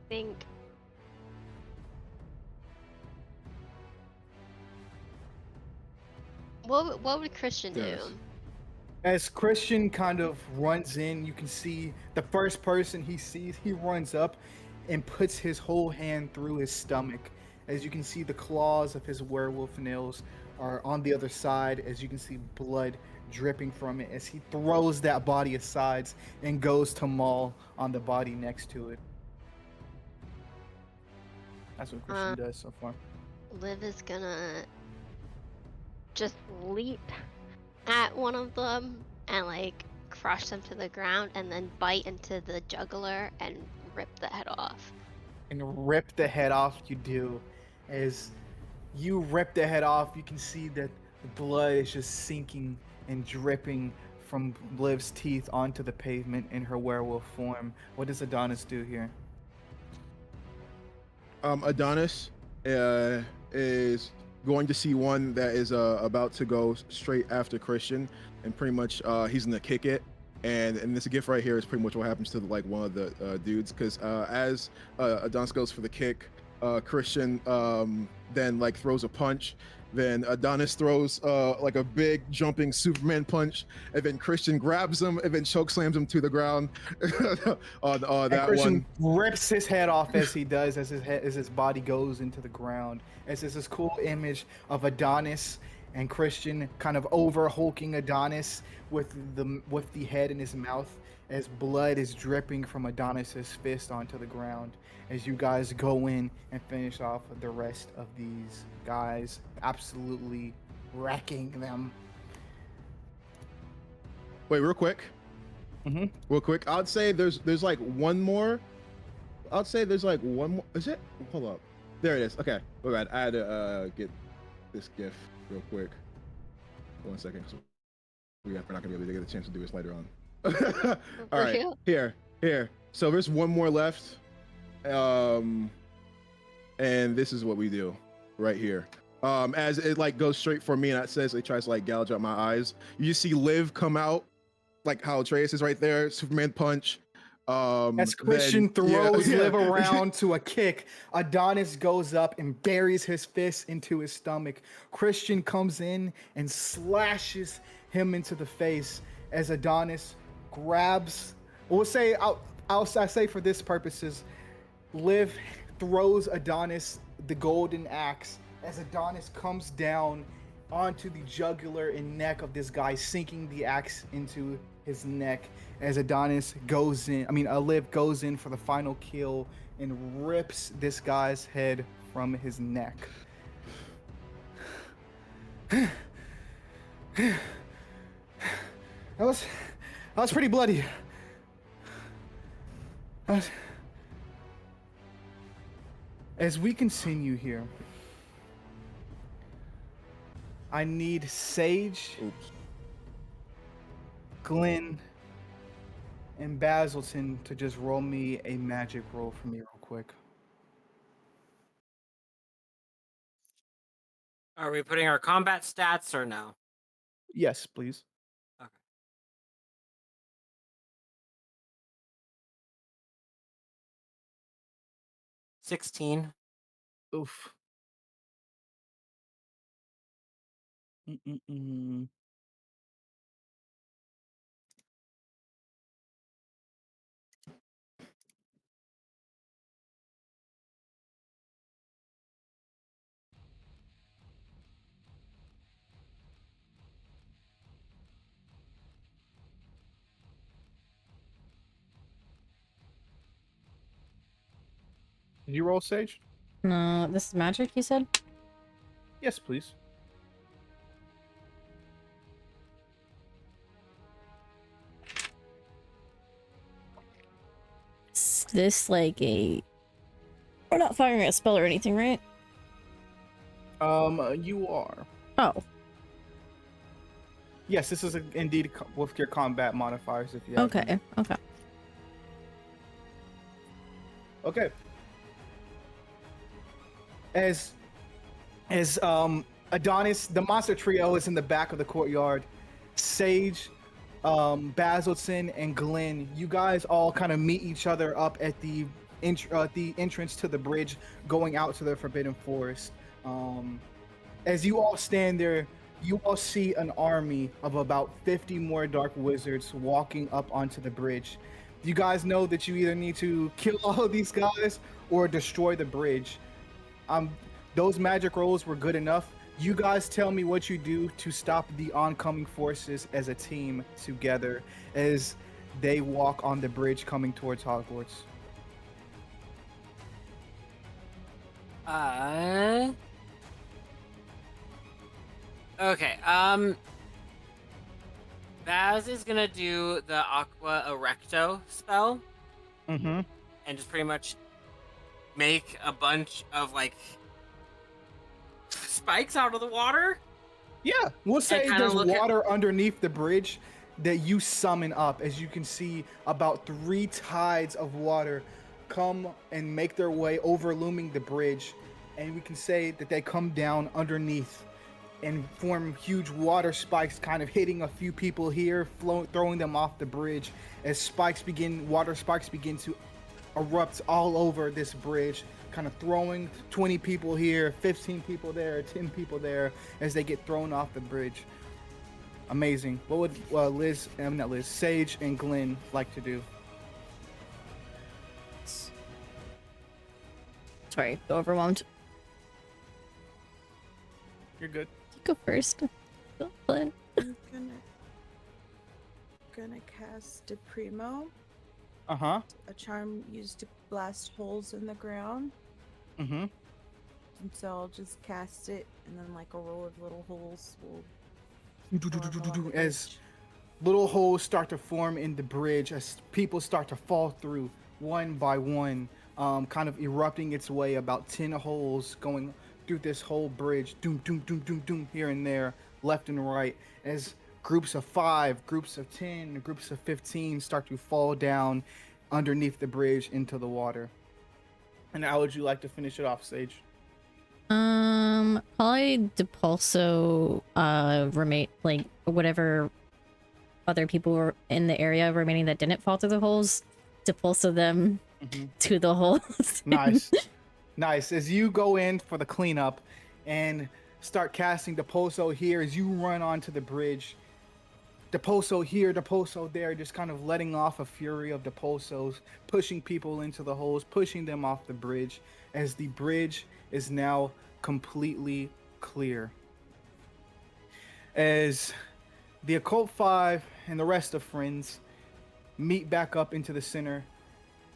think what would Christian do? Yes. As Christian kind of runs in, you can see the first person he sees, he runs up and puts his whole hand through his stomach. As you can see, the claws of his werewolf nails are on the other side. As you can see, blood dripping from it as he throws that body aside and goes to maul on the body next to it. That's what Christian does so far. Liv is gonna just leap at one of them and like crush them to the ground and then bite into the jugular and rip the head off. And rip the head off, you do. As you rip the head off, you can see that the blood is just sinking and dripping from Liv's teeth onto the pavement in her werewolf form. What does Adonis do here? Adonis is going to see one that is about to go straight after Christian, and pretty much he's gonna kick it. And this gift right here is pretty much what happens to like one of the dudes, because as Adonis goes for the kick, Christian then like throws a punch. Then Adonis throws like a big jumping Superman punch, and then Christian grabs him and then choke slams him to the ground on And that Christian one. rips his head off as he does, as his body goes into the ground. As there's this cool image of Adonis and Christian kind of over hulking Adonis with the head in his mouth, as blood is dripping from Adonis's fist onto the ground. As you guys go in and finish off the rest of these guys, absolutely wrecking them. Wait, real quick. Mm-hmm. Real quick. I'd say there's like one more. I'd say there's like one more. Is it? Hold up. There it is. Okay. All right. I had to get this gift real quick. 1 second. We're not gonna be able to get a chance to do this later on. All right. Here. So there's one more left. And this is what we do right here. As it like goes straight for me and it says it tries to like gouge out my eyes. You just see Liv come out, like how Atreus is right there, Superman punch. As Christian throws yeah. Liv around to a kick, Adonis goes up and buries his fist into his stomach. Christian comes in and slashes him into the face as Adonis grabs. We'll say I'll say for this purposes, Liv throws Adonis the golden axe as Adonis comes down onto the jugular and neck of this guy, sinking the axe into his neck as Adonis goes in. Liv goes in for the final kill and rips this guy's head from his neck. That was pretty bloody. As we continue here, I need Sage, Glenn, and Basilton to just roll me a magic roll for me real quick. Are we putting our combat stats or no? Yes, please. Okay. $16. Oof. Mm-mm-mm. Did you roll, Sage? No, this is magic, you said? Yes, please. Is this like a... We're not firing a spell or anything, right? You are. Oh, Yes, this is indeed with your combat modifiers if you have them. okay, okay. Okay. As Adonis, the monster trio is in the back of the courtyard. Sage, Basilson, and Glenn, you guys all kind of meet each other up at the entrance to the bridge going out to the Forbidden Forest. As you all stand there, you all see an army of about 50 more dark wizards walking up onto the bridge. You guys know that you either need to kill all of these guys or destroy the bridge. Those magic rolls were good enough. You guys tell me what you do to stop the oncoming forces as a team together as they walk on the bridge coming towards Hogwarts. Okay. Baz is gonna do the Aqua Erecto spell Mm-hmm. and just pretty much make a bunch of like spikes out of the water. Yeah, we'll say kinda there's look at- water underneath the bridge that you summon up. As you can see, about 3 tides of water come and make their way overlooming the bridge. And we can say that they come down underneath and form huge water spikes, kind of hitting a few people here, throwing them off the bridge as water spikes begin to erupt all over this bridge, kind of throwing 20 people here, 15 people there, 10 people there as they get thrown off the bridge. Amazing. What would Sage and Glenn like to do? Sorry, overwhelmed. You're good. You go first. Glenn. I'm gonna cast Deprimo, Uh-huh. a charm used to blast holes in the ground. Mm-hmm. And so I'll just cast it, and then like a row of little holes will form along the As bridge. little holes start to form in the bridge, as people start to fall through one by one, kind of erupting its way, about 10 holes going through this whole bridge, doom, doom, doom, doom, doom, here and there, left and right, as groups of 5, groups of 10, groups of 15 start to fall down underneath the bridge into the water. And how would you like to finish it off, Sage? Probably Depulso, remain, like, whatever other people were in the area remaining that didn't fall through the holes, Depulso them to the holes. Nice. Nice. As you go in for the cleanup and start casting Depulso here, as you run onto the bridge, Depulso here, Depulso there, just kind of letting off a fury of Depulsos, pushing people into the holes, pushing them off the bridge, as the bridge is now completely clear. As the Occult 5 and the rest of friends meet back up into the center,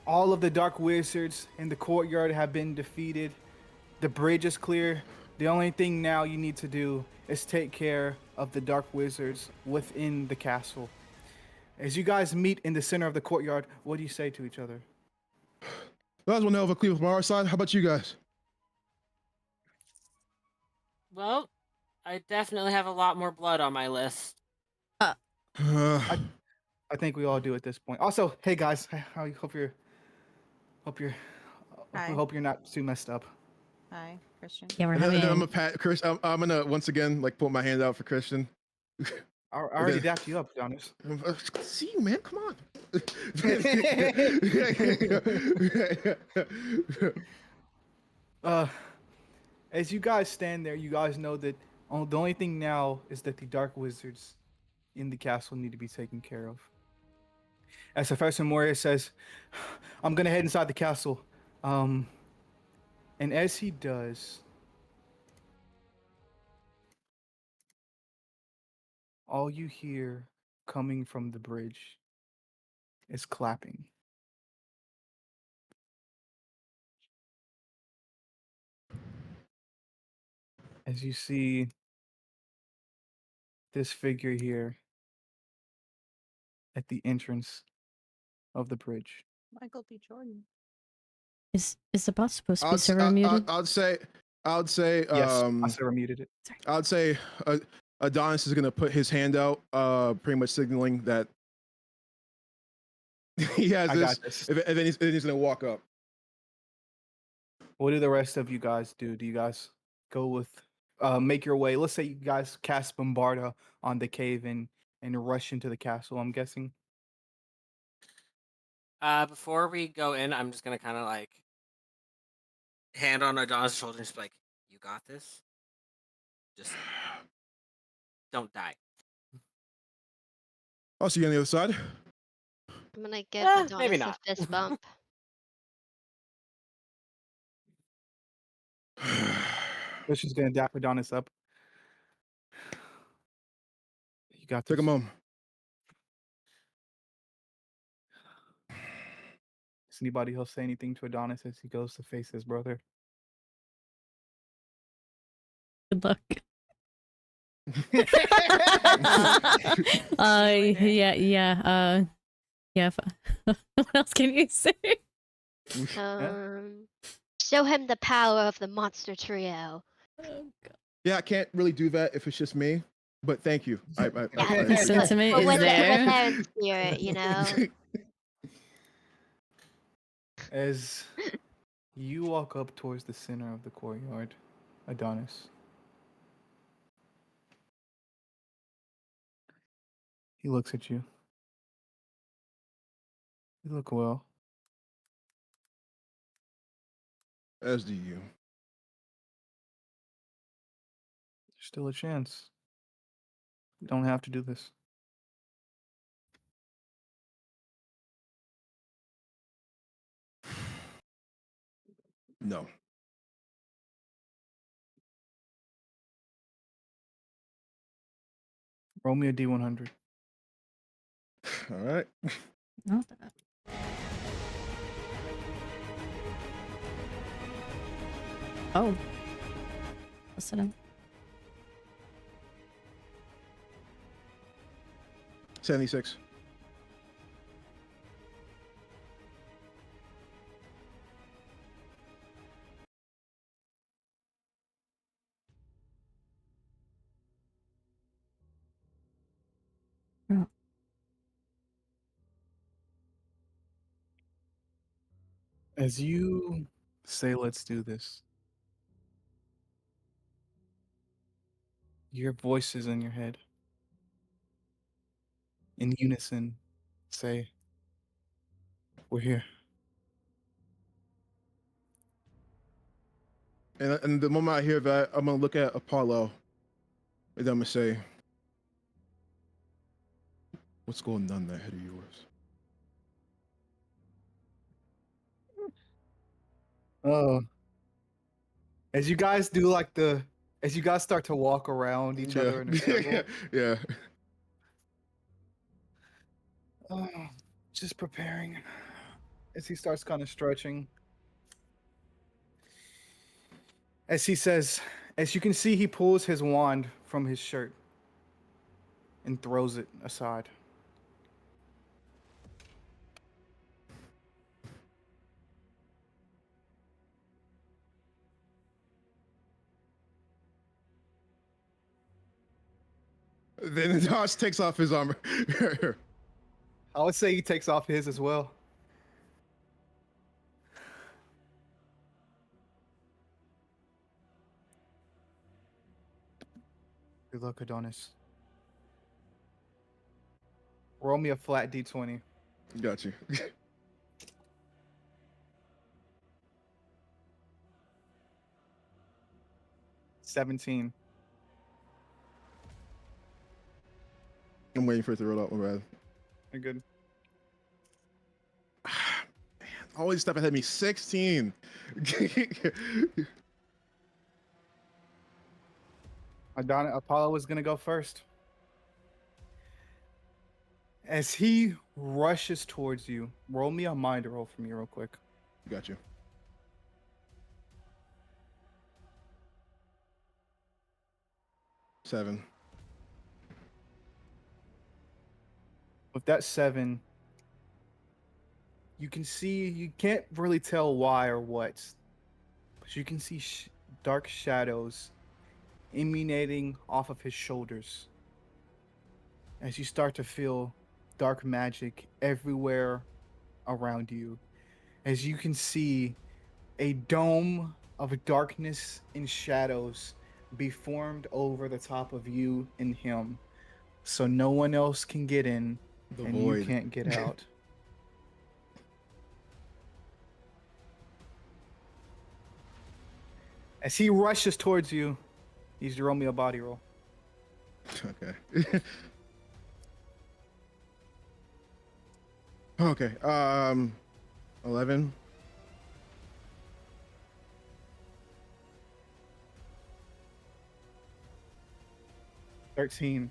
all of the dark wizards in the courtyard have been defeated. The bridge is clear. The only thing now you need to do is take care of the dark wizards within the castle. As you guys meet in the center of the courtyard, what do you say to each other? That was one hell of a clean from our side. How about you guys? Well, I definitely have a lot more blood on my list. Uh, I think we all do at this point. Also, hey guys, I hope you're Hi. hope you're not too messed up. Hi, Christian. Yeah, we're and then I'm having... gonna pat Chris. I'm gonna once again like put my hand out for Christian. I already dapped you up, to be honest. See you, man. Come on. As you guys stand there, you guys know that the only thing now is that the dark wizards in the castle need to be taken care of. As Professor Moria says, I'm gonna head inside the castle. And as he does, all you hear coming from the bridge is clapping. as you see this figure here at the entrance of the bridge. Michael B. Jordan. Is the boss supposed to be I'd, s- server muted? I would say, Yes, I said I muted it. I'd say Adonis is gonna put his hand out, pretty much signaling that he has I this, got this. and then he's gonna walk up. What do the rest of you guys do? Do you guys go with make your way? Let's say you guys cast Bombarda on the cave and rush into the castle, I'm guessing. Before we go in, I'm just gonna kind of like hand on Adonis' shoulder and just be like, "You got this. Just don't die." I'll see you on the other side. I'm gonna give Maybe Adonis a not. fist bump. But she's gonna dap Adonis up. You got Take this. him home. Does anybody else say anything to Adonis as he goes to face his brother? Good luck. Yeah. What else can you say? Show him the power of the monster trio. Yeah, I can't really do that if it's just me, but thank you. The sentiment But is we're there. there in spirit, you know. As you walk up towards the center of the courtyard, Adonis, he looks at you. You look well. As do you. There's still a chance. You don't have to do this. No. Roll me a D100. All right. Not that. Oh. Listen. 76. Oh. As you say, let's do this, your voices in your head, in unison, say, we're here. And the moment I hear that, I'm gonna look at Apollo, and I'm gonna say, "What's going on in that head of yours?" Oh. As you guys do as you guys start to walk around each other in a circle, Yeah. oh, just preparing. As he starts kind of stretching. As he says, as you can see, he pulls his wand from his shirt and throws it aside. Then Josh takes off his armor. I would say he takes off his as well. Good luck, Adonis. Roll me a flat D20. Got you. 17. I'm waiting for it to roll out. My bad. You're good. Always step ahead of me. 16. Apollo is going to go first. As he rushes towards you, roll me a mind roll for me real quick. Got you. 7. With that 7, you can see, you can't really tell why or what, but you can see dark shadows emanating off of his shoulders as you start to feel dark magic everywhere around you. As you can see a dome of darkness and shadows be formed over the top of you and him, so no one else can get in The and void. you can't get out. As he rushes towards you, he's roll me a body roll. Okay. Okay. 11. 13.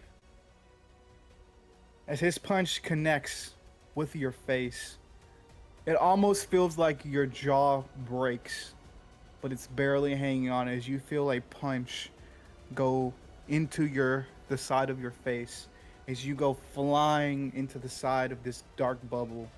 As his punch connects with your face, it almost feels like your jaw breaks, but it's barely hanging on as you feel a punch go into the side of your face as you go flying into the side of this dark bubble.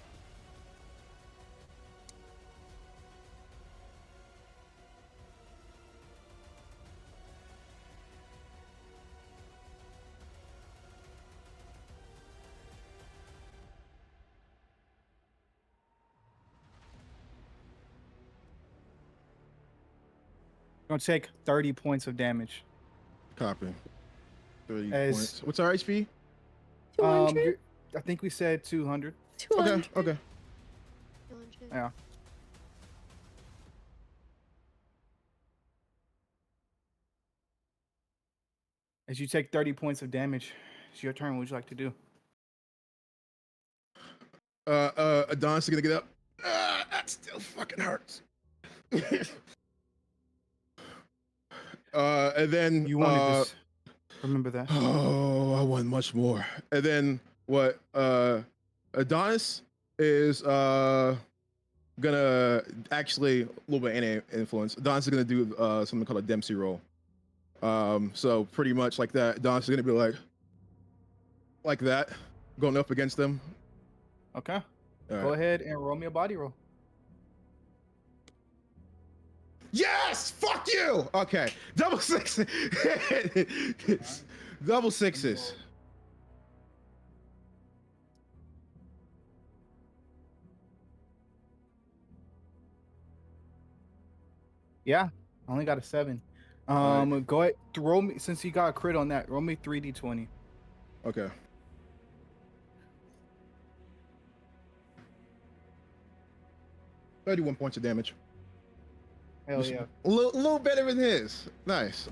You're gonna take 30 points of damage. Copy. 30 As- points. What's our HP? 200? I think we said 200. 200? Okay. 200. Yeah. As you take 30 points of damage, it's your turn. What would you like to do? Adonis is gonna get up. That still fucking hurts. And then You wanted this. Remember that. Oh, I want much more. And then what? Adonis is gonna actually a little bit influence. Adonis is gonna do something called a Dempsey roll. So pretty much like that. Adonis is gonna be like that, going up against them. Okay. All Go right. ahead and roll me a body roll. Yes! Fuck you! Okay. Double six. Double sixes. Yeah, I only got a 7. Alright. Go ahead, throw me, since you got a crit on that, roll me 3d20. Okay. $31 points of damage. Hell Just yeah. a little better than his. Nice.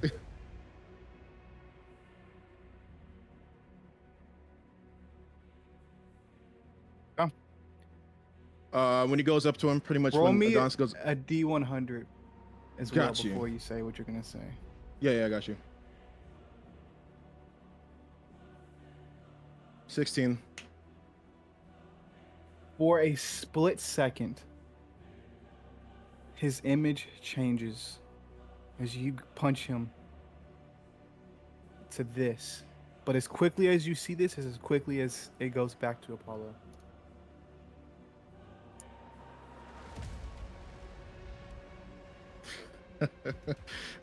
When he goes up to him, pretty much Roll when me Adonis goes. a d100 as Got well you. before you say what you're gonna say. Yeah, I got you. 16. For a split second, his image changes as you punch him to this. But as quickly as you see this is as quickly as it goes back to Apollo.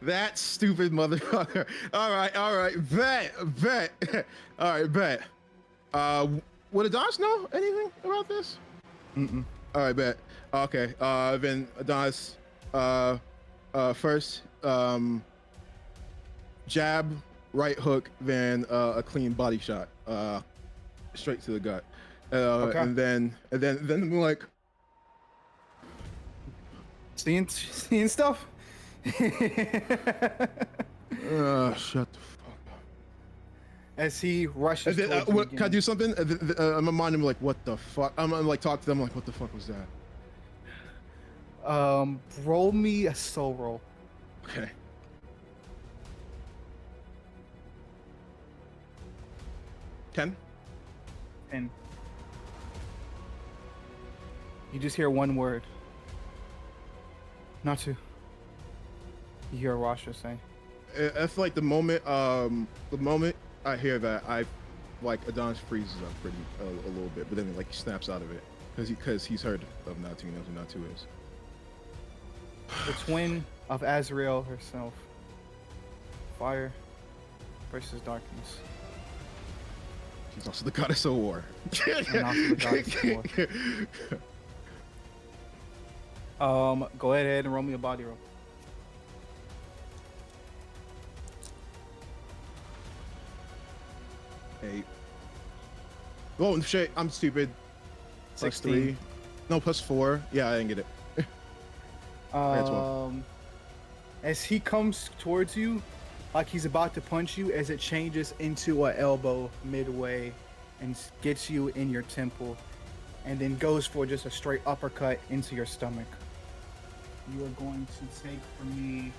That stupid motherfucker. All right. Bet. All right, bet. Would Adonis know anything about this? Mm-mm. All right, bet. Okay. Then Adonis, first, jab, right hook, then a clean body shot, straight to the gut. Okay. And then I'm like, Seeing stuff? shut the fuck up. As he rushes And then, towards you can I do something? I'm reminding him like, what the fuck? I'm like talk to them like, what the fuck was that? roll me a soul roll. Okay. Ken? And you just hear one word. Not to. You hear Rasha say, It's like the moment I hear that, I like Adonis freezes up pretty a little bit, but then like he snaps out of it because he's heard of Natu, knows who Natu is. The twin of Azrael herself. Fire versus darkness. She's also the goddess of war. And also the goddess of war. Go ahead and roll me a body roll. Eight. Oh shit! I'm stupid. Plus 16. 3. No, plus 4. Yeah, I didn't get it. got 12. As he comes towards you, like he's about to punch you, as it changes into an elbow midway and gets you in your temple, and then goes for just a straight uppercut into your stomach. You are going to take from me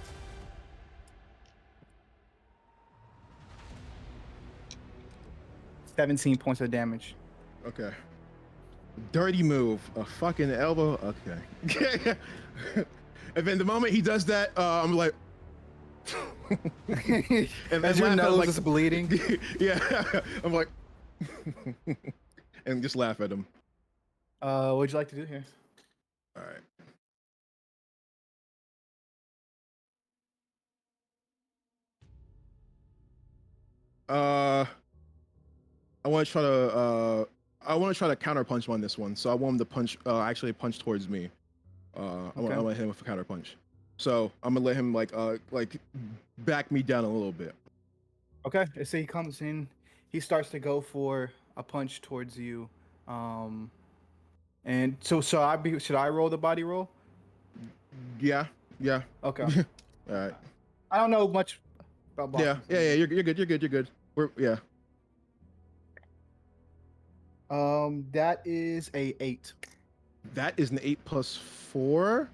17 points of damage. Okay. Dirty move. A fucking elbow. Okay. And then the moment he does that, I'm like. And as your laugh at, nose like, is bleeding. Yeah. I'm like. And just laugh at him. What would you like to do here? All right. I want to try to counter punch on this one. So I want him to punch, actually punch towards me. I want to hit him with a counter punch. So I'm gonna let him like back me down a little bit. Okay. So he comes in. He starts to go for a punch towards you. And so should I roll the body roll? Yeah. Okay. All right. I don't know much about boxing. Yeah. You're good. Yeah. That is a 8. That is an 8 plus 4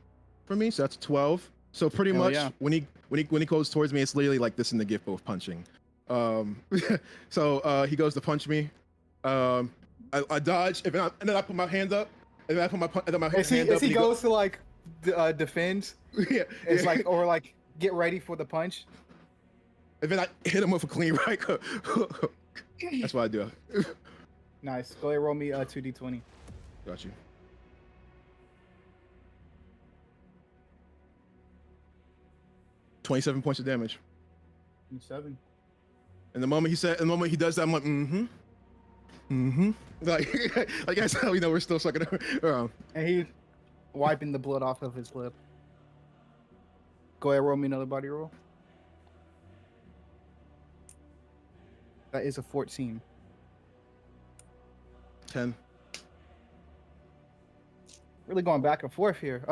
for me, so that's 12. So pretty Hell much yeah. when he goes towards me, it's literally like this in the gift of punching. So he goes to punch me. I dodge, and then I put my hand up, and then I put my hand up. As he goes to like defend, Yeah, it's like or like get ready for the punch. And then I hit him with a clean right. That's what I do. Nice. Go ahead, roll me 2d20. Got you. $27 points of damage. 7. And the moment he does that, I'm like, like that's how we know we're still sucking around. And he wiping the blood off of his lip. Go ahead, roll me another body roll. That is a 14. 10. Really going back and forth here.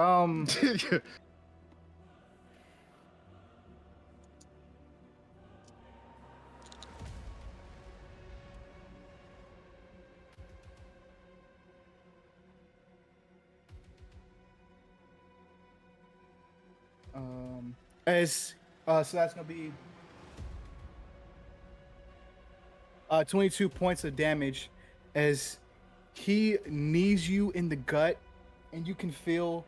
So that's gonna be 22 points of damage as he knees you in the gut, and you can feel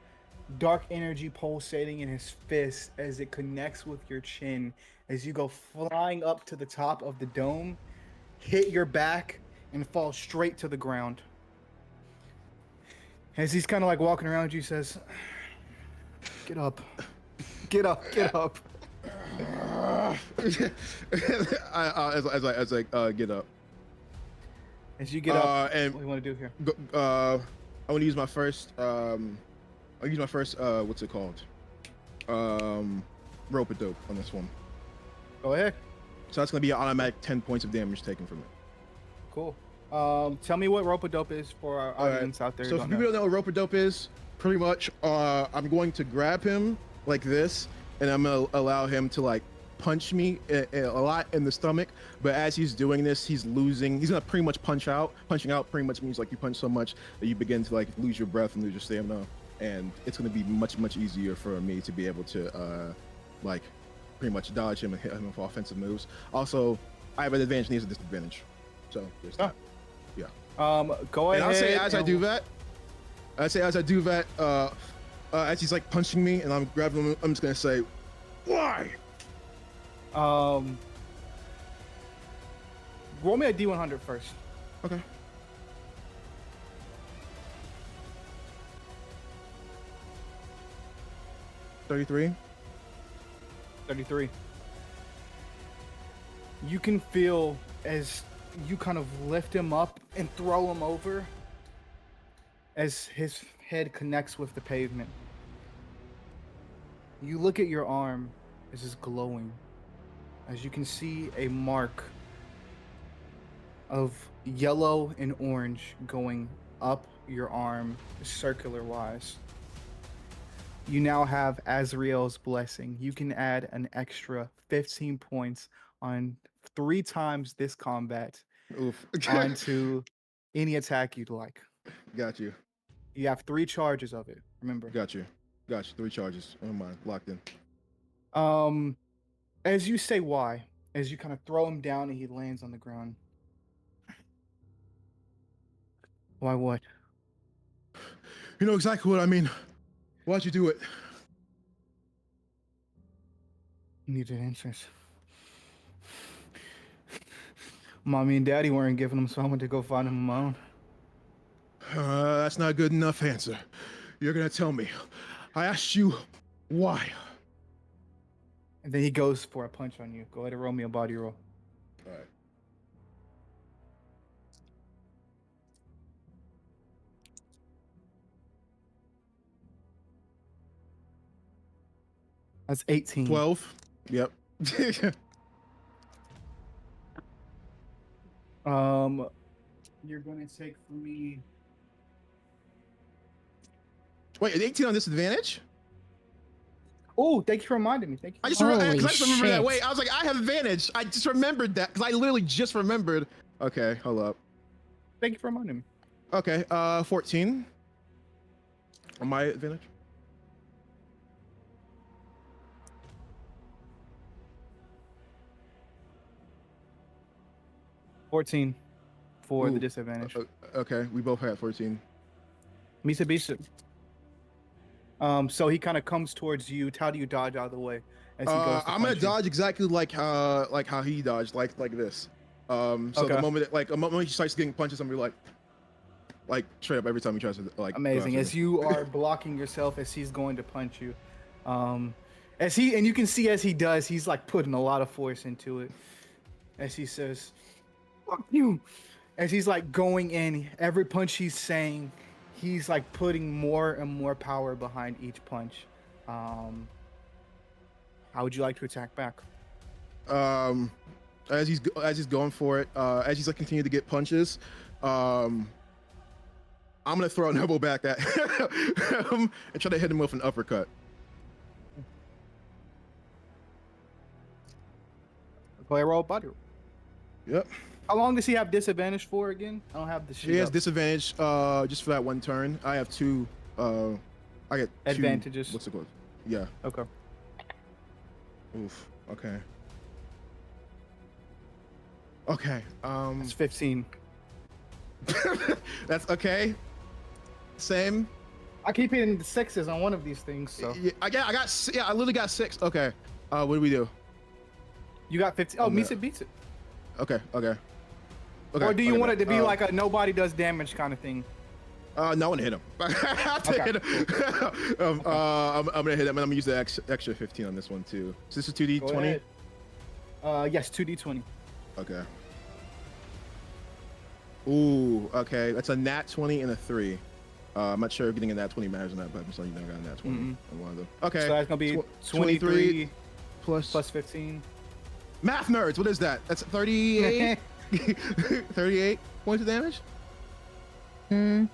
dark energy pulsating in his fist as it connects with your chin as you go flying up to the top of the dome, hit your back, and fall straight to the ground. As he's kind of like walking around you, says, "Get up, get up, get up." As I get up. As you get up, and what do you want to do here? I want to use my first. I'll use my first. What's it called? Rope-a-dope on this one. Go ahead. So that's gonna be an automatic 10 points of damage taken from it. Cool. Tell me what rope-a-dope is for our audience out there. So if people don't know what rope-a-dope is, pretty much, I'm going to grab him like this, and I'm gonna allow him to like punch me a lot in the stomach. But as he's doing this, he's gonna pretty much punch out. Punching out pretty much means like you punch so much that you begin to like lose your breath and lose your stamina, and it's gonna be much easier for me to be able to like pretty much dodge him and hit him with offensive moves. Also, I have an advantage and he has a disadvantage, so there's that. Yeah. Go ahead. And I'll say as I do that, as he's like punching me and I'm grabbing him, I'm just gonna say, "Why?" Roll me a D100 first. Okay. $33. 33. You can feel as you kind of lift him up and throw him over as his head connects with the pavement. You look at your arm as it's glowing, as you can see a mark of yellow and orange going up your arm circular wise. You now have Azrael's blessing. You can add an extra 15 points on 3 times this combat Oof. onto any attack you'd like. Got you. You have 3 charges of it, remember. Got you. 3 charges. Oh my, locked in. As you say why, as you kind of throw him down and he lands on the ground. Why what? You know exactly what I mean. Why'd you do it? You needed answers. Mommy and Daddy weren't giving them, so I went to go find them on my own. That's not a good enough answer. You're gonna tell me. I asked you why. And then he goes for a punch on you. Go ahead and roll me a body roll. All right. That's 18. 12. Yep. You're gonna take from me. Wait, is 18 on disadvantage? Oh, thank you for reminding me. Thank you. I just remember Holy that. shit. Wait, I was like, I have advantage. I just remembered that because I literally just remembered. Okay, hold up. Thank you for reminding me. Okay, 14 on my advantage. 14 for the Ooh, disadvantage. Okay, we both had 14. Mitsubishi. So he kind of comes towards you. How do you dodge out of the way as he goes to I'm gonna punch you? dodge exactly like how he dodged, like this. So Okay. the moment he starts getting punches, I'm gonna be like straight up every time he tries to like. go Amazing. after As me. you are blocking yourself as he's going to punch you. And you can see as he does, he's like putting a lot of force into it. As he says, "Fuck you." As he's like going in, every punch he's saying, he's like putting more and more power behind each punch. How would you like to attack back? As he's going for it, as he's like continue to get punches, I'm gonna throw an elbow back at him and try to hit him with an uppercut. Go ahead, roll body roll. Yep. How long does he have disadvantage for again? I don't have the shit He has up. disadvantage just for that one turn. I have 2. I get 2 Advantages. What's it called? Yeah. Okay. Oof. Okay. Okay. It's 15. That's okay. Same. I keep hitting the 6s on one of these things, so Yeah, I literally got 6. Okay. What do we do? you got 15. Oh, On Misa that. beats it. Okay. Okay. Or do you okay, want it to be uh, like a nobody does damage kind of thing? No, I want to hit him. I have to Okay, hit him. I'm gonna hit him, and I'm gonna use the extra 15 on this one too. So this is 2d20. Go ahead. Yes, 2d20. Okay. Ooh, okay. That's a nat 20 and a 3. I'm not sure if getting a nat 20 matters or not, but I'm just letting you know I got a nat 20 on one of them. Okay. So that's gonna be Tw- 23 plus plus 15. math nerds. What is that? That's 38. 38 points of damage. 15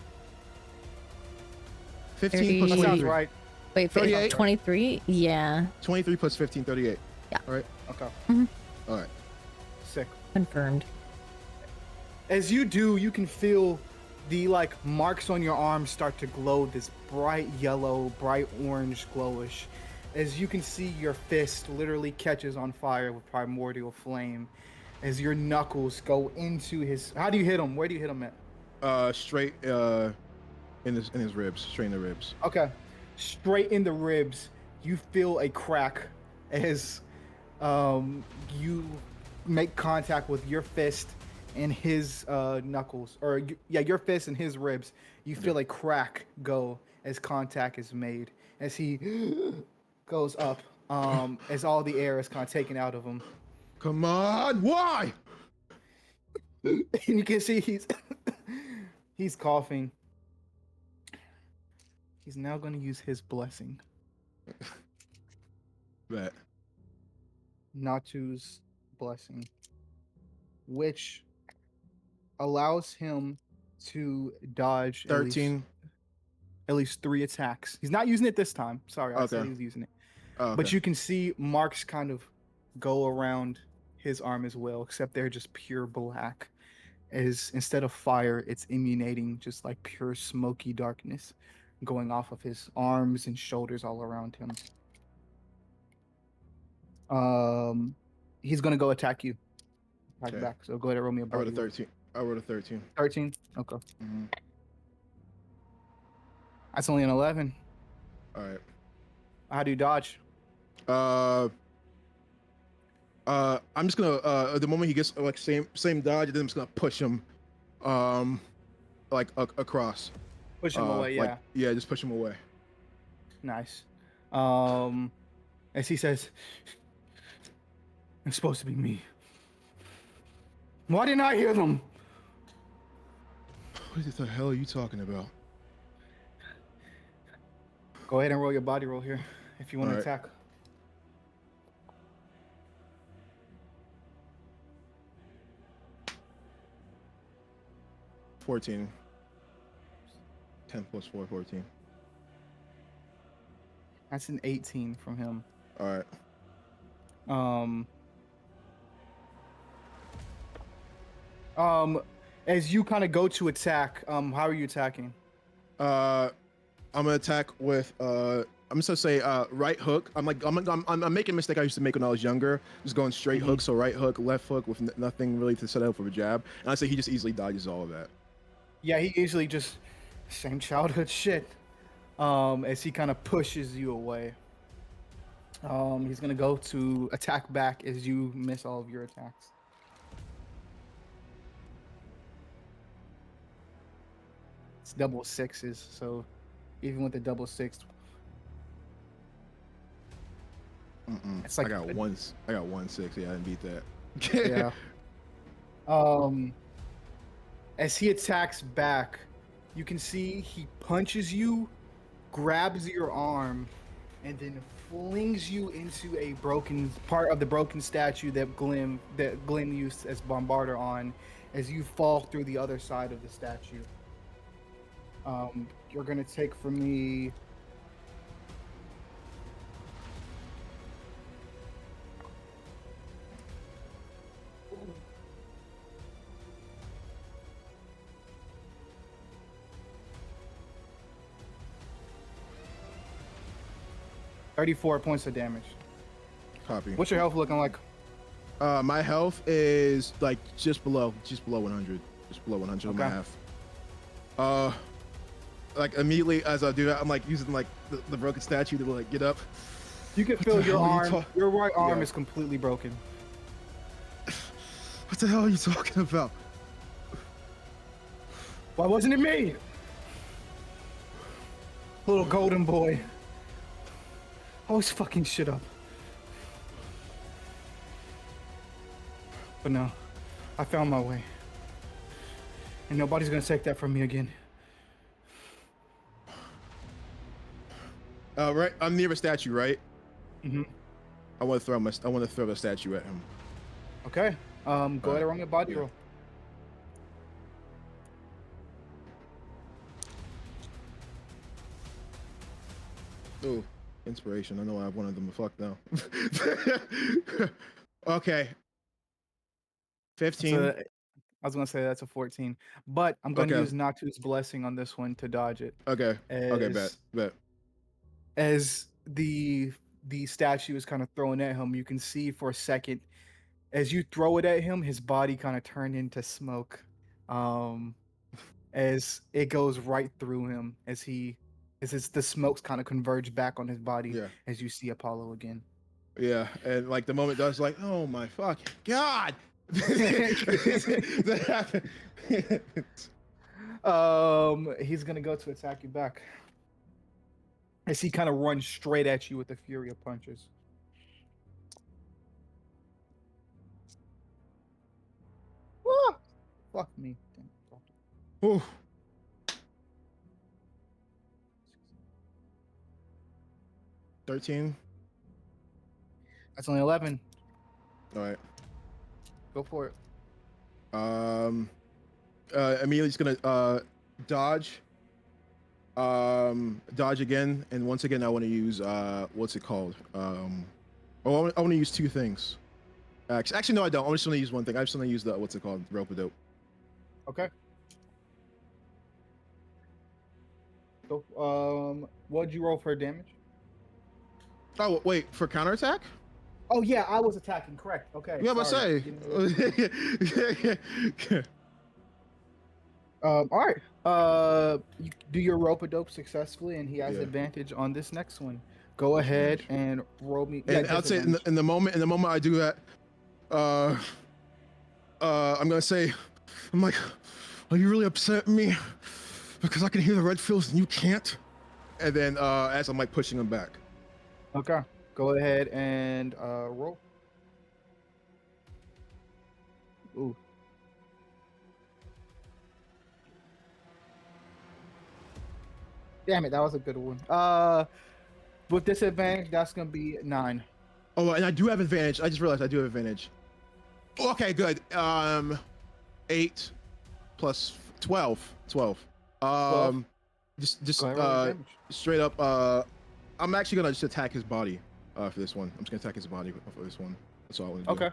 plus That 30. sounds 23. right. Wait, 38? 23? Yeah. 23 plus 15, 38. Yeah. All right. Okay. All right. Sick. Confirmed. As you do, you can feel the like marks on your arm start to glow this bright yellow, bright orange glowish. As you can see, your fist literally catches on fire with primordial flame. As your knuckles go into his. How do you hit him? Where do you hit him at? Straight in his ribs, straight in the ribs. Okay. Straight in the ribs, you feel a crack as You make contact with your fist and his knuckles, or your fist and his ribs. You feel a crack go as contact is made, as he goes up, as all the air is kind of taken out of him. Come on, why? And you can see he's coughing. He's now going to use his blessing. Bet. Natu's blessing, which allows him to dodge 13. at least 3 attacks. He's not using it this time. Sorry, I said he was using it. Oh, okay. But you can see marks kind of go around his arm as well, except they're just pure black. As instead of fire, it's emanating just like pure smoky darkness going off of his arms and shoulders all around him. He's gonna go attack you. Attack back. So go ahead and roll me a I rolled body a roll. 13. I rolled a 13. 13? Okay. Mm-hmm. That's only an 11. All right. How do you dodge? I'm just gonna the moment he gets like same dodge, then I'm just gonna push him, like across. Push him away, yeah. Yeah, just push him away. Nice. As he says, it's supposed to be me. Why didn't I hear them? What the hell are you talking about? Go ahead and roll your body roll here if you want to All right. attack. $14. 10 plus 4, 14. That's an 18 from him. All right. As you kind of go to attack, how are you attacking? I'm gonna attack with I'm just gonna say right hook. I'm making a mistake I used to make when I was younger, just going straight hook. So right hook, left hook with nothing really to set up for a jab. And I say he just easily dodges all of that. Yeah, he usually just same childhood shit. As he kind of pushes you away. He's gonna go to attack back as you miss all of your attacks. It's double sixes, so even with the double six, it's like I got 1 6. Yeah, I didn't beat that. yeah. As he attacks back, you can see he punches you, grabs your arm, and then flings you into a broken part of the broken statue that Glim used as bombarder on, as you fall through the other side of the statue. You're gonna take from me. $34 points of damage. Copy. What's your health looking like? My health is like just below 100. Just below 100 on my half. Like immediately as I do that, I'm like using like the broken statue to like get up. You can feel your arm. Your right arm is completely broken. What the hell are you talking about? Why wasn't it me? Little golden boy. Always fucking shit up. But no, I found my way. And nobody's gonna take that from me again. Right, I'm near a statue, right? Mm-hmm. I want to throw the statue at him. Okay. Go ahead and run your body roll. Ooh, inspiration. I know I have one of them. Fuck no. Okay. 15. I was gonna say that's a 14, but I'm gonna use Natu's blessing on this one to dodge it. Okay. Okay. Bet. As the statue is kind of thrown at him, you can see for a second, as you throw it at him, his body kind of turned into smoke. As it goes right through him, the smokes kind of converge back on his body, as you see Apollo again. Yeah, and like the moment does, like, oh my fucking god, that happened. He's gonna go to attack you back. As he kind of runs straight at you with the fury of punches. Ah! Fuck me. Damn, dropped it. Ooh. 13. That's only 11. All right. Go for it. Immediately just gonna dodge. Dodge again, and once again I want to use what's it called? I want to use two things. Actually, no, I don't. I'm just gonna use one thing. I'm just gonna use the what's it called? Rope-a-dope. Okay. So, what'd you roll for damage? Oh wait, for counterattack? Oh yeah, I was attacking. Correct. Okay. Yeah, but sorry. say. All right. You do your rope a dope successfully, and he has Yeah. advantage on this next one. Go ahead and roll me. And I'd say in the moment I do that, I'm gonna say, I'm like, are you really upset at me? Because I can hear the red fills and you can't. And then as I'm like pushing him back. Okay. Go ahead and roll. Ooh. Damn it, that was a good one. With disadvantage, that's gonna be 9. Oh, and I do have advantage. I just realized I do have advantage. Okay, good. 8 plus 12. 12. 12. Just Go ahead, roll your damage. straight up. I'm actually gonna just attack his body for this one. I'm just gonna attack his body for this one. That's all I want to do.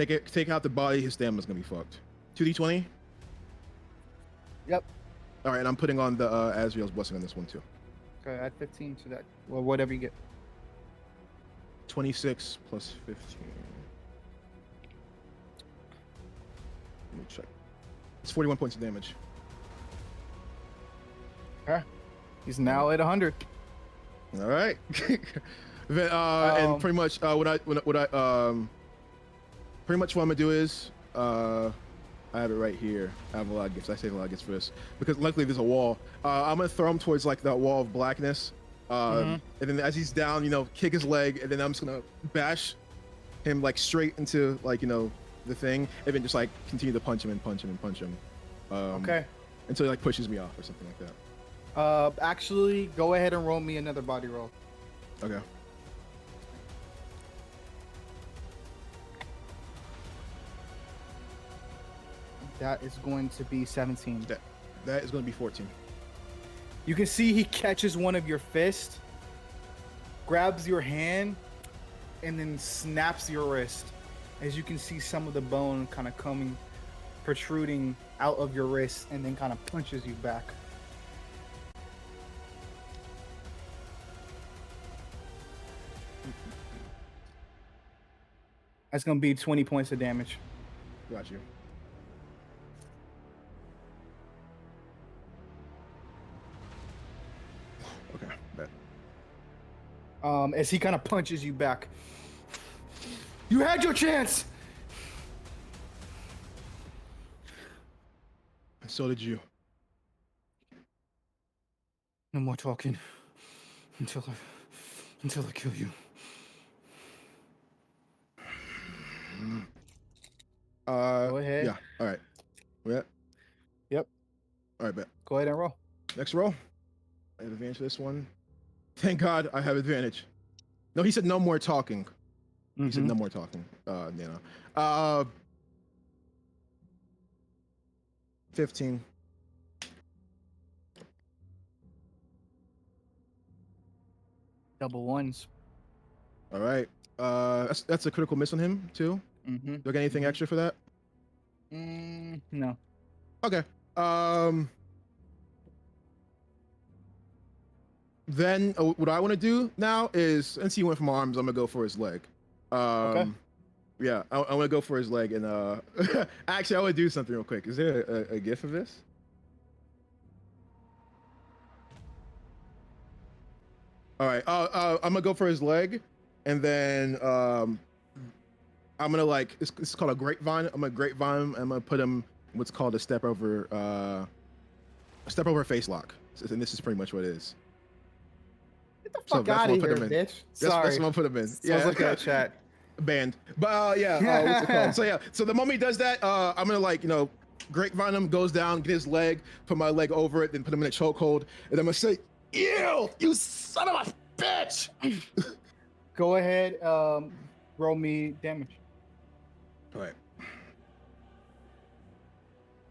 Okay. Take out the body. His stamina's gonna be fucked. 2d20. Yep. All right, and I'm putting on the Azrael's blessing on this one too. Okay, add 15 to that. Well, whatever you get. 26 plus 15. Let me check. It's 41 points of damage. Okay. He's now at 100. All right. And pretty much pretty much what I'm gonna do is I have it right here. I have a lot of gifts. I save a lot of gifts for this because luckily there's a wall. I'm gonna throw him towards like that wall of blackness, and then as he's down, kick his leg, and then I'm just gonna bash him like straight into like the thing, and then just like continue to punch him and punch him and punch him. Okay. Until he like pushes me off or something like that. Actually, go ahead and roll me another body roll. Okay. That is going to be 17. That is going to be 14. You can see he catches one of your fists, grabs your hand, and then snaps your wrist. As you can see some of the bone kind of protruding out of your wrist, and then kind of punches you back. That's going to be 20 points of damage. Got you. Okay, bet. As he kind of punches you back. You had your chance! And so did you. No more talking until I kill you. Go ahead. Yeah. All right. Yeah. Yep. All right, bet. Go ahead and roll. Next roll. I have advantage for this one. Thank God I have advantage. No, he said no more talking. He said no more talking. 15. Double ones. All right. That's a critical miss on him too. Mm-hmm. Do I get anything extra for that? No. Okay. Then what I want to do now is, since he went from arms, I'm gonna go for his leg. Okay. Yeah, I want to go for his leg, and actually, I want to do something real quick. Is there a GIF of this? All right. I'm gonna go for his leg, and then I'm gonna like it's called a grapevine. I'm gonna grapevine. I'm gonna put him what's called a step over face lock, and this is pretty much what it is. Get the So fuck that's out what of I'll put here, him in. bitch. That's Sorry. what I'll put him in. So I was looking at chat. Banned. But what's it called? So yeah, so the moment he does that, I'm gonna like, grapevine him, goes down, get his leg, put my leg over it, then put him in a chokehold, and I'm gonna say, "Ew, you son of a bitch!" Go ahead, roll me damage. All right.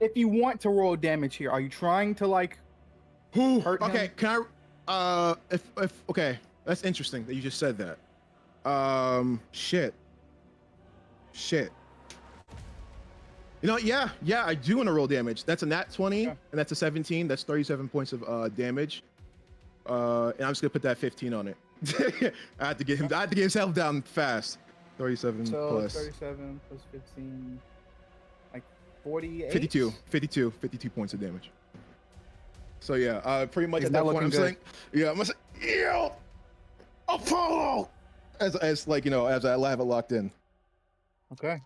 If you want to roll damage here, are you trying to like hurt Okay, him? can I? If okay, that's interesting that you just said that. Shit. You know, yeah, I do want to roll damage. That's a nat 20, Okay. and that's a 17. That's 37 points of damage. And I'm just gonna put that 15 on it. I had to get himself down fast. 37 So plus 37 plus 15, like 48. 52 points of damage. So yeah, pretty much He's at that not point, I'm looking saying, I'm gonna say, "Ew, Apollo," as like as I have it locked in. Okay.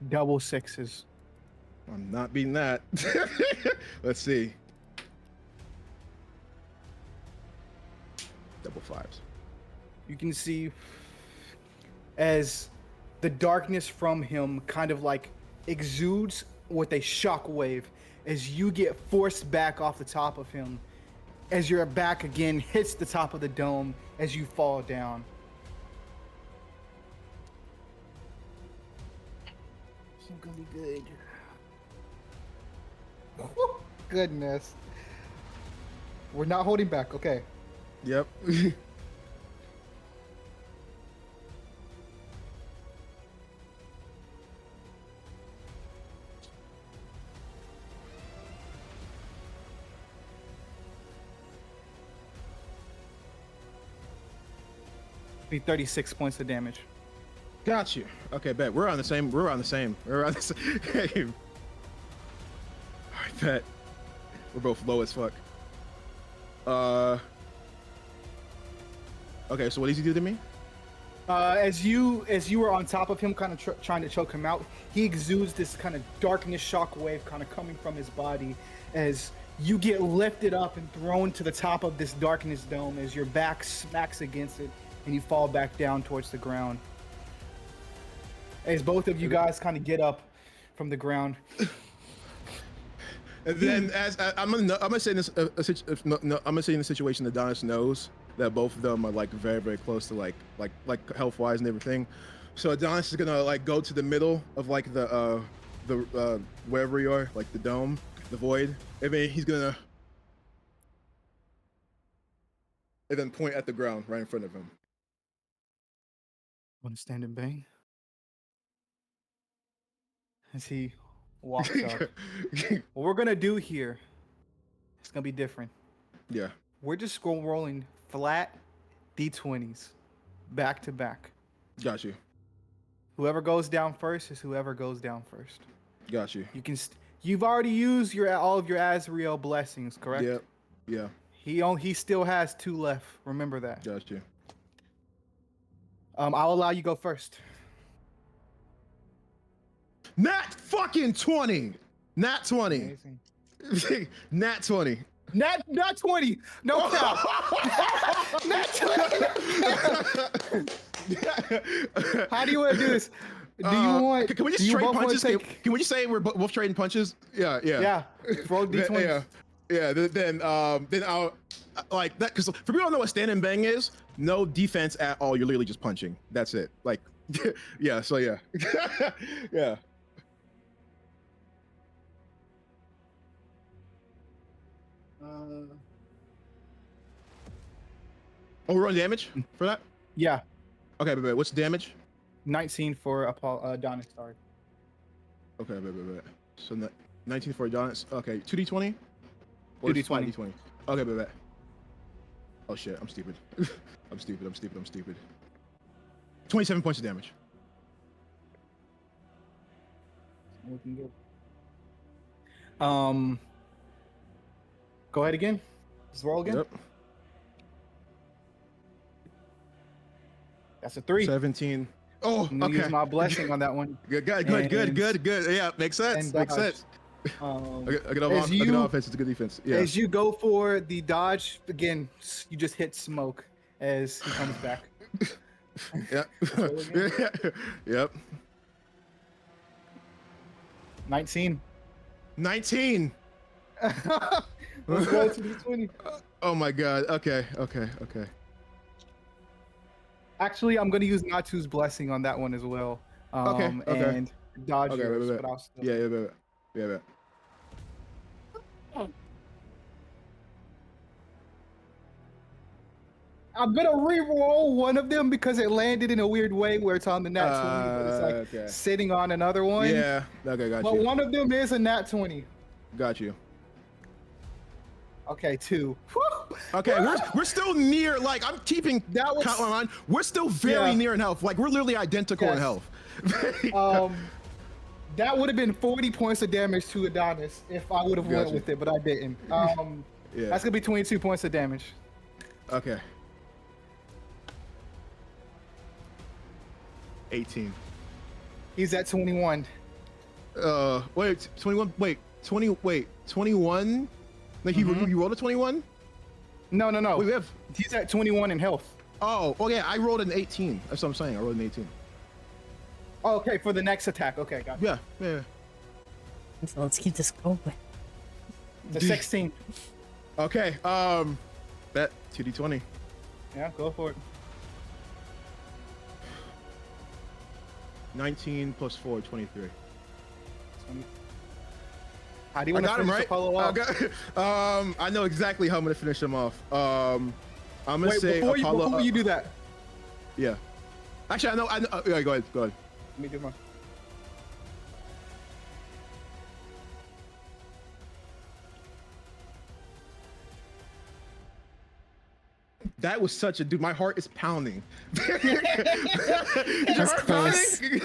Double sixes. I'm not beating that. Let's see. Double fives. You can see as the darkness from him kind of like exudes with a shock wave as you get forced back off the top of him, as your back again hits the top of the dome as you fall down. It's gonna be good. Whew, goodness. We're not holding back, okay. Yep. Be 36 points of damage. Got you. Okay, bet. We're on the same. I bet. We're both low as fuck. Okay, so what does he do to me? As you were on top of him, kind of trying to choke him out, he exudes this kind of darkness shock wave kind of coming from his body as you get lifted up and thrown to the top of this darkness dome as your back smacks against it and you fall back down towards the ground. As both of you guys kind of get up from the ground. And then, as I'm gonna say in this, I'm gonna say in the situation, Adonis knows that both of them are like very, very close to like health wise and everything. So Adonis is gonna like go to the middle of like the wherever you are, like the dome, the void. And then he's gonna and then point at the ground right in front of him. Want to stand and bang? As he walks up. What we're gonna do here, it's gonna be different. Yeah. We're just rolling flat D20s, back to back. Got you. Whoever goes down first is whoever goes down first. Got you. You can. You've already used all of your Azrael blessings, correct? Yep. Yeah. He still has 2 left. Remember that. Got you. I'll allow you go first. Nat fucking 20. Nat 20. Amazing. Nat 20. Not 20. No cap. Not 20. How do you want to do this? Do you want? Can we just trade punches? Can we just say we're both trading punches? Yeah. Yeah. Roll D20. Yeah. Then I'll like that because for people who don't know what stand and bang is, no defense at all. You're literally just punching. That's it. Like, yeah. So yeah. Yeah. Oh, we're on damage for that? Yeah. Okay, but what's the damage? 19 for Adonis. Sorry. Okay, but so 19 for Adonis. Okay, 2d20? 2d20. 2d20. Okay, but oh shit, I'm stupid. I'm stupid. 27 points of damage. Looking good. Go ahead again. Just roll again. Yep. That's a 3. 17. Oh, I'm gonna okay. use my blessing on that one. Good. Yeah, makes sense. And Makes dodge. sense. Um, I get as a good you offense. It's a good defense. Yeah. as you go for the dodge again, you just hit smoke as he comes back. Yep. roll again. Yep. 19. 19. Let's go to the 20. Oh my god. Okay. Actually, I'm gonna use Natu's blessing on that one as well. Okay. And dodge Okay. yours, Wait. but I'll still. Yeah. I'm gonna re-roll one of them because it landed in a weird way where it's on the nat 20, but it's like Okay. sitting on another one. Yeah. Okay. Got But you. one of them is a nat 20. Got you. Okay, 2. Okay, we're still near. Like I'm keeping That was- count on mine. We're still very Yeah. near in health. Like we're literally identical in Yes. health. That would have been 40 points of damage to Adonis if I would have went Gotcha. with it, but I didn't. Yeah. That's gonna be 22 points of damage. Okay. 18. He's at 21. Wait, 21. Wait, 20. Wait, 21. Like you rolled a 21. No. Wait, we have. He's at 21 in health. Oh, yeah. I rolled an 18. That's what I'm saying. I rolled an 18. Oh, okay, for the next attack. Okay, got it. Yeah. So let's keep this going. The 16. Okay. Bet 2d20. Yeah, go for it. 19 plus 4, 23. 20. How do you I want to got him finish right. Apollo off? I know exactly how I'm gonna finish him off. I'm gonna Wait, say Apollo. before you do that, Yeah. Actually, I know. Yeah, go ahead. let me do mine. That was such a dude. My heart is pounding. Is your That's heart close. pounding?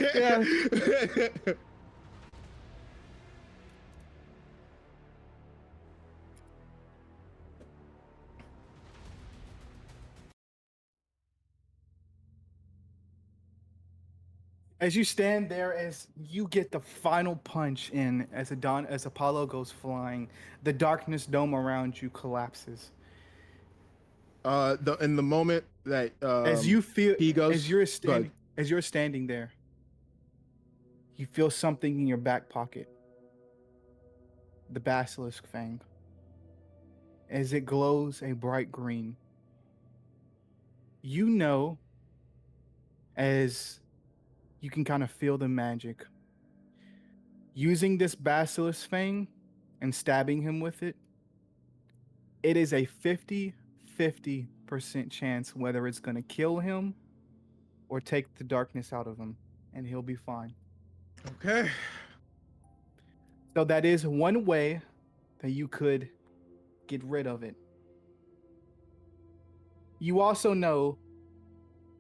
Yeah. As you stand there, as you get the final punch in, as Apollo goes flying, the darkness dome around you collapses. In the moment that As you feel, he goes. as you're Go ahead. standing there, you feel something in your back pocket. The basilisk fang. As it glows a bright green. You know, as you can kind of feel the magic. Using this basilisk fang and stabbing him with it, it is a 50-50% chance whether it's going to kill him or take the darkness out of him, and he'll be fine. Okay. So that is one way that you could get rid of it. You also know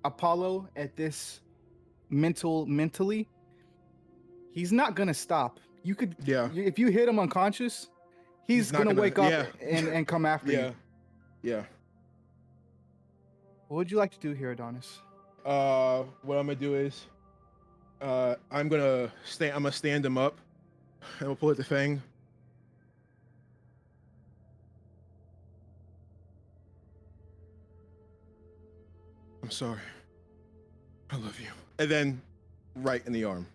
Apollo at this mentally, he's not gonna stop. You could, Yeah. if you hit him unconscious, he's not gonna gonna- wake up yeah. and come after you. Yeah. What would you like to do here, Adonis? What I'm gonna do is, I'm gonna stand him up, and we'll pull at the fang. I'm sorry. I love you. And then, right in the arm.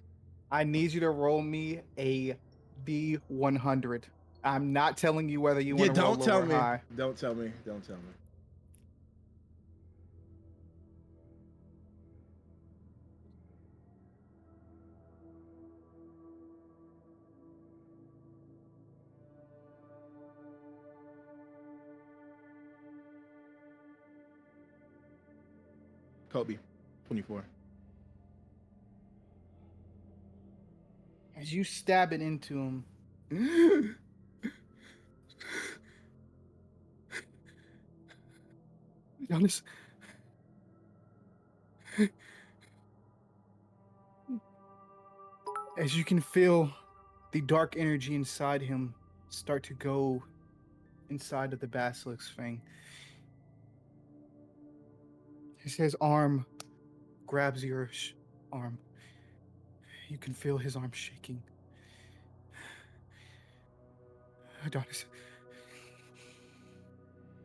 I need you to roll me a D100. I'm not telling you whether you want to roll don't low tell or me. high. Don't tell me. Don't tell me. Kobe, 24. As you stab it into him, Adonis, as you can feel the dark energy inside him start to go inside of the basilisk's fang. His arm grabs your arm. You can feel his arm shaking. Adonis,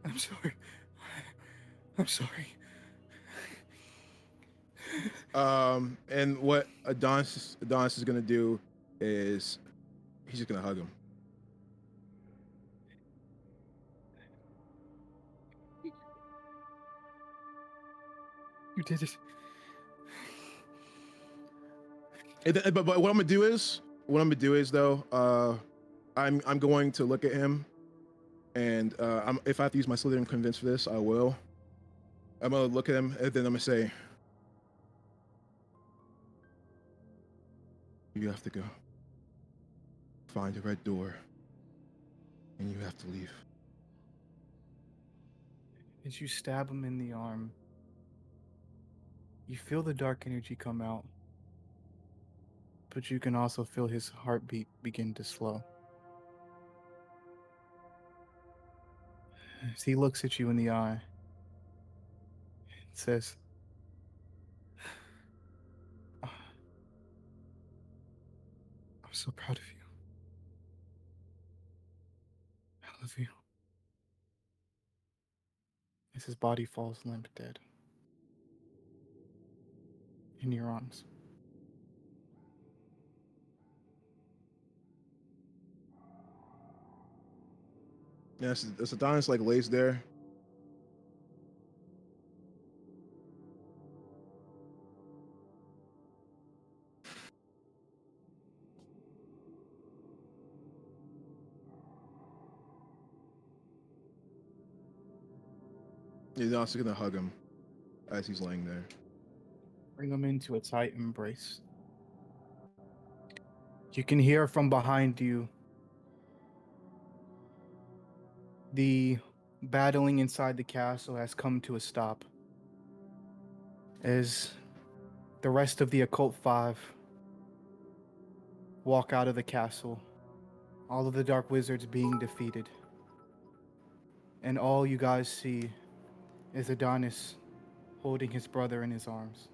I'm sorry. I'm sorry. And what Adonis is gonna do is he's just gonna hug him. You did it. But what I'm gonna do is though, I'm going to look at him, and if I have to use my Slytherin convince for this, I will. I'm gonna look at him, and then I'm gonna say, "You have to go. Find a red door, and you have to leave." As you stab him in the arm, you feel the dark energy come out, but you can also feel his heartbeat begin to slow. As he looks at you in the eye and says, "I'm so proud of you. I love you." As his body falls limp dead in your arms. Yes, as Adonis like lays there. He's also gonna hug him as he's laying there. Bring him into a tight embrace. You can hear from behind you the battling inside the castle has come to a stop. As the rest of the Occult Five walk out of the castle, all of the Dark Wizards being defeated. And all you guys see is Adonis holding his brother in his arms.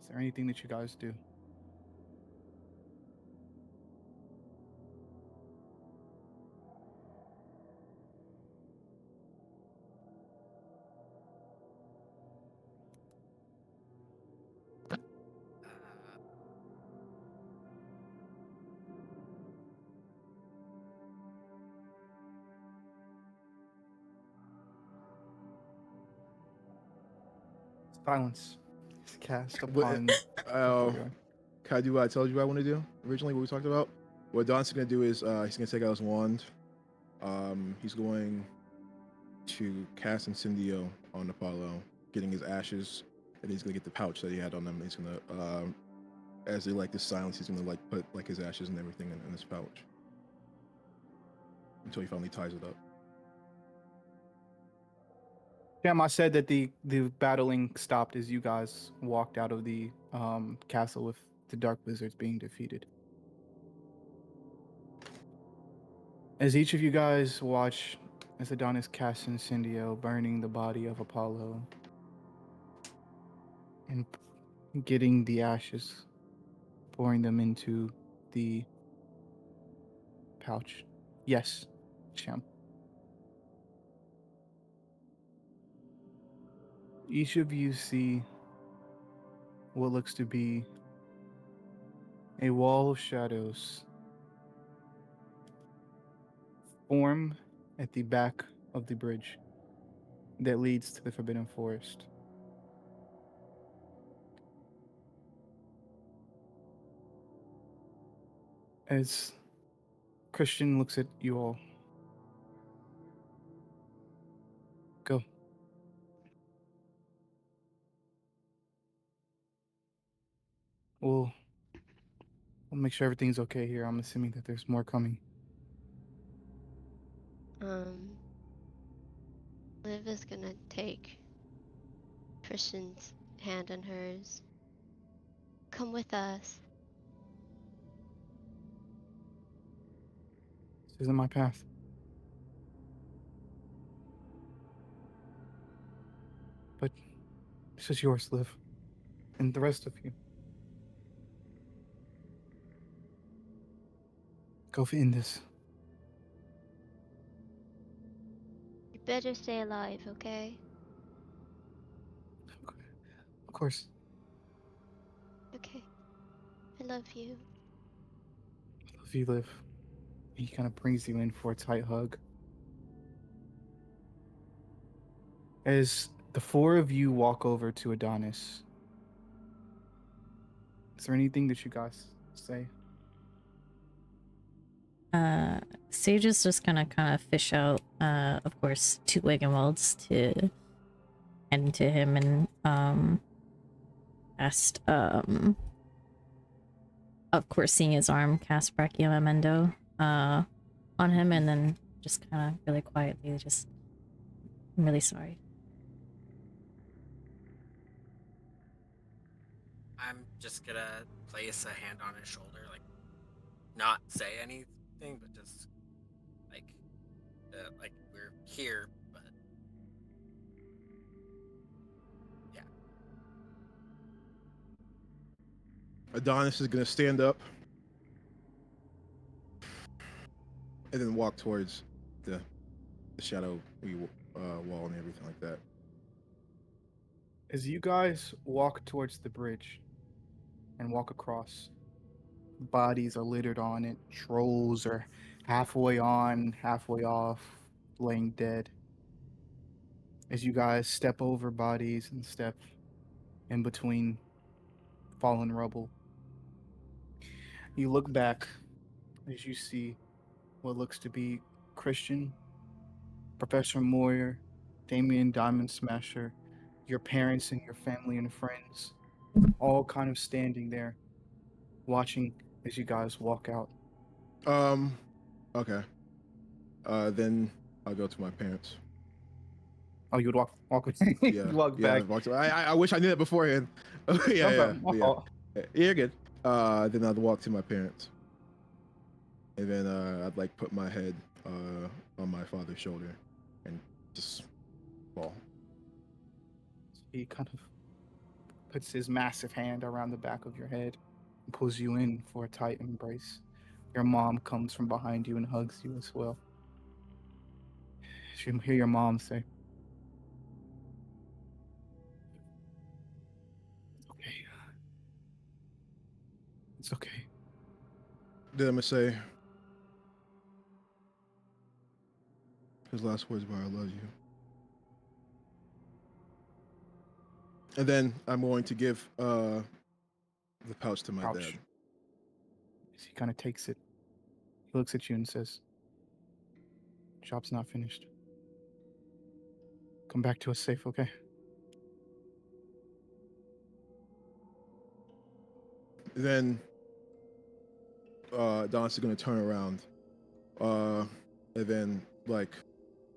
Is there anything that you guys do? Silence is cast upon the courtyard. Can I do what I told you I want to do originally? What we talked about. What Adonis is gonna do is he's gonna take out his wand. He's going to cast Incendio on Apollo, getting his ashes, and he's gonna get the pouch that he had on him. He's gonna, as they like this silence, he's gonna like put like his ashes and everything in this pouch until he finally ties it up. Cam, I said that the battling stopped as you guys walked out of the castle with the Dark Wizards being defeated. As each of you guys watch as Adonis casts Incendio, burning the body of Apollo and getting the ashes, pouring them into the pouch. Yes, Cham. Each of you see what looks to be a wall of shadows form at the back of the bridge that leads to the Forbidden Forest. As Christian looks at you all, go. We'll make sure everything's okay here. I'm assuming that there's more coming. Liv is gonna take Christian's hand in hers. Come with us. This isn't my path. But this is yours, Liv. And the rest of you. Go end this. You better stay alive, okay? Of course. Okay. I love you. I love you, Liv. He kind of brings you in for a tight hug. As the four of you walk over to Adonis, is there anything that you guys say? Sage is just gonna kind of fish out, of course, 2 Wagenwalds to hand to him and, cast, of course, seeing his arm, cast Brachioamendo, on him, and then just kind of really quietly, just, I'm really sorry. I'm just gonna place a hand on his shoulder, like, not say anything, but just like we're here, but yeah. Adonis is gonna stand up and then walk towards the shadow wall and everything like that. As you guys walk towards the bridge and walk across, bodies are littered on it. Trolls are halfway on, halfway off, laying dead. As you guys step over bodies and step in between fallen rubble, you look back as you see what looks to be Christian, Professor Moyer, Damien Diamond Smasher, your parents and your family and friends, all kind of standing there, watching as you guys walk out. Okay. Then I'll go to my parents. Oh, you would walk Yeah. walk Yeah. back. I wish I knew that beforehand. Yeah. No Yeah. problem. My Yeah. fault. Yeah, you're good. Then I'd walk to my parents, and then I'd like put my head on my father's shoulder, and just fall. He kind of puts his massive hand around the back of your head and pulls you in for a tight embrace. Your mom comes from behind you and hugs you as well. You hear your mom say, "It's okay. It's okay." Then I'm gonna say his last words were, "I love you." And then I'm going to give the pouch to my Ouch. dad. As he kind of takes it, he looks at you and says, "Job's not finished. Come back to us safe, okay?" Then Don's is gonna turn around, and then like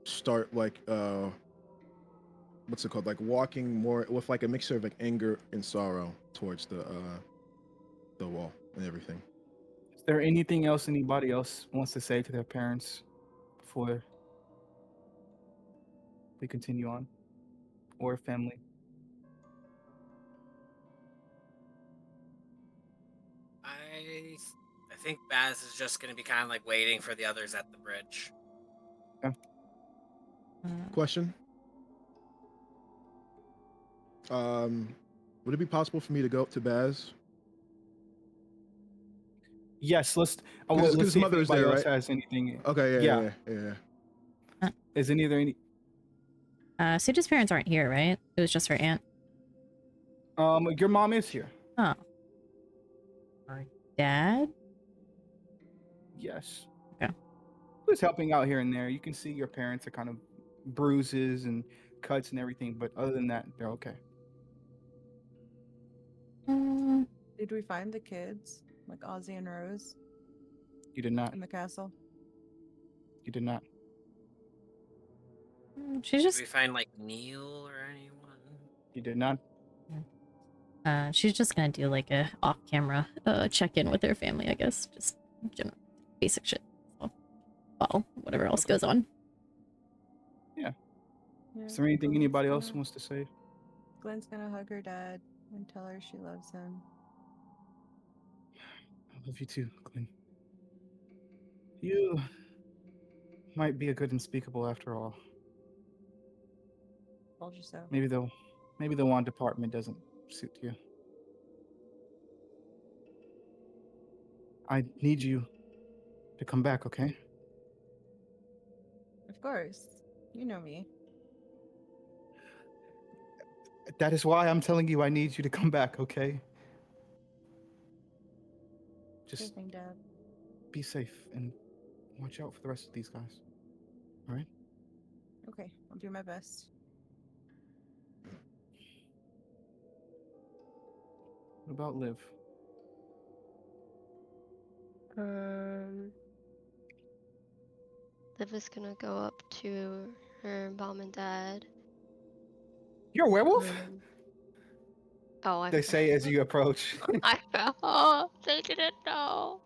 start like what's it called? Like walking more with like a mixture of like anger and sorrow towards the wall and everything. Is there anything else anybody else wants to say to their parents before we continue on? Or family? I think Baz is just gonna be kind of like waiting for the others at the bridge. Question. Would it be possible for me to go up to Baz? Yes, let's Because let's his see if mother is anybody there, else right? has anything. Okay, Yeah. yeah. Is there any Sage's parents aren't here, right? It was just her aunt. your mom is here. Oh. Her dad? Yes. Okay. Who's helping out here and there. You can see your parents are kind of bruises and cuts and everything, but other than that, they're okay. Did we find the kids, like Ozzy and Rose, You did not. in the castle? You did not. She's Did just we find like Neil or anyone? You did not. she's just gonna do like a off-camera check-in with her family, I guess. Just basic shit. So. Well, whatever else Okay. goes on. Yeah, Is there anything Glenn's anybody else gonna- wants to say? Glenn's gonna hug her dad and tell her she loves him. I love you too, Glenn. You might be a good unspeakable after all. Told you so. Maybe the wand department doesn't suit you. I need you to come back, okay? Of course. You know me. That is why I'm telling you I need you to come back, okay? Sure Just thing, Dad. be safe and watch out for the rest of these guys. All right? Okay, I'll do my best. What about Liv? Liv is gonna go up to her mom and dad. You're a werewolf? Oh, I They say as you approach. I fell. They didn't know.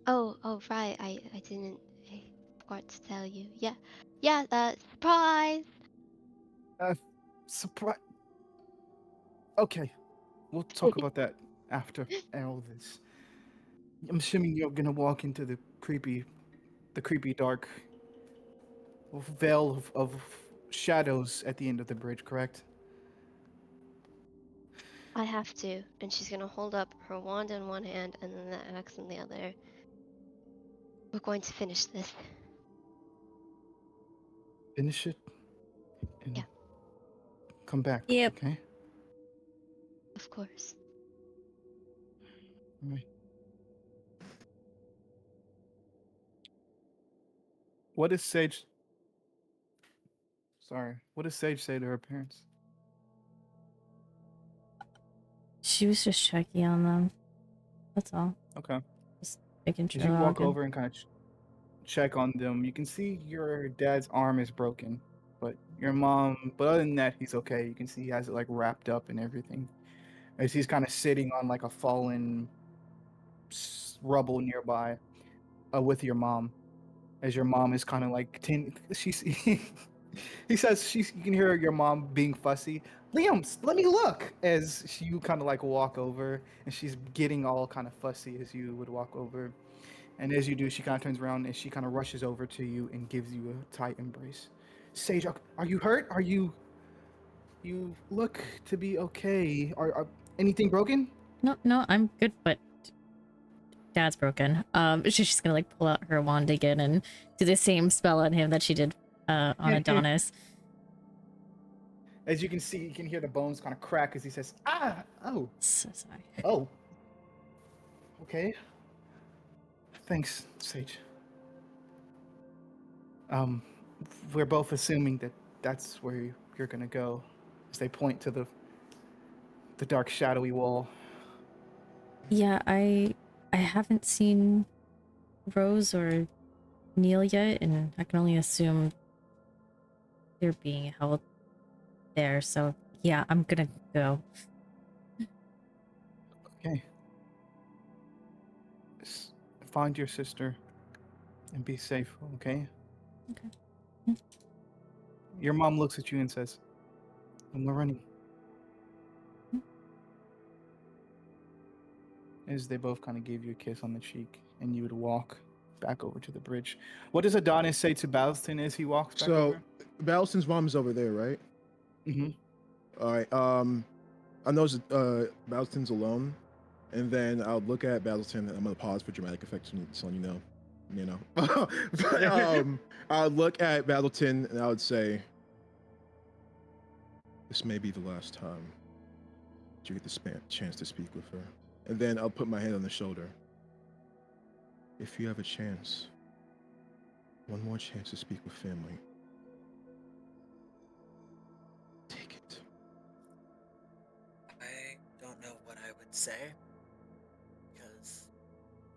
Oh, right. I didn't. I forgot to tell you. Yeah. Surprise. Surprise. Okay, we'll talk about that after all this. I'm assuming you're gonna walk into the creepy dark veil of shadows at the end of the bridge, correct? I have to. And she's gonna hold up her wand in one hand and then the axe in the other. We're going to finish this. Finish it and Yeah. come back. Yep. Okay. Of course. All right. What does Sage? Sorry. What does Sage say to her parents? She was just checking on them. That's all. Okay. Just making sure As you they're all walk good. over and kind of check on them, you can see your dad's arm is broken, but your mom. But other than that, he's okay. You can see he has it like wrapped up and everything. As he's kind of sitting on like a fallen rubble nearby, with your mom. As your mom is kind of like she's. He says you can hear your mom being fussy. Liam, let me look. As you kind of like walk over, and she's getting all kind of fussy as you would walk over. And as you do, she kind of turns around and she kind of rushes over to you and gives you a tight embrace. Sage, are you hurt? Are you? You look to be okay. Are anything broken? No, I'm good, but Dad's broken. She's just gonna like pull out her wand again and do the same spell on him that she did on Adonis. As you can see, you can hear the bones kind of crack as he says, "Ah, oh, So sorry. oh, okay. Thanks, Sage. We're both assuming that that's where you're gonna go." As they point to the dark, shadowy wall. Yeah, I haven't seen Rose or Neil yet, and I can only assume they're being held there. So yeah, I'm gonna go. Okay. Find your sister and be safe, okay? Okay. Your mom looks at you and says, "And we're running." As they both kind of gave you a kiss on the cheek, and you would walk back over to the bridge. What does Adonis say to Balston as he walks back over? Balston's mom is over there, right? Mm-hmm. All right. I know Balston's alone, and then I'll look at Balston. And I'm gonna pause for dramatic effect, so you know. But, I'll look at Balston and I would say, "This may be the last time that you get the chance to speak with her." And then I'll put my hand on the shoulder. If you have a chance, one more chance to speak with family, take it. I don't know what I would say because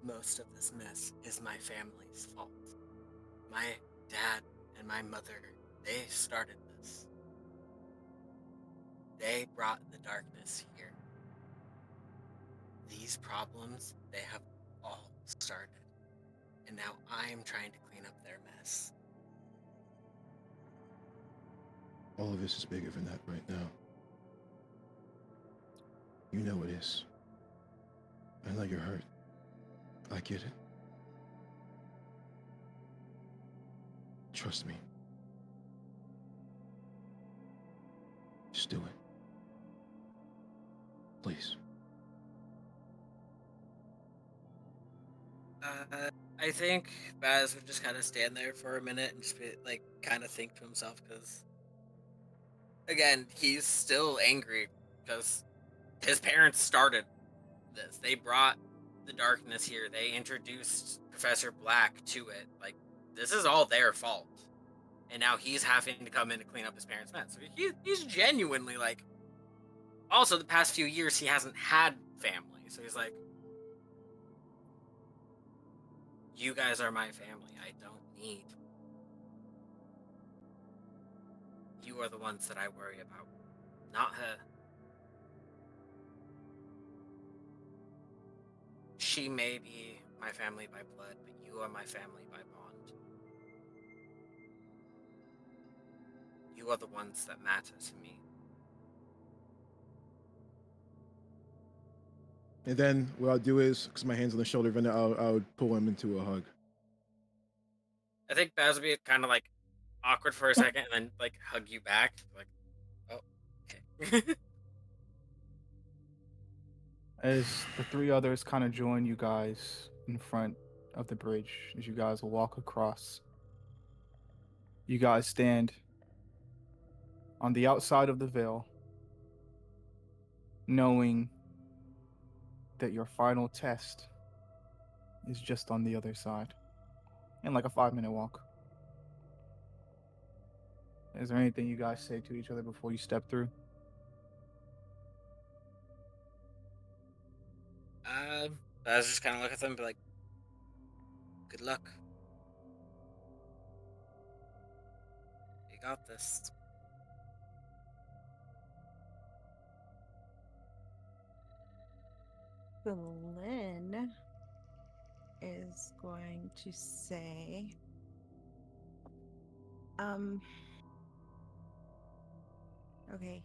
most of this mess is my family's fault. My dad and my mother, they started this. They brought the darkness here. these problems, they have all started. And now I'm trying to clean up their mess. All of this is bigger than that right now. You know it is. I know you're hurt. I get it. Trust me. Just do it. Please. I think Baz would just kind of stand there for a minute and just be, like, kind of think to himself, because, again, he's still angry because his parents started this. They brought the darkness here. They introduced Professor Black to it. Like, this is all their fault. And now he's having to come in to clean up his parents' mess. So he's genuinely, like... Also, the past few years, he hasn't had family. So he's like, you guys are my family. I don't need... You are the ones that I worry about, not her. She may be my family by blood, but you are my family by bond. You are the ones that matter to me. And then what I'll do is, because my hand's on the shoulder, then I would pull him into a hug. I think Baz would be kind of, like, awkward for a second and then, like, hug you back. Like, oh, okay. As the three others kind of join you guys in front of the bridge, as you guys walk across, you guys stand on the outside of the veil, knowing that your final test is just on the other side, in like a 5-minute walk. Is there anything you guys say to each other before you step through? Baz just kind of look at them and be like, good luck. You got this. Lynn is going to say, okay,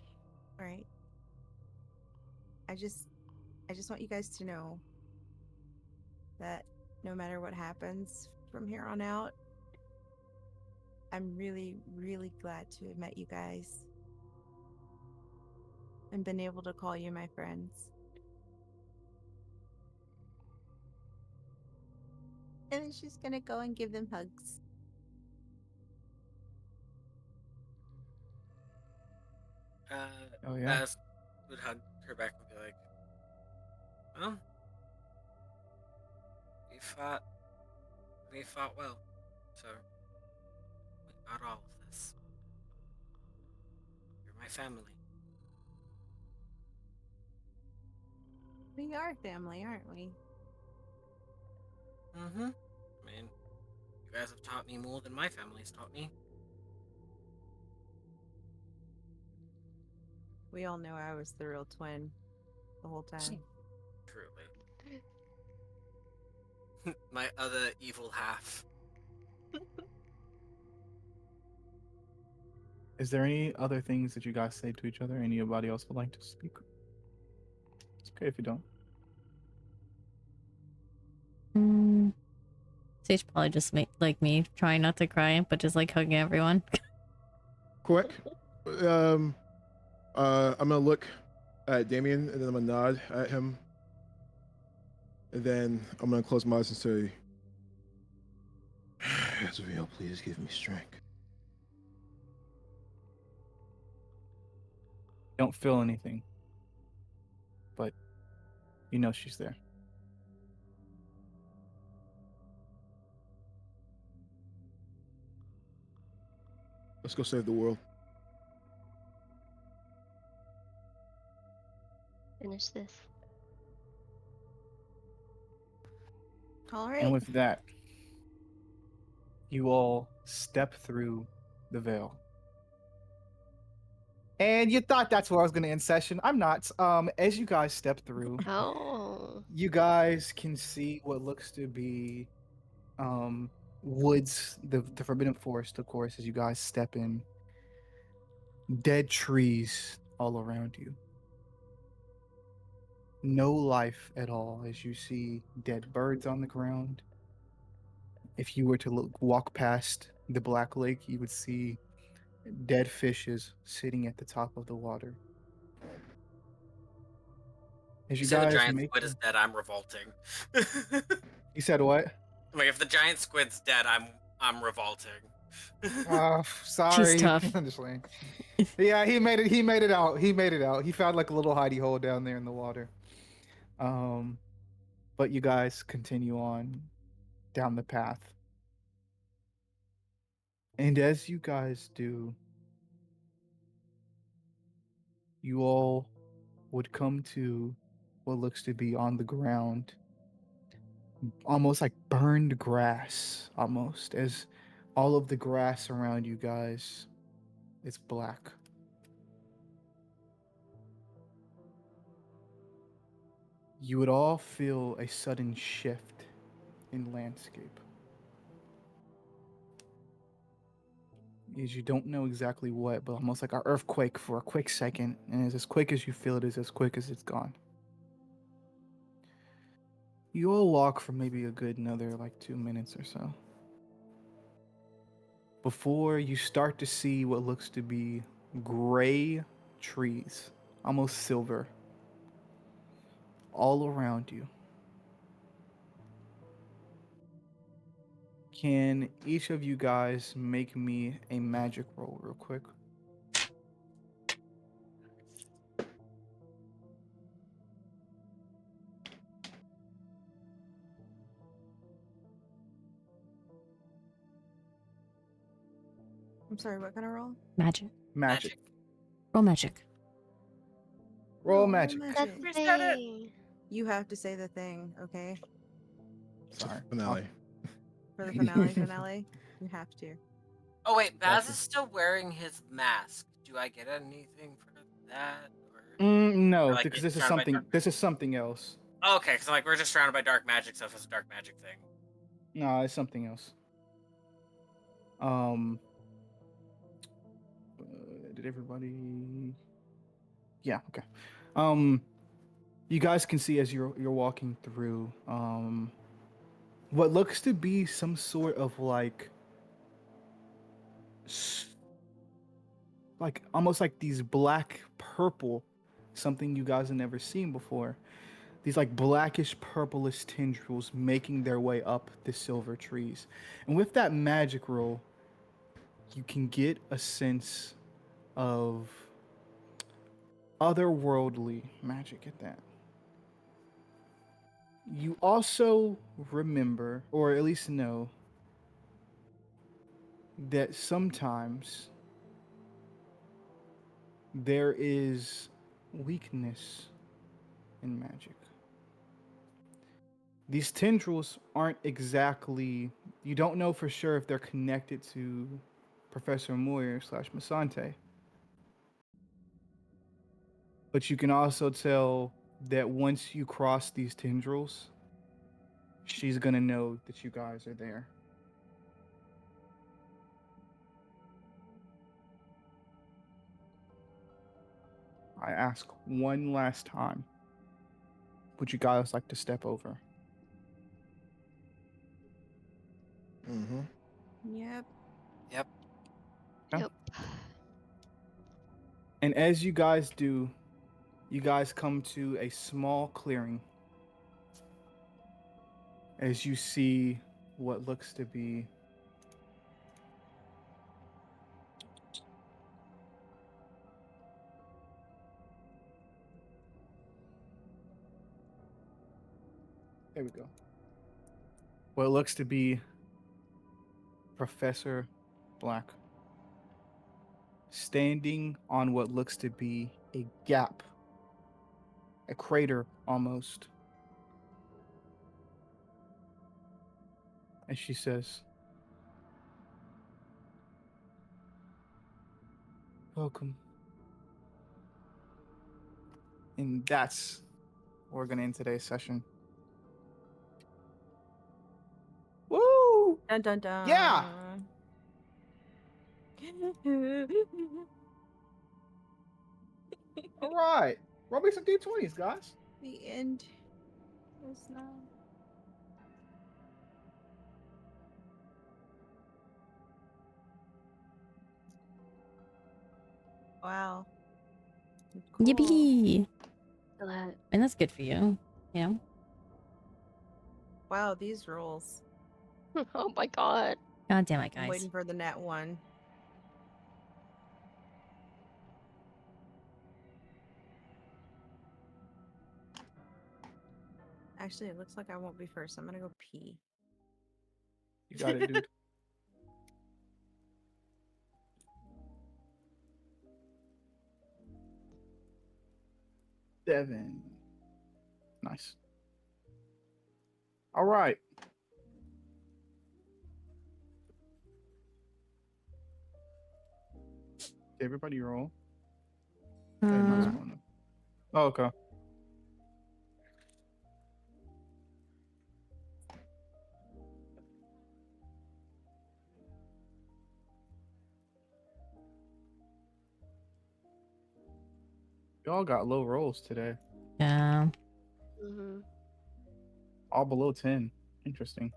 all right. I just want you guys to know that no matter what happens from here on out, I'm really, really glad to have met you guys and been able to call you my friends. And then she's gonna go and give them hugs. Oh, yeah. Baz would hug her back and be like, well, we fought well, so we got all of this. You're my family. We are family, aren't we? Mm-hmm. I mean, you guys have taught me more than my family's taught me. We all know I was the real twin the whole time. Truly. My other evil half. Is there any other things that you guys say to each other? Anybody else would like to speak? It's okay if you don't. Sage probably just like me, trying not to cry, but just like hugging everyone. Quick. I'm gonna look at Damien and then I'm gonna nod at him. And then I'm gonna close my eyes and say, Azrael, please give me strength. Don't feel anything, but you know she's there. Let's go save the world. Finish this. All right. And with that, you all step through the veil. And you thought that's where I was going to end session. I'm not. As you guys step through, Oh. you guys can see what looks to be woods, the forbidden forest, of course, as you guys step in. Dead trees all around you. No life at all as you see dead birds on the ground. If you were to walk past the Black Lake, you would see dead fishes sitting at the top of the water. As You you say the guys giant make squid is dead, I'm revolting. You said what? Like if the giant squid's dead, I'm revolting. Sorry. tough. I'm just playing. Yeah, he made it. He made it out. He made it out. He found like a little hidey hole down there in the water. But you guys continue on down the path. And as you guys do, you all would come to what looks to be on the ground, almost like burned grass, almost, as all of the grass around you guys is black. You would all feel a sudden shift in landscape. Is you don't know exactly what, but almost like an earthquake for a quick second, and as quick as you feel it is as quick as it's gone. You all walk for maybe a good another like 2 minutes or so before you start to see what looks to be gray trees, almost silver, all around you. Can each of you guys make me a magic roll real quick? I'm sorry, what kind of roll? Magic. Magic. Roll magic. Roll Oh, magic. That's the We said it. thing. You have to say the thing, okay? Sorry. Finale. For the finale, you have to. Oh wait, Baz Gotcha. is still wearing his mask. Do I get anything for that? No, Or, like, because get this is surrounded by something. dark This is something else. Oh, okay, because like we're just surrounded by dark magic, so if it's a dark magic thing. No, it's something else. Um, did everybody? Yeah. Okay. You guys can see as you're walking through what looks to be some sort of like almost like these black purple, something you guys have never seen before. These like blackish purplish tendrils making their way up the silver trees. And with that magic roll, you can get a sense of otherworldly magic at that. You also remember, or at least know, that sometimes there is weakness in magic. These tendrils aren't exactly, you don't know for sure if they're connected to Professor Moyer slash Masante. But you can also tell that once you cross these tendrils, she's gonna know that you guys are there. I ask one last time, would you guys like to step over? Mm-hmm. Yep. Yep. Yeah. Yep. And as you guys do, you guys come to a small clearing. As you see what looks to be there we go. What looks to be Professor Black standing on what looks to be a gap, a crater almost. And she says, "Welcome And that's where we're gonna end today's session. Woo! Dun dun dun. Yeah! All right. Roll me some D20s, guys. The end is now. Wow. Cool. Yippee! Glad. And that's good for you. You know? Wow, these rolls. Oh my god. God damn it, I'm guys. waiting for the nat one. Actually, it looks like I won't be first. I'm gonna go pee. You got it, dude. Seven. Nice. All right. Everybody roll. Okay, nice one. Oh, okay. Y'all got low rolls today. Yeah. Mm-hmm. All below 10. Interesting.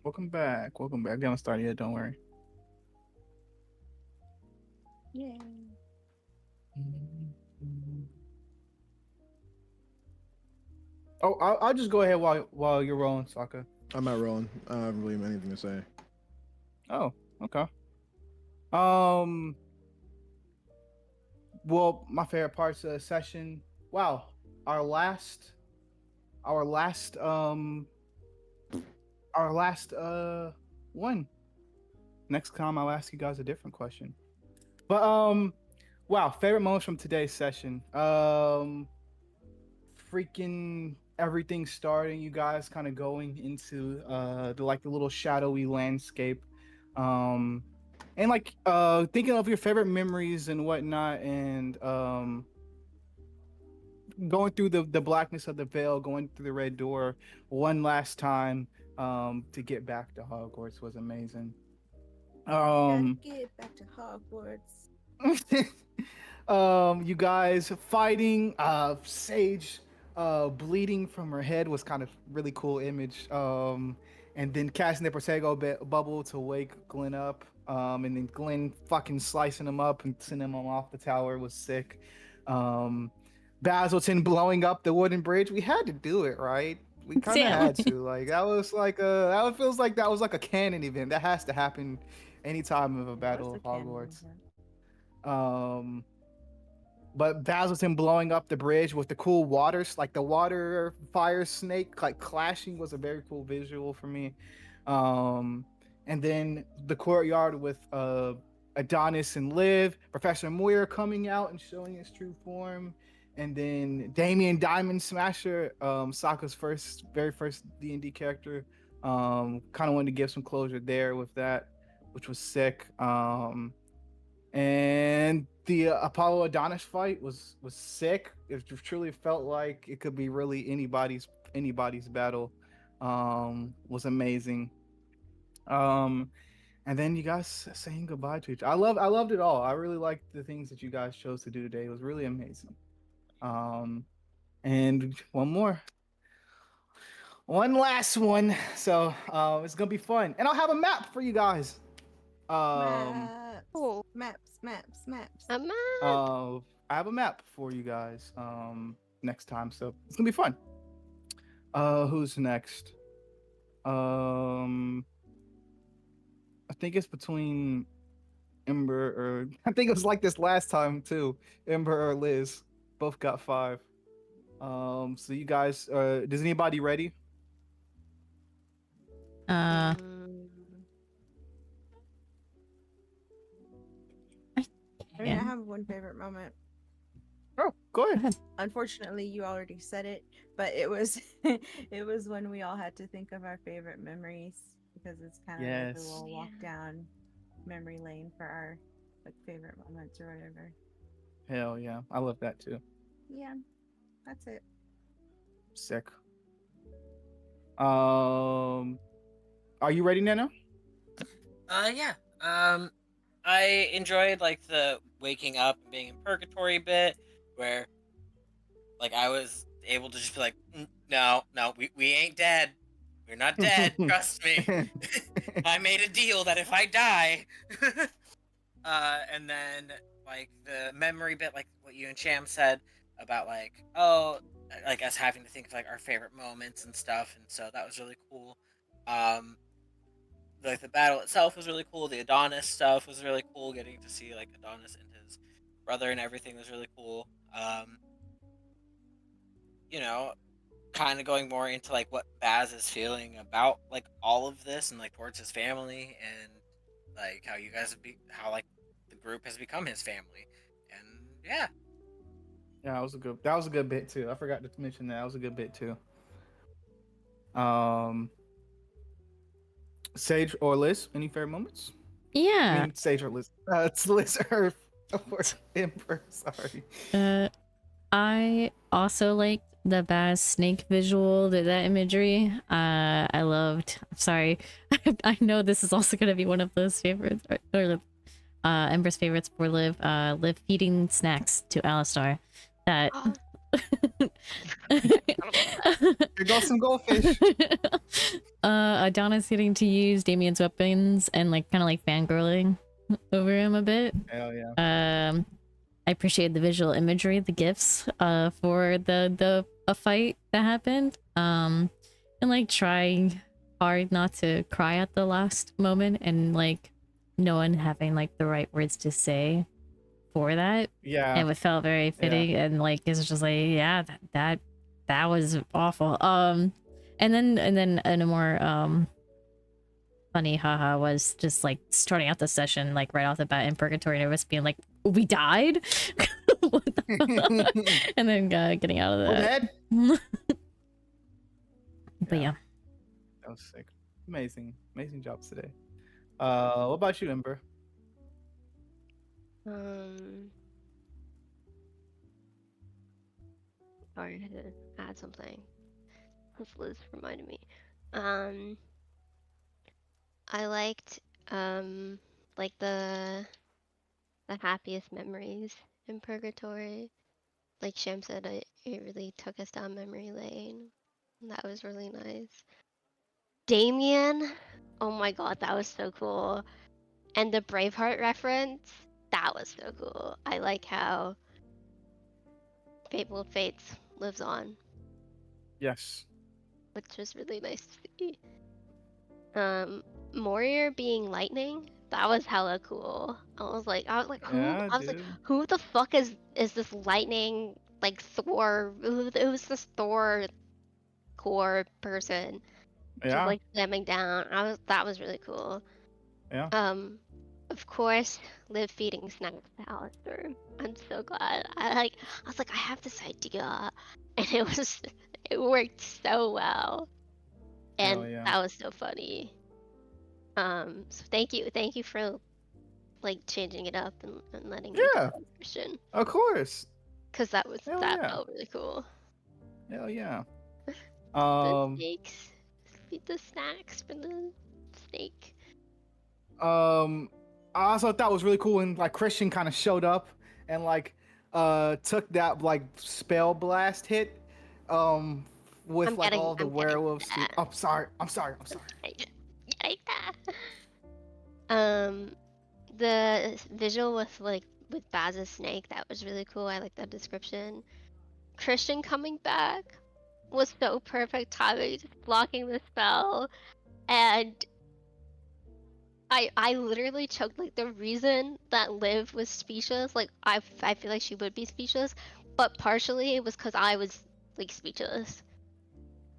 Welcome back. Welcome back. We haven't started yet. Don't worry. Yay. Oh, I'll just go ahead while you're rolling, Sokka. I'm not rolling. I don't really have anything to say. Oh, okay. Well, my favorite parts of the session. Wow, our last one. Next time I'll ask you guys a different question. But wow, favorite moments from today's session. Freaking everything starting, you guys kind of going into the little shadowy landscape. And thinking of your favorite memories and whatnot, and going through the blackness of the veil, going through the red door one last time to get back to Hogwarts was amazing. Gotta get back to Hogwarts. You guys fighting Sage bleeding from her head was kind of really cool image. And then casting the Protego bubble to wake Glenn up. And then Glenn fucking slicing him up and sending him off the tower was sick. Basilton blowing up the wooden bridge. We had to do it, right? We kind of Damn. had to. Like that feels like that was like a canon event. That has to happen anytime of a Battle of Hogwarts. But Basilton blowing up the bridge with the cool waters, like the water fire snake, like clashing, was a very cool visual for me. And then the courtyard with Adonis and Liv, Professor Moyer coming out and showing his true form, and then Damien Diamond Smasher, Sokka's very first D&D character. Kind of wanted to give some closure there with that, which was sick. And the Apollo Adonis fight was sick. It truly felt like it could be really anybody's battle. Was amazing. And then you guys saying goodbye to each. I loved it all. I really liked the things that you guys chose to do today. It was really amazing. And one last one. So it's gonna be fun, and I'll have a map for you guys. Maps. Oh. Maps. A map. I have a map for you guys next time, so it's gonna be fun. Who's next? I think it's between Ember or I think it was like this last time too. Ember or Liz both got 5. So you guys, does anybody ready? Uh, Mm, I mean, I can. have one favorite moment. Oh, go Go ahead. ahead. Unfortunately, you already said it, but it was it was when we all had to think of our favorite memories because it's kind of like a Yes. little yeah. walk down memory lane for our like favorite moments or whatever. Hell yeah, I love that too. Yeah, that's it. Sick. Um, are you ready, Nana? Yeah. I enjoyed like the waking up and being in purgatory bit, where like I was able to just be like, no, no, we ain't dead. We're not dead. Trust me. I made a deal that if I die, and then like the memory bit, like what you and Cham said about like, oh, like us having to think of like our favorite moments and stuff, and so that was really cool. Um, like the battle itself was really cool. The Adonis stuff was really cool. Getting to see like Adonis and his brother and everything was really cool. Um, you know, kind of going more into like what Baz is feeling about like all of this and like towards his family and like how you guys have how like the group has become his family. And yeah. Yeah, that was a good bit too. I forgot to mention that. That was a good bit too. Um, Sage or Liz, any favorite moments? I Yeah. mean, Sage or Liz. It's Liz or Emperor. Sorry. I also liked the Baz snake visual, that imagery. I loved. I'm sorry, I know this is also gonna be one of those favorites, or Ember's favorites for Liv. Liv feeding snacks to Alistar. That. Oh, Here goes some goldfish. Adonis getting to use Damien's weapons and like kind of like fangirling over him a bit. Hell yeah. I appreciate the visual imagery, the gifs, for the a fight that happened. And like trying hard not to cry at the last moment, and like no one having like the right words to say for that. Yeah. And it felt very fitting, and like it's just like, yeah, that was awful. And then in a more funny haha was just like starting out the session like right off the bat in purgatory, and it was being like, we died. What the and then getting out of We're that. dead. But yeah. That was sick. Amazing jobs today. What about you, Ember? Sorry to add something. This Liz reminded me. I liked like the happiest memories in purgatory. Like Shem said, it really took us down memory lane. That was really nice. Damien, oh my god, that was so cool. And the Braveheart reference, that was so cool. I like how Fable of Fates lives on, Yes. which was really nice to see. Moria being lightning, that was hella cool. I was like, Yeah, dude. who the fuck is this lightning like Thor? Who's this Thor core person? Just Yeah. like slamming down. That was really cool. Yeah. Of course, Liv feeding snacks to Alistair. I'm so glad. I was like, I have this idea, and it worked so well, Hell and yeah. that was so funny. So thank you for like changing it up and letting me Yeah. do that, Christian, Of course. because that Hell yeah. felt really cool. Hell yeah. The snakes, feed the snacks for the snake. I also thought was really cool when like Christian kind of showed up and like took that like spell blast hit with I'm like getting all the werewolves. that. I'm sorry. The visual with Baz's snake, that was really cool. I like that description. Christian coming back, was so perfect timing, just blocking the spell, and I literally choked. Like, the reason that Liv was speechless, like, I feel like she would be speechless, but partially it was because I was like speechless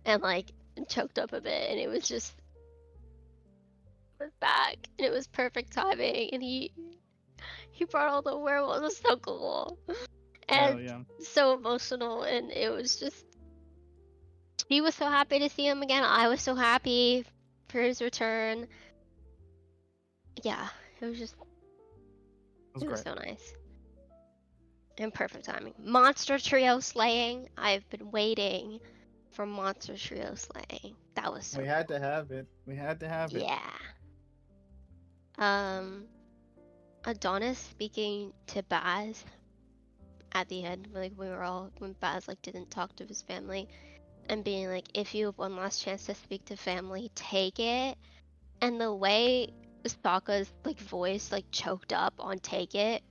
and like choked up a bit, and it was just was back, and it was perfect timing, and he brought all the werewolves. It was so cool and yeah. so emotional, and it was just he was so happy to see him again. I was so happy for his return. Yeah, it was just was it was great. so nice. And perfect timing. Monster trio slaying. I've been waiting for monster trio slaying. That was so We had to have it. We had to have it. yeah. Um Adonis speaking to Baz at the end, like we were all when Baz like didn't talk to his family and being like, if you have one last chance to speak to family, take it. And the way Sokka's like voice like choked up on take it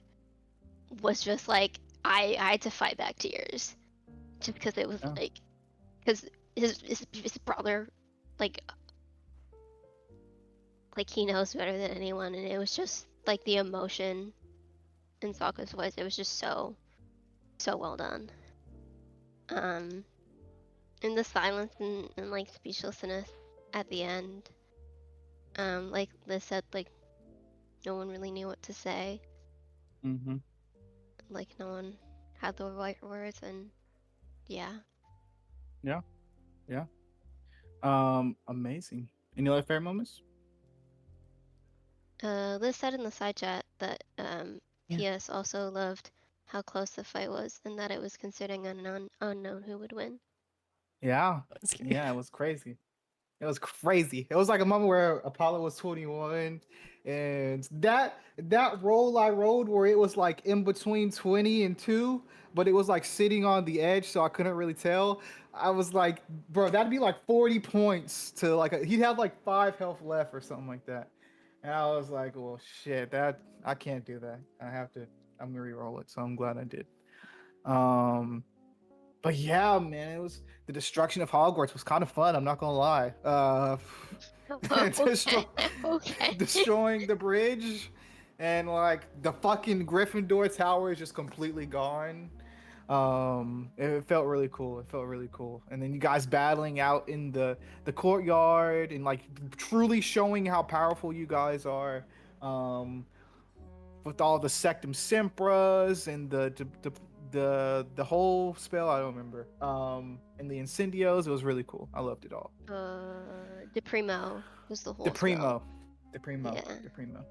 was just like I had to fight back tears. Just because it was Yeah. like because his brother like he knows better than anyone, and it was just like the emotion in Sokka's voice. It was just so well done. Um, and the silence and like speechlessness at the end. Like Liz said, like no one really knew what to say. Mm-hmm. Like no one had the right words, and yeah. Yeah. Yeah. Amazing. Any other favorite moments? Liz said in the side chat that Yeah. PS also loved how close the fight was, and that it was considering unknown who would win. Yeah. That's scary. Yeah, it was crazy. It was crazy. It was like a moment where Apollo was 21, and that roll I rolled where it was like in between 20 and 2, but it was like sitting on the edge, so I couldn't really tell. I was like, bro, that'd be like 40 points to like he'd have like 5 health left or something like that. And I was like, well, shit, that I can't do that. I'm gonna re-roll it. So I'm glad I did. Um, but yeah, man, it was the destruction of Hogwarts was kind of fun. I'm not gonna lie. Destroy, Okay. Okay. destroying the bridge, and like the fucking Gryffindor tower is just completely gone. It felt really cool. It felt really cool. And then you guys battling out in the courtyard and like truly showing how powerful you guys are. Um, with all the Sectum Sempras and the whole spell. I don't remember. And the Incendios. It was really cool. I loved it all. DePrimo was the The whole spell. Primo, the Primo, Yeah. the Primo.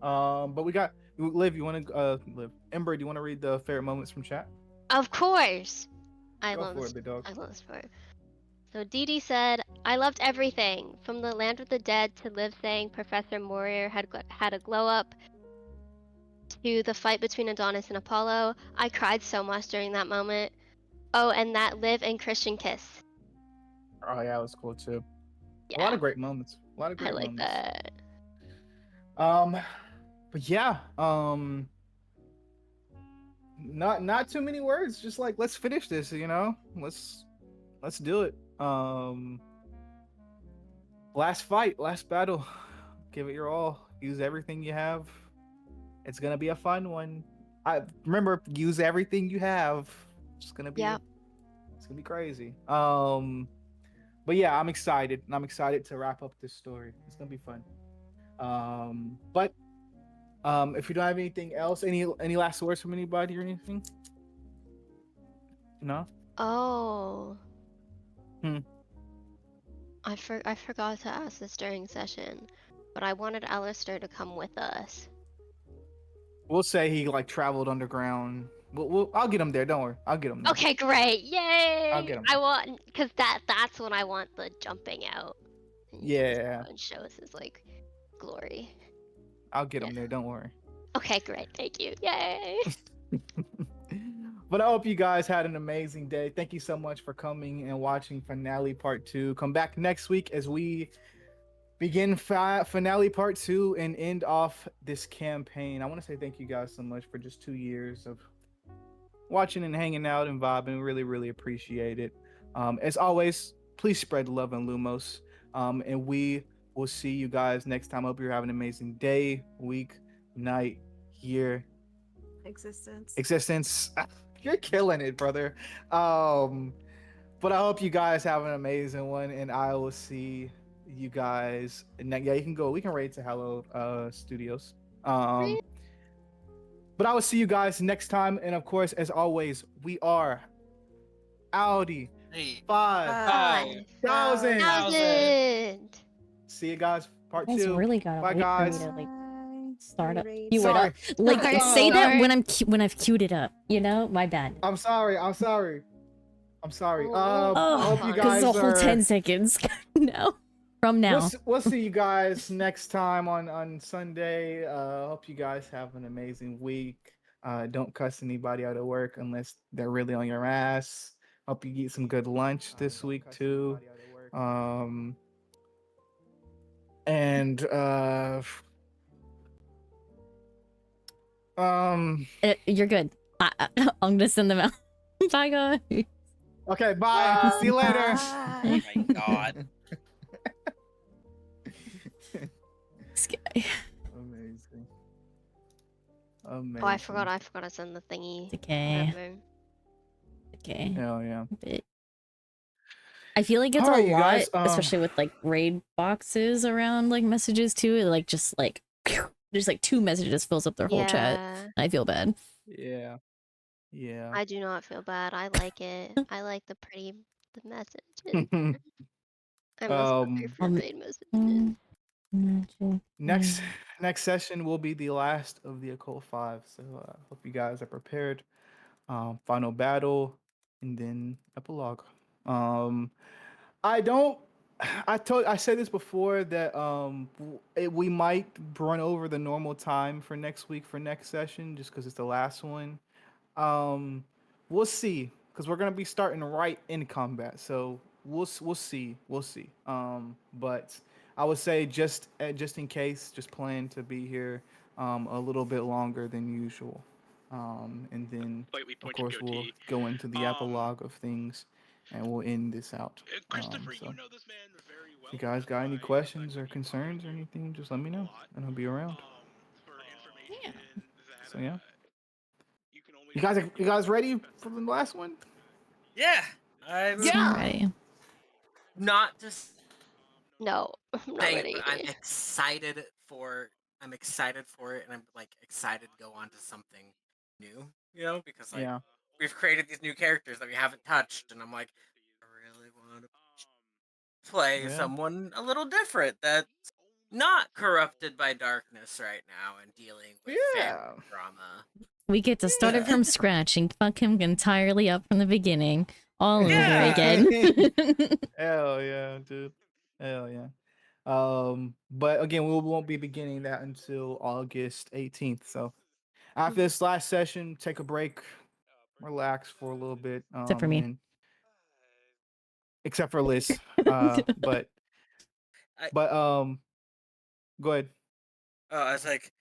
But we got Liv. You want to Liv? Ember, do you want to read the favorite moments from chat? Of course. I Go love for this. it, big dog. I love this part. So Dee Dee said, "I loved everything from the land of the dead to Liv saying Professor Morir had a glow up to the fight between Adonis and Apollo. I cried so much during that moment. Oh, and that Liv and Christian kiss. Oh yeah, it was cool too. A lot Yeah, of great moments. A lot of I great like moments. that. Um, but yeah, not too many words. Just like let's finish this. You know, let's do it. Last fight, last battle. Give it your all. Use everything you have. It's gonna be a fun one. I remember use everything you have. It's gonna be Yeah. it's gonna be crazy. But yeah, I'm excited. I'm excited to wrap up this story. It's gonna be fun. But if you don't have anything else, any last words from anybody or anything? No. Oh. Hmm. I forgot to ask this during session, but I wanted Alistair to come with us. We'll say he like traveled underground. I'll get him there. Don't worry. I'll get him there. Okay, great. I'll Yay! get him. I want because that's when I want the jumping out. And you can just Yeah. go and show us his like glory. I'll get him there. Don't worry. Okay, great. Thank you. Yay! But I hope you guys had an amazing day. Thank you so much for coming and watching Finale Part 2. Come back next week as we begin Finale Part 2 and end off this campaign. I want to say thank you guys so much for just 2 years of watching and hanging out and vibing. Really, really appreciate it. As always, please spread love and Lumos. And we will see you guys next time. I hope you're having an amazing day, week, night, year, existence. You're killing it, brother. But I hope you guys have an amazing one, and I will see you guys. Yeah, you can go. We can raid to Hello Studios. But I will see you guys next time, and of course, as always, we are Audi Hey, 5,000. 1,000. See you guys, part You guys 2. really gotta Bye, wait for me guys. to like Bye. start up. Reread. Cue it Sorry. up. Like Sorry, say that sorry. when I've queued it up. You know, my bad. I'm sorry. Oh, I hope you fine. Because guys the whole are. 10 seconds now. From now. We'll see you guys next time on Sunday. Hope you guys have an amazing week. Don't cuss anybody out of work unless they're really on your ass. Hope you eat some good lunch this week too. And You're good. I'm gonna send them out. Bye, guys. okay, bye. See you later. Bye. oh my god. This guy. Amazing. Oh, I forgot to send the thingy. It's okay. Whatever. Okay. Hell yeah. But I feel like it's Alright, a you lot, guys, especially with like raid boxes around like messages too. It, like just like there's like 2 messages fills up their whole chat. Yeah. I feel bad. Yeah. Yeah. I do not feel bad. I like it. I like the messages. I'm also here for raid messages. Next session will be the last of the Occult 5. So hope you guys are prepared. Final battle and then epilogue. I said this before that we might run over the normal time for next week for next session just because it's the last one. We'll see because we're gonna be starting right in combat, so we'll see. But I would say just in case, just plan to be here a little bit longer than usual. And then of course we'll go into the epilogue of things, and we'll end this out. Christopher, So you know this man very well. if you guys got any questions or concerns or anything, just let me know, and I'll be around. For information that, So yeah. you can only You guys ready for the last one? Yeah. I'm Ready. not just No, I'm not saying it, ready. but I'm excited for it, and I'm like excited to go on to something new, you know, because like Yeah. we've created these new characters that we haven't touched, and I'm like, I really want to play Yeah. someone a little different that's not corrupted by darkness right now and dealing with family drama. We get to start it from scratch and fuck him entirely up from the beginning, all over Yeah. again. Hell yeah, dude. Hell yeah. But again, we won't be beginning that until August 18th. So after this last session, take a break, relax for a little bit. Except for me. And except for Liz. But go ahead. Oh, I was like,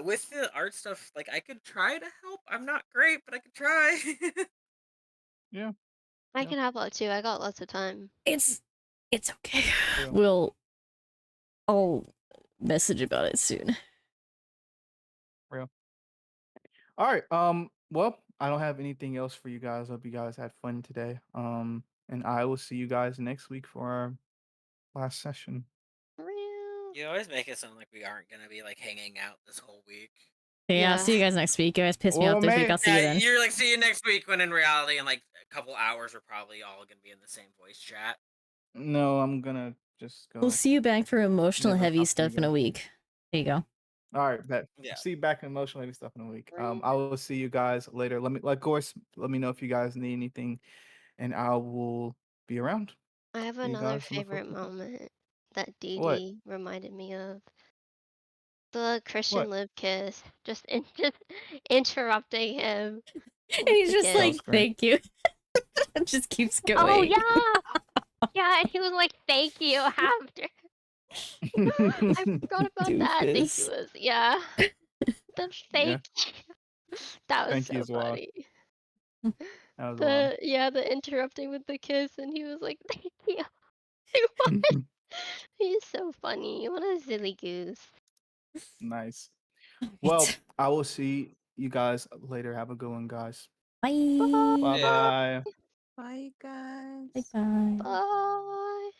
with the art stuff, like I could try to help. I'm not great, but I could try. Yeah. I can help out too. I got lots of time. It's okay. Yeah. I'll message about it soon. Real. All right. Well, I don't have anything else for you guys. Hope you guys had fun today. And I will see you guys next week for our last session. Real. You always make it sound like we aren't gonna be like hanging out this whole week. Yeah, I'll see you guys next week. You guys piss me Well, off this week. man. I'll see you then. You're like, see you next week, when in reality, in like a couple hours, we're probably all gonna be in the same voice chat. No, I'm gonna just go. We'll see you back for emotional Never heavy talk to stuff you in a guys. week. There you go. All right, bet. Yeah. See you back in emotional heavy stuff in a week. I will see you guys later. Of course, let me know if you guys need anything, and I will be around. I have See you another guys on the favorite 14th. moment that What? DD reminded me of. The Christian What? Live kiss. Just interrupting him. And he's just kiss. like, Sounds great. thank you. It just keeps going. Oh yeah! Yeah, and he was like, thank you after. I forgot about that. Thank Doofus. you was yeah. The thank you. That was Thank so you as well. funny. That was wild. The interrupting with the kiss, and he was like, "Thank you." What? He's so funny. What a silly goose. Nice. Alright. Well, I will see you guys later. Have a good one, guys. Bye. Bye bye. Bye, guys. Bye bye. Bye.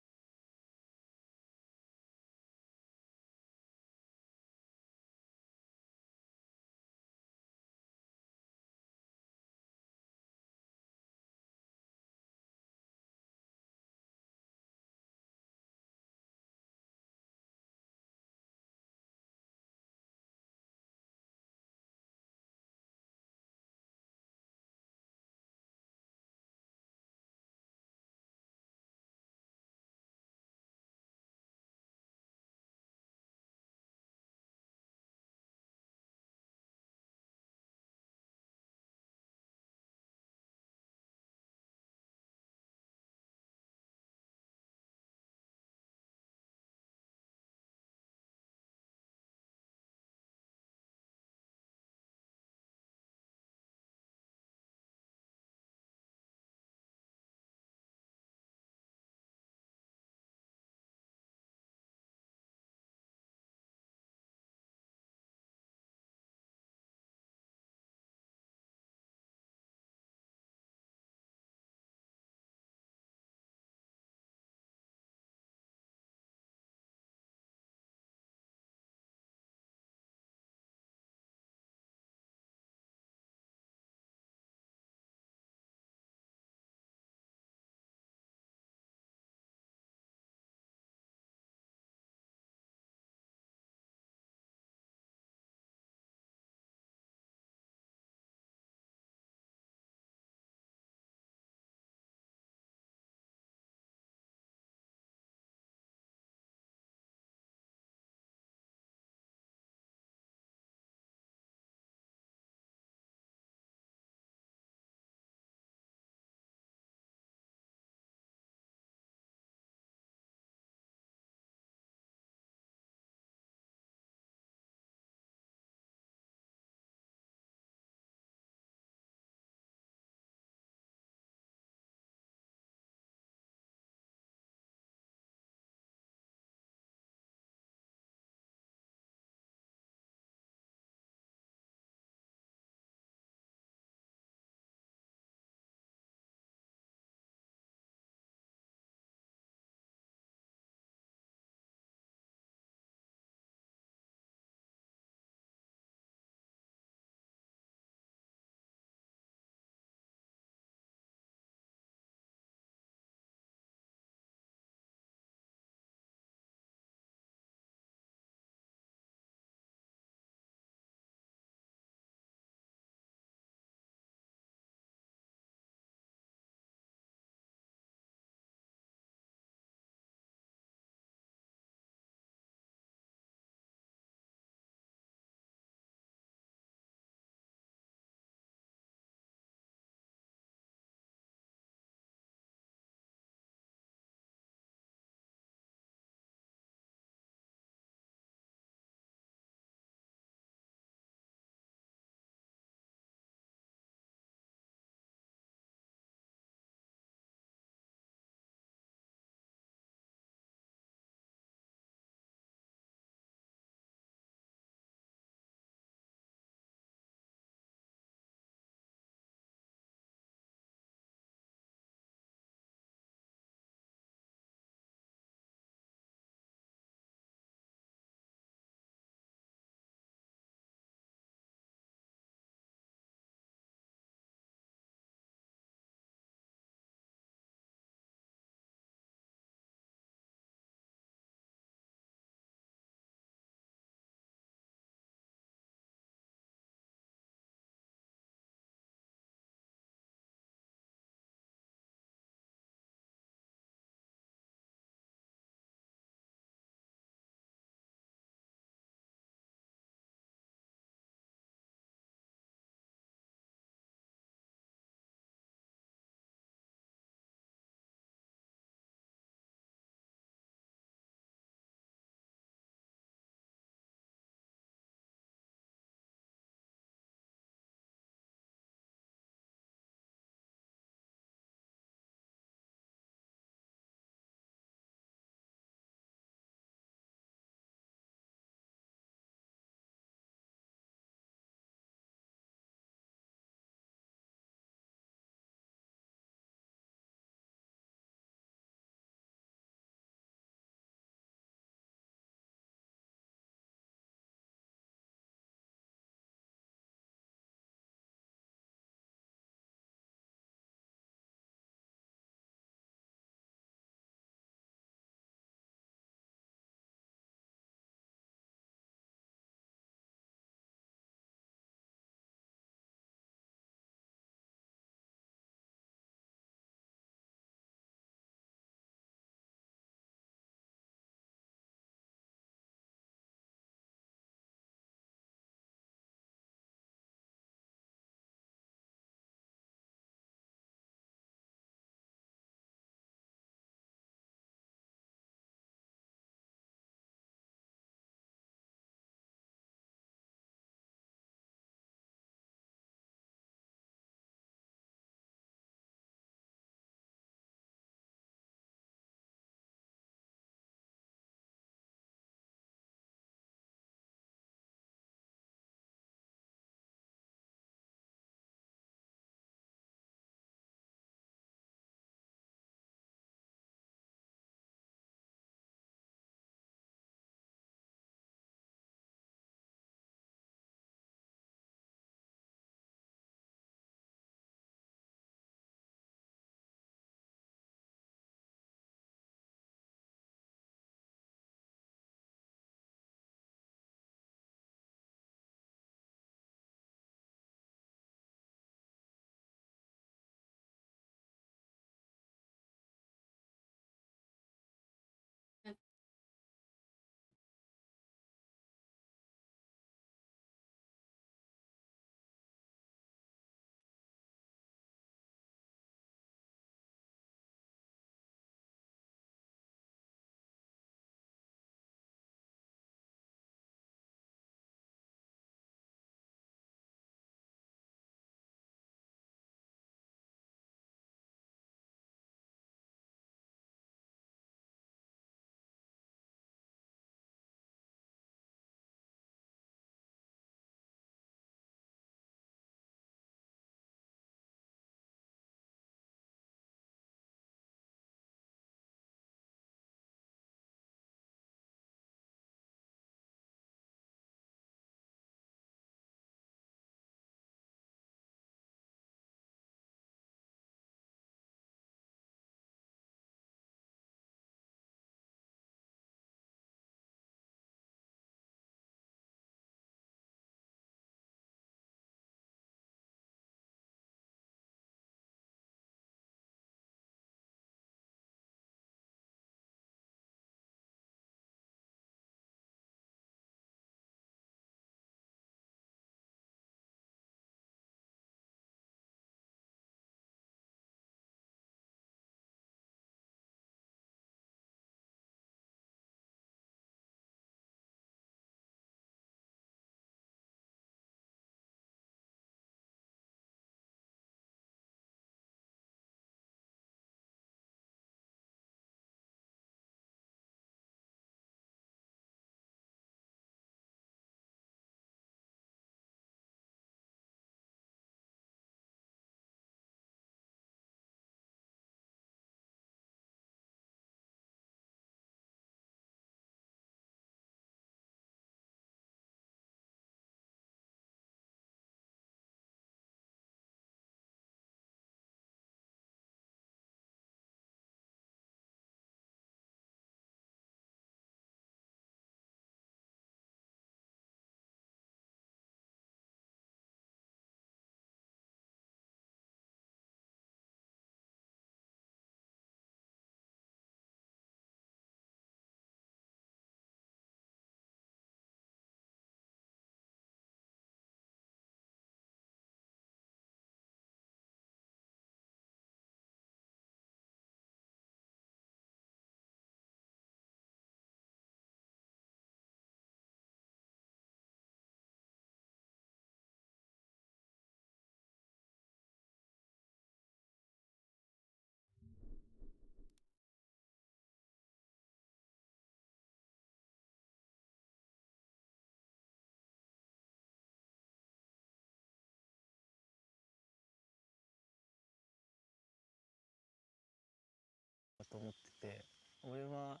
と思ってて、俺は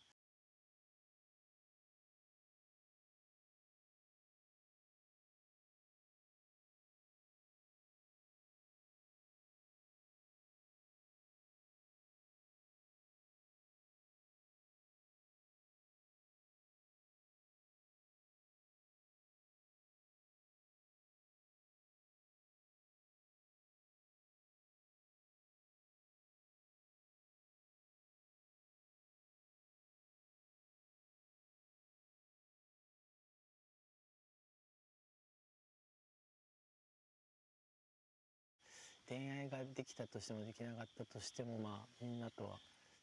恋愛ができたとしてもできなかったとしても、まあみんなとは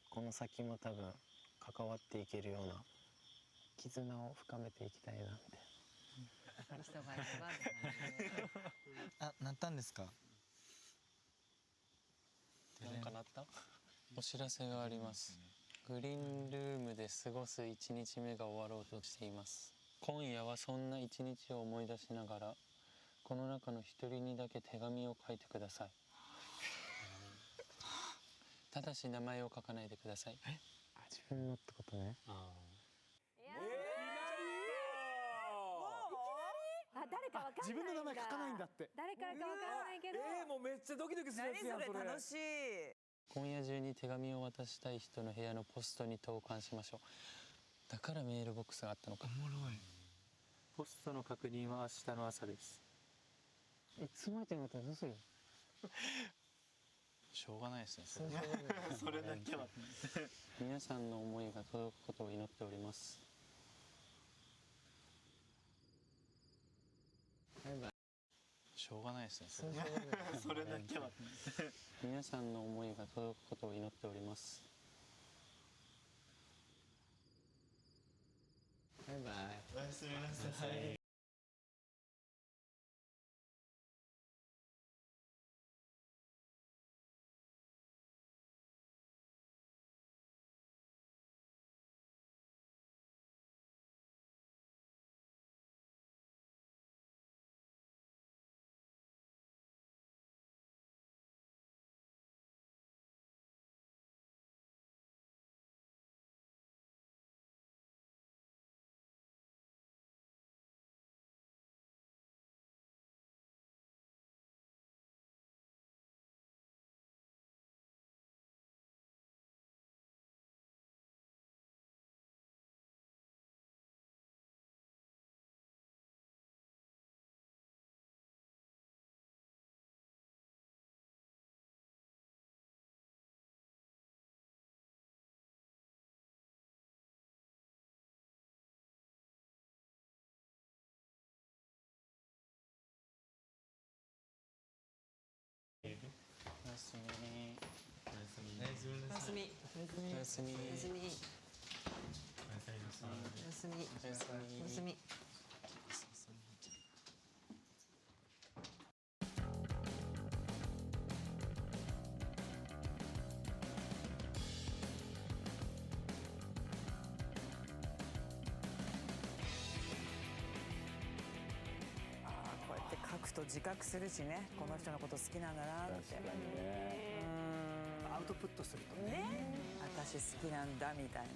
この先も多分関わっていけるような絆を深めていきたいなって。あ、鳴ったんですか？なんか鳴った？お知らせがあります。グリーンルームで過ごす1日目が終わろうとしています。今夜はそんな1日を思い出しながら、この中の一人にだけ手紙を書いてください。ただし名前を書かないでください。自分のってことね。あ、誰かわかんないんだ。自分の名前書かないんだって。誰からかわからないけど。もうめっちゃドキドキするやつやんそれ。楽しい。今夜中に手紙を渡したい人の部屋のポストに投函しましょう。だからメールボックスがあったのか。おもろい。ポストの確認は明日の朝です。いつも言ってなかったらどうする？しょうがないですね。それだけは。皆さんの思いが届くことを祈っております。バイバイ。しょうがないですね。それだけは。皆さんの思いが届くことを祈っております。バイバイ。おやすみなさい。おやすみ。おやすみ。おやすみ。おやすみ。おやすみ。おやすみ。おやすみ。おやすみ。こうやって書くと自覚するしね、この人のこと好きなんだなって。確かにね。アウトプットするとね。私好きなんだみたいな。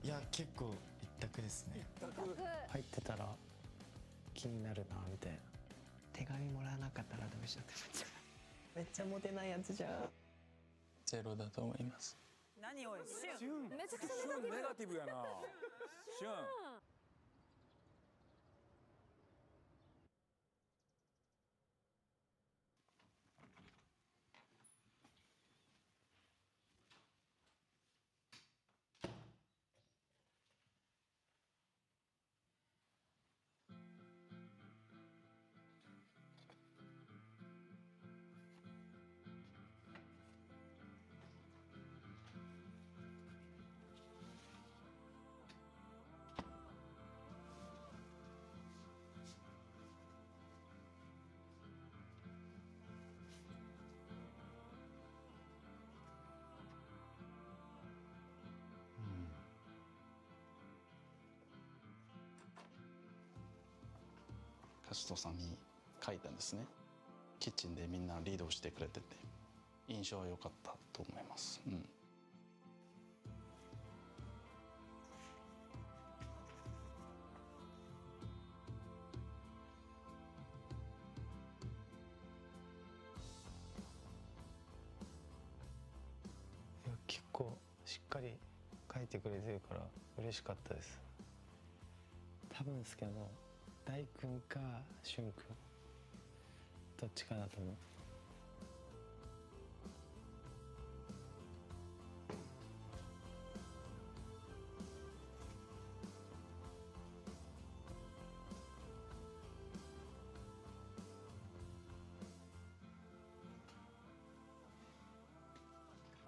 いや結構一択ですね。入ってたら気になるなみたいな。手紙もらわなかったらどうしようってめっちゃモテないやつじゃん。ゼロだと思います。何をシュンめちゃくちゃネガティブやな。シュン。キャストさんに書いたんですね。キッチンでみんなリードしてくれてて印象は良かったと思います。結構しっかり書いてくれてるから嬉しかったです。多分ですけど大君か俊君どっちかだと思う。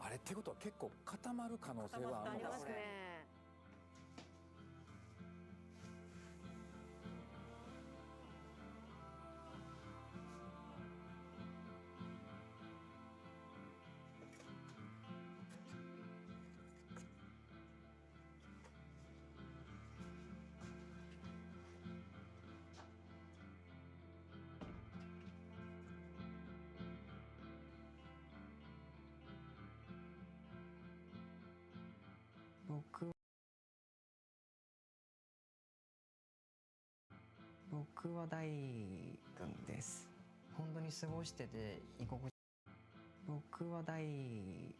あれってことは結構固まる可能性はあるのかな。僕は大君です。本当に過ごしてて居心地。僕は大君。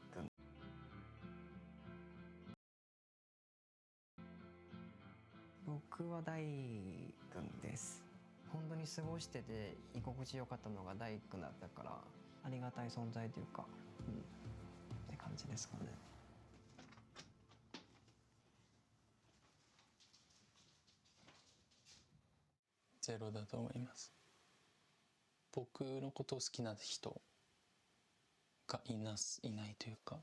僕は大君です。本当に過ごしてて居心地良かったのが大君だったからありがたい存在というか、って感じですかね。ゼロだと思います。僕のことを好きな人がいないというか。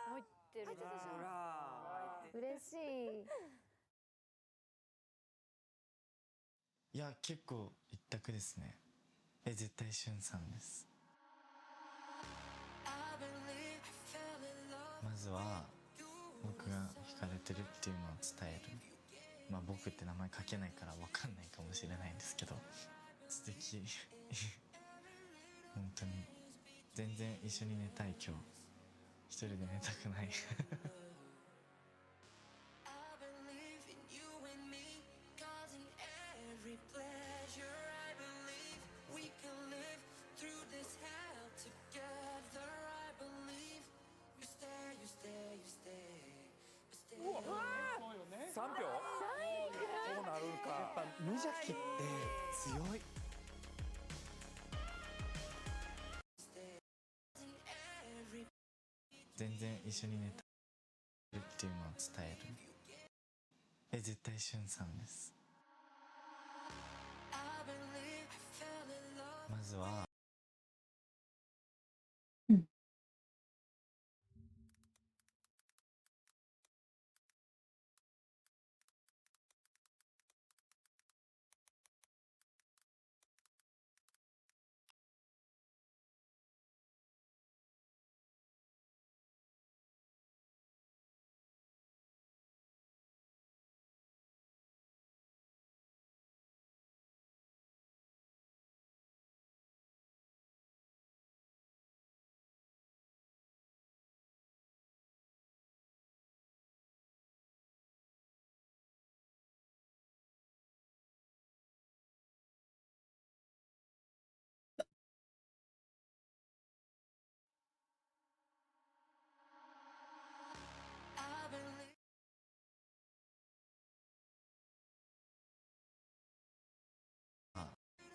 入ってるじゃん。嬉しい。いや結構一択ですね。絶対しゅんさんです。まずは僕が惹かれてるっていうのを伝える。僕って名前書けないから分かんないかもしれないんですけど素敵本当に全然一緒に寝たい今日。一人で寝たくない3票そうなるか。やっぱ無邪気って強い。全然一緒に寝たいっていうのを伝える。絶対しゅんさんです。まずは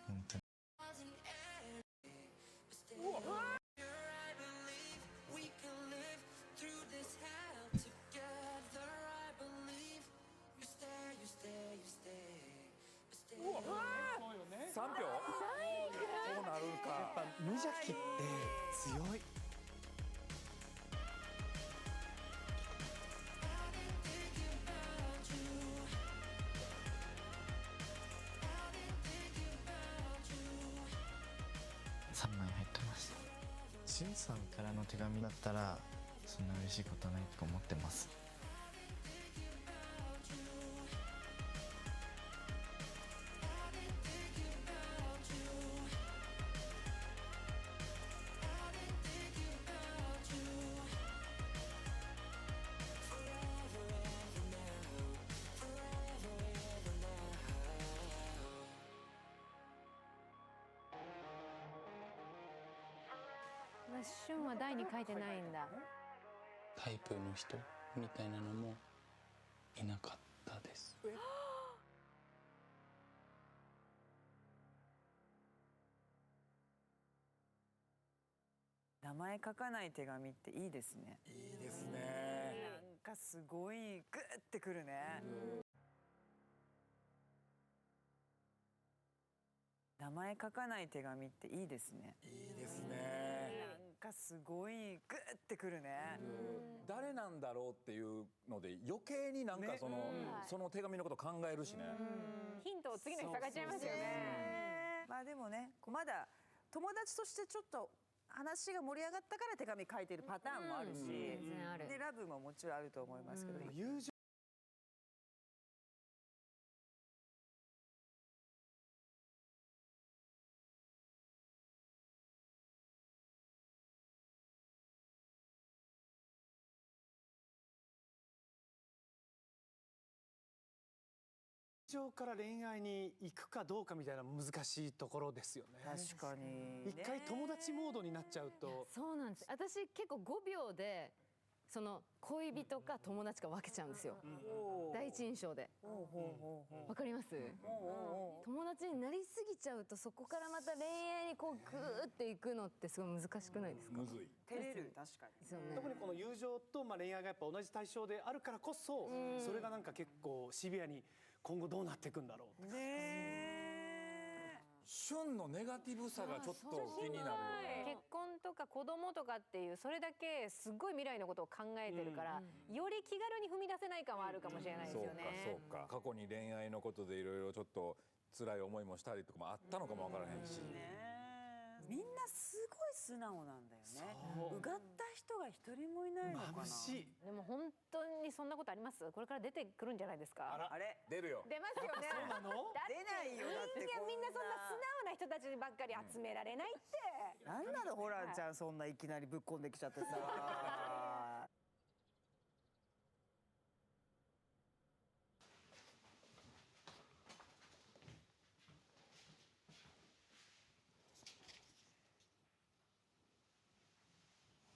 本当に3票そうなるか。やっぱ無邪気って強い。しんさんからの手紙だったらそんな嬉しいことはないと思ってます。シュンは台に書いてないんだ。タイプの人みたいなのもいなかったです。名前書かない手紙っていいですね。いいですね。なんかすごいグッてくるね。名前書かない手紙っていいですね。いいですね。なんかすごいグッてくるね。誰なんだろうっていうので余計になんかその手紙のこと考えるしね。ヒントを次の日探しちゃいますよね。まあでもね、まだ友達としてちょっと話が盛り上がったから手紙書いてるパターンもあるし、でラブももちろんあると思いますけど、友情から恋愛に行くかどうかみたいな難しいところですよね。確かに一回友達モードになっちゃうと。そうなんです。私結構5秒でその恋人か友達か分けちゃうんですよ。第一印象で。わかります？友達になりすぎちゃうとそこからまた恋愛にこうグーっていくのってすごい難しくないですか？むずい。照れる、確かに。特にこの友情と恋愛がやっぱ同じ対象であるからこそ、それがなんか結構シビアに今後どうなっていくんだろうって。旬のネガティブさがちょっと気になるよね。結婚とか子供とかっていうそれだけすごい未来のことを考えてるから、より気軽に踏み出せない感はあるかもしれないですよね。そうか。過去に恋愛のことでいろいろちょっと辛い思いもしたりとかもあったのかもわからへんし。みんなすごい素直なんだよね。うがった人が一人もいないのかな。でも本当にそんなことあります？これから出てくるんじゃないですか？あれ出るよ。出ますよね。そうなの？出ないよ。だってみんなそんな素直な人たちばっかり集められないって。なんなのホランちゃん、そんないきなりぶっこんできちゃってさ。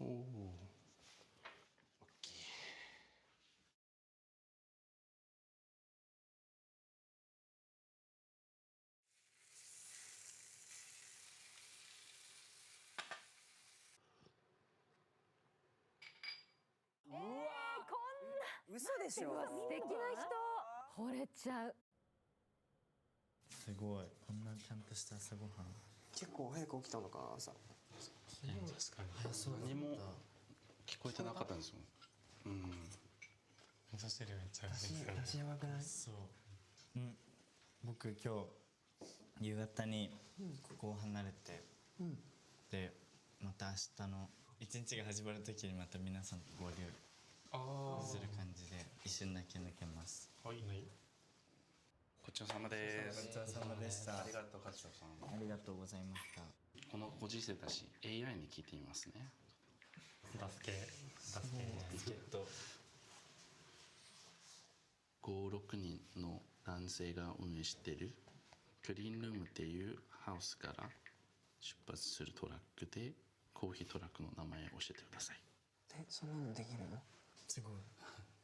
おお。こんな嘘でしょ。素敵な人惚れちゃう。すごい、こんなちゃんとした朝ごはん。結構早く起きたのか朝。確かに。早そうだった。何も聞こえてなかったんですよ。うん。味噌汁めっちゃ美味しいですよね。足やばくない？そう。僕今日夕方にここを離れて、でまた明日の一日が始まる時にまた皆さんと合流する感じで一瞬だけ抜けます。はい。ごちそうさまです。ごちそうさまでした。ありがとう、勝さん。ありがとうございました。このご時世だし AI に聞いてみますね。助け5、6人の男性が運営しているクリーンルームっていうハウスから出発するトラックでコーヒートラックの名前を教えてください。そんなのできるの？すごい。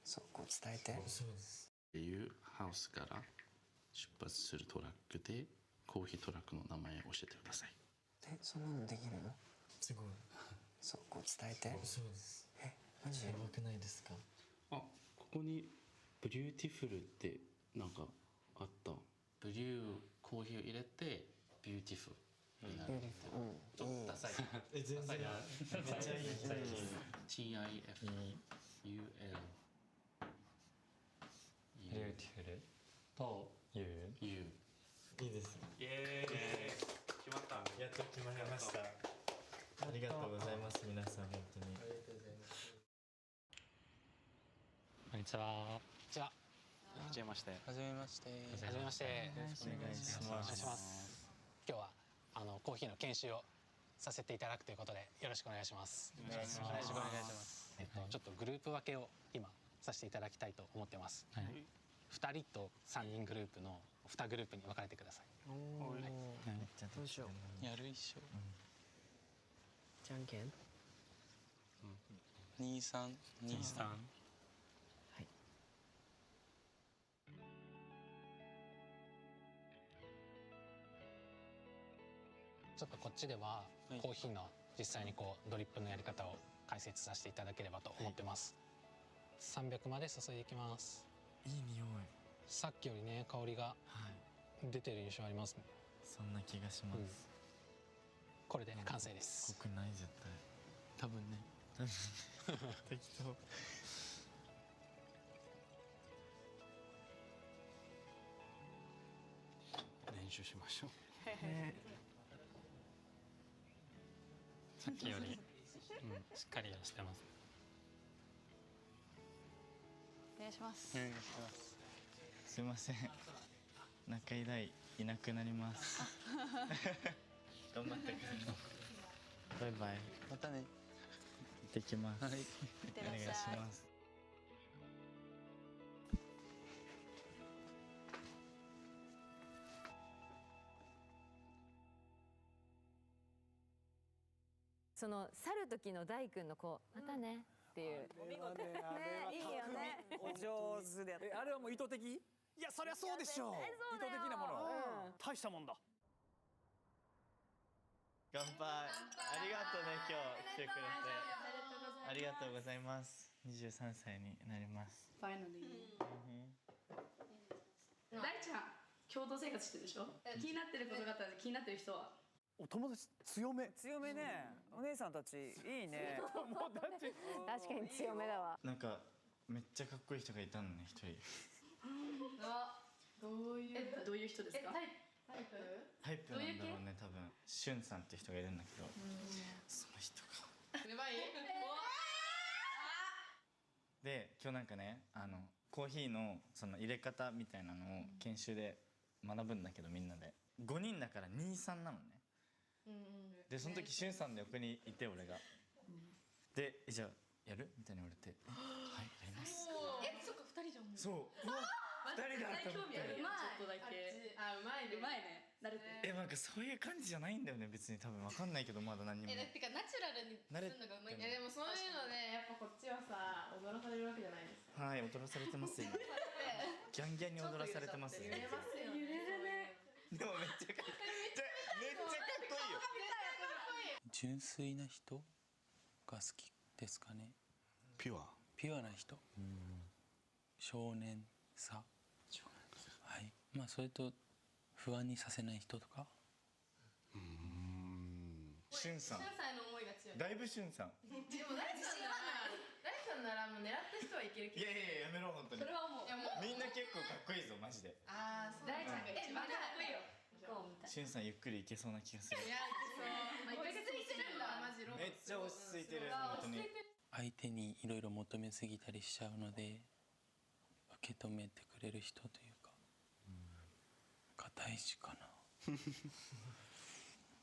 そう、こう伝えて。そうです。っていうハウスから出発するトラックでコーヒートラックの名前を教えてください。そんなのできるの？すごい。そう、こう伝えて。そうです。マジ？やばくないですか？あ、ここにブリューティフルってなんかあった。ブリューコーヒーを入れてビューティフルになる。ちょっとダサい。全然めっちゃいい。TIFUL。ビューティフルと U。いいです。イエーイ。決まった。やっと決まりました。ありがとうございます皆さん本当に。こんにちは。こんにちは。はじめまして。はじめまして。はじめまして。よろしくお願いします。お願いします。今日はコーヒーの研修をさせていただくということでよろしくお願いします。お願いします。よろしくお願いします。ちょっとグループ分けを今させていただきたいと思ってます。はい。2人と3人グループの2グループに分かれてください。おー、はい。どうしよう。やる一緒。じゃんけん。23、23。はい。ちょっとこっちではコーヒーの実際にこうドリップのやり方を解説させていただければと思ってます。300まで注いでいきます。いい匂い。さっきよりね香りが出てる印象ありますね。そんな気がします。これで完成です。濃くない絶対。多分ね。適当。練習しましょう。さっきより、しっかりはしてます。お願いします。お願いします。すいません。中井大いなくなります。頑張ってください。バイバイ。またね。行ってきます。はい。お願いします。その去る時の大君のこうまたねっていう。お見事ね。いいよね。お上手で。あれはもう意図的？いやそりゃそうでしょう。意図的なもの。大したもんだ。乾杯。ありがとうね今日来てくれて。ありがとうございます。23歳になります。Finally。大ちゃん共同生活してるでしょ。気になってることがあったら気になってる人は。お友達強め。強めね。お姉さんたちいいね。確かに強めだわ。なんかめっちゃかっこいい人がいたのね一人。どういう人ですか。タイプなんだろうね多分。しゅんさんって人がいるんだけど、その人が。やばい。で今日なんかねコーヒーのその入れ方みたいなのを研修で学ぶんだけどみんなで5人だから23なのね。でその時しゅんさんの横にいて俺が。でじゃあやるみたいに言われて「はいやります」。そっか2人じゃん。そう2人だと思って。うまい。ちょっとだけ。うまいね。うまいね。慣れて。なんかそういう感じじゃないんだよね別に多分わかんないけどまだ何にも。てかナチュラルにするのがうまい。でもそういうのでやっぱこっちはさ踊らされるわけじゃないですか。はい踊らされてます今。ギャンギャンに踊らされてます。揺れますよ。揺れるね。でもめっちゃかっこいい。めっちゃかっこいいよ。純粋な人が好きですかね。ピュアな人。少年さ。はい。まあそれと不安にさせない人とか。しゅんさん。しゅんさんの思いが強い。だいぶしゅんさん。でも大さんならもう狙った人はいけるけど。いややめろ本当に。それは思う。みんな結構かっこいいぞマジで。大ちゃんが一番かっこいいよ。しゅんさんゆっくりいけそうな気がする。いや落ち着いてるのはマジロマン。めっちゃ落ち着いてる本当に。相手にいろいろ求めすぎたりしちゃうので受け止めてくれる人というかが大事かな。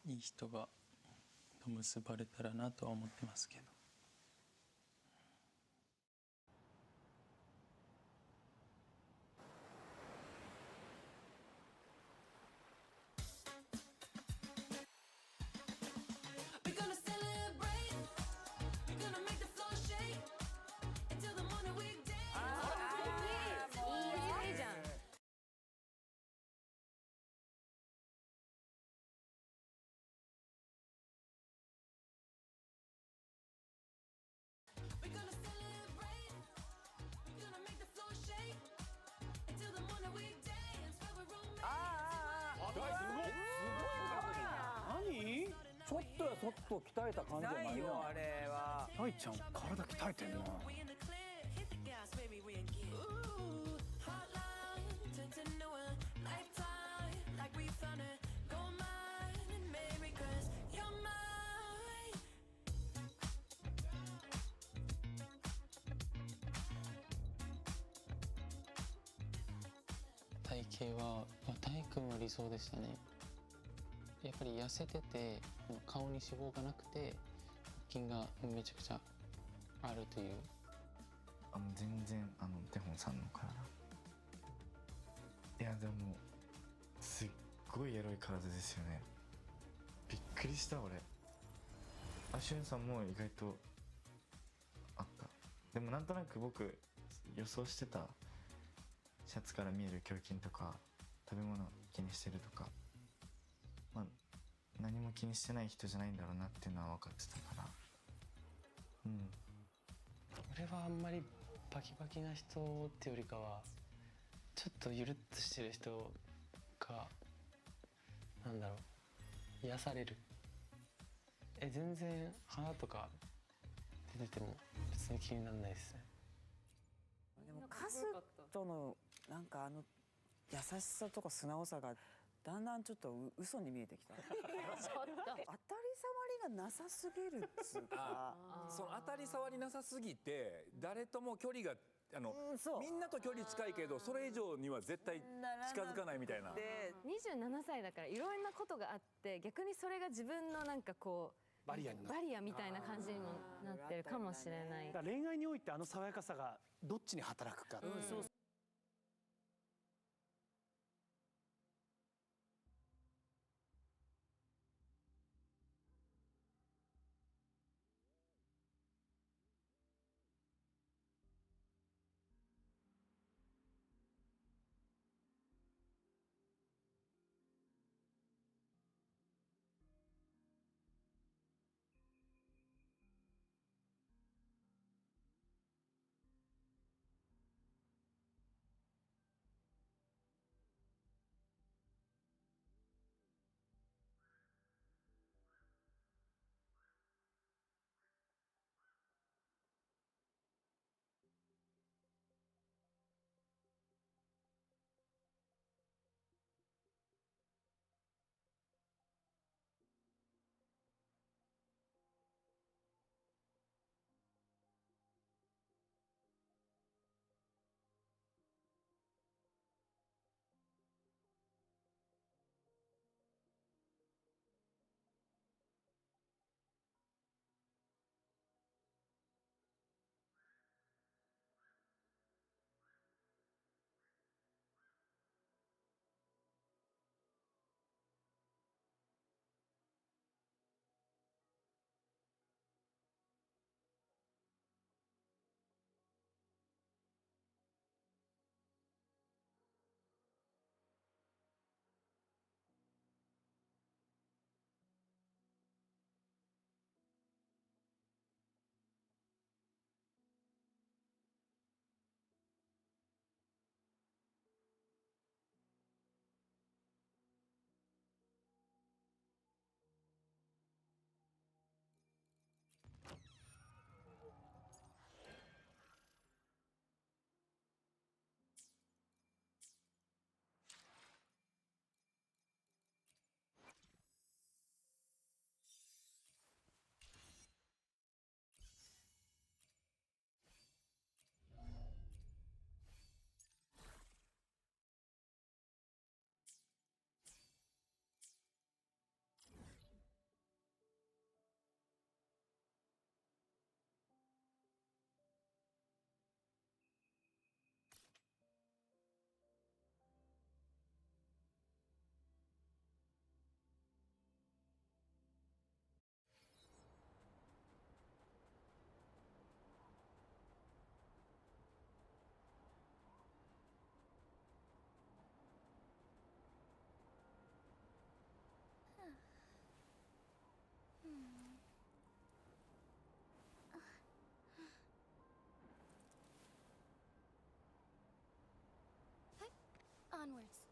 いい人がと結ばれたらなとは思ってますけど。ちょっとやそっと鍛えた感じじゃないよあれは。大ちゃん体鍛えてんな。型は、大君は理想でしたね。やっぱり痩せてて顔に脂肪がなくて腹筋がめちゃくちゃあるという。全然テホンさんの体、いやでもすっごいエロい体ですよね。びっくりした俺。シュンさんも意外とあった。でもなんとなく僕予想してたシャツから見える胸筋とか食べ物気にしてるとか、何も気にしてない人じゃないんだろうなっていうのは分かってたから。俺はあんまりバキバキな人ってよりかはちょっとゆるっとしてる人がなんだろう、癒される。全然鼻とか出てても別に気にならないですね。でもカズとのなんか優しさとか素直さがだんだんちょっと嘘に見えてきた。当たり障りがなさすぎるっつうか。その当たり障りなさすぎて誰とも距離がみんなと距離近いけどそれ以上には絶対近づかないみたいな。27歳だからいろんなことがあって逆にそれが自分のなんかこうバリアみたいな感じにもなってるかもしれない。恋愛において爽やかさがどっちに働くか。Onwards.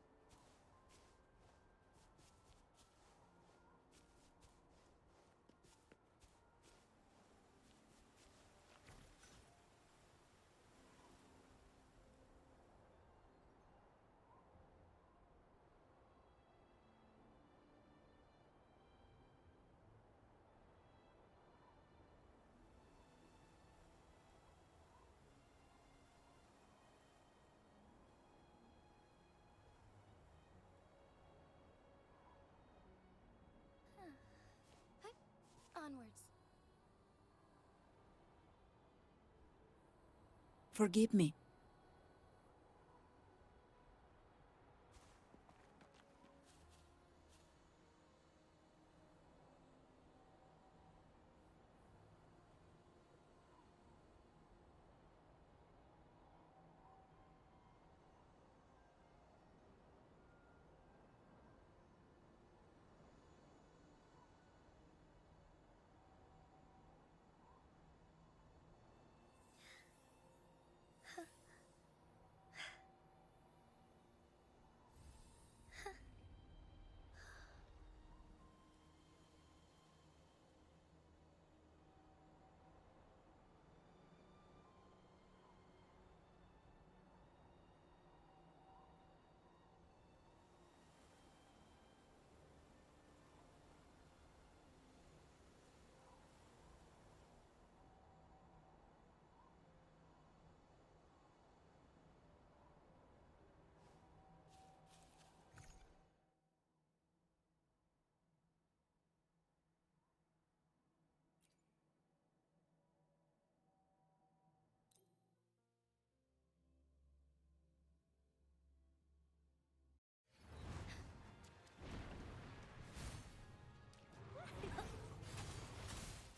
onwards. Forgive me.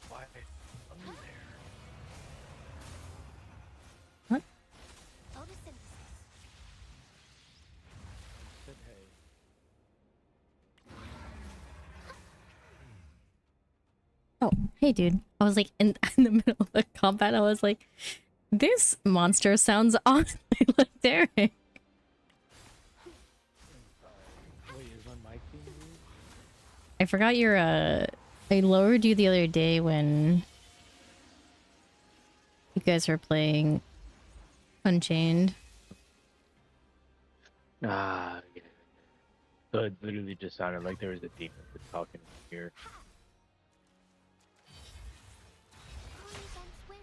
Why? Under there. What? Photosynthesis. Said hey. Oh, hey, dude. I was like in, in the middle of the combat. I was like, this monster sounds honestly like Derek. Wait, is my mic being weird? I forgot your, I lowered you the other day when you guys were playing Unchained. Ah, yeah. So it literally just sounded like there was a demon just talking here. Renaissance wind.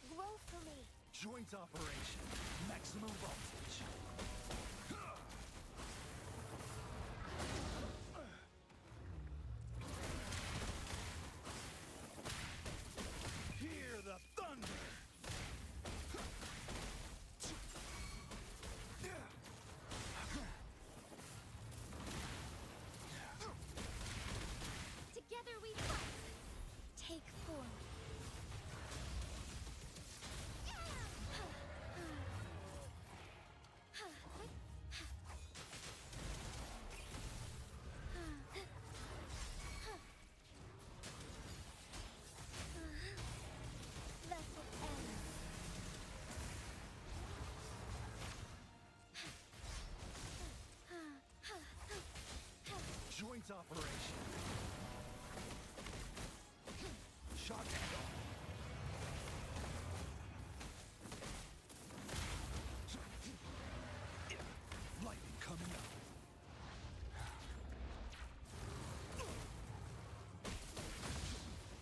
Grow for me. Joint operation. Maximum voltage. Hear the thunder. Together we fight. Take form. Vessel ends. Joint operation. Shock and all. Lightning coming up.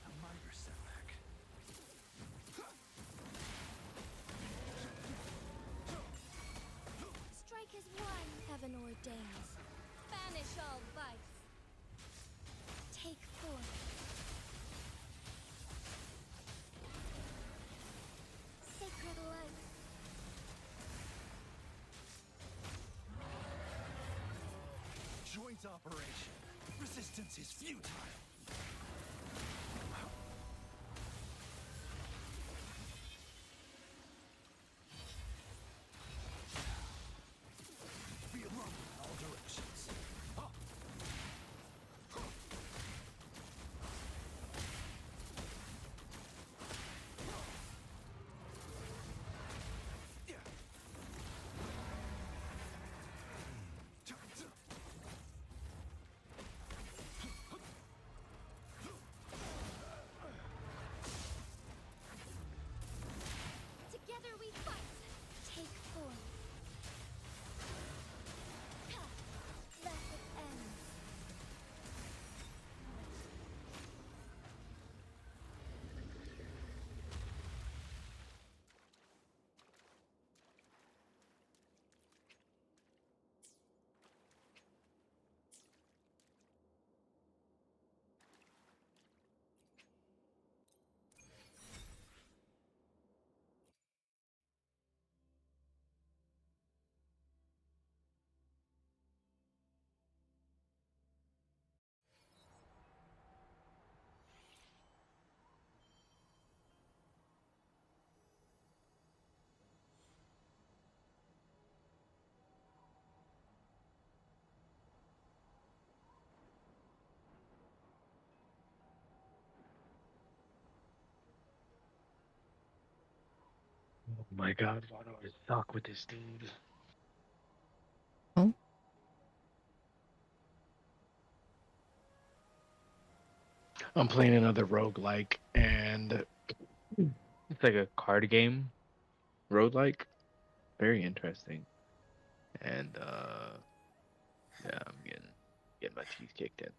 A minor setback. Strike as one, heaven ordains. Banish all vice. Take form. Sacred light. Joint operation. Resistance is futile. Be alone in all directions. My God, why do I suck with this dude? Oh. I'm playing another roguelike, and it's like a card game roguelike. Very interesting. And yeah, I'm getting my teeth kicked in.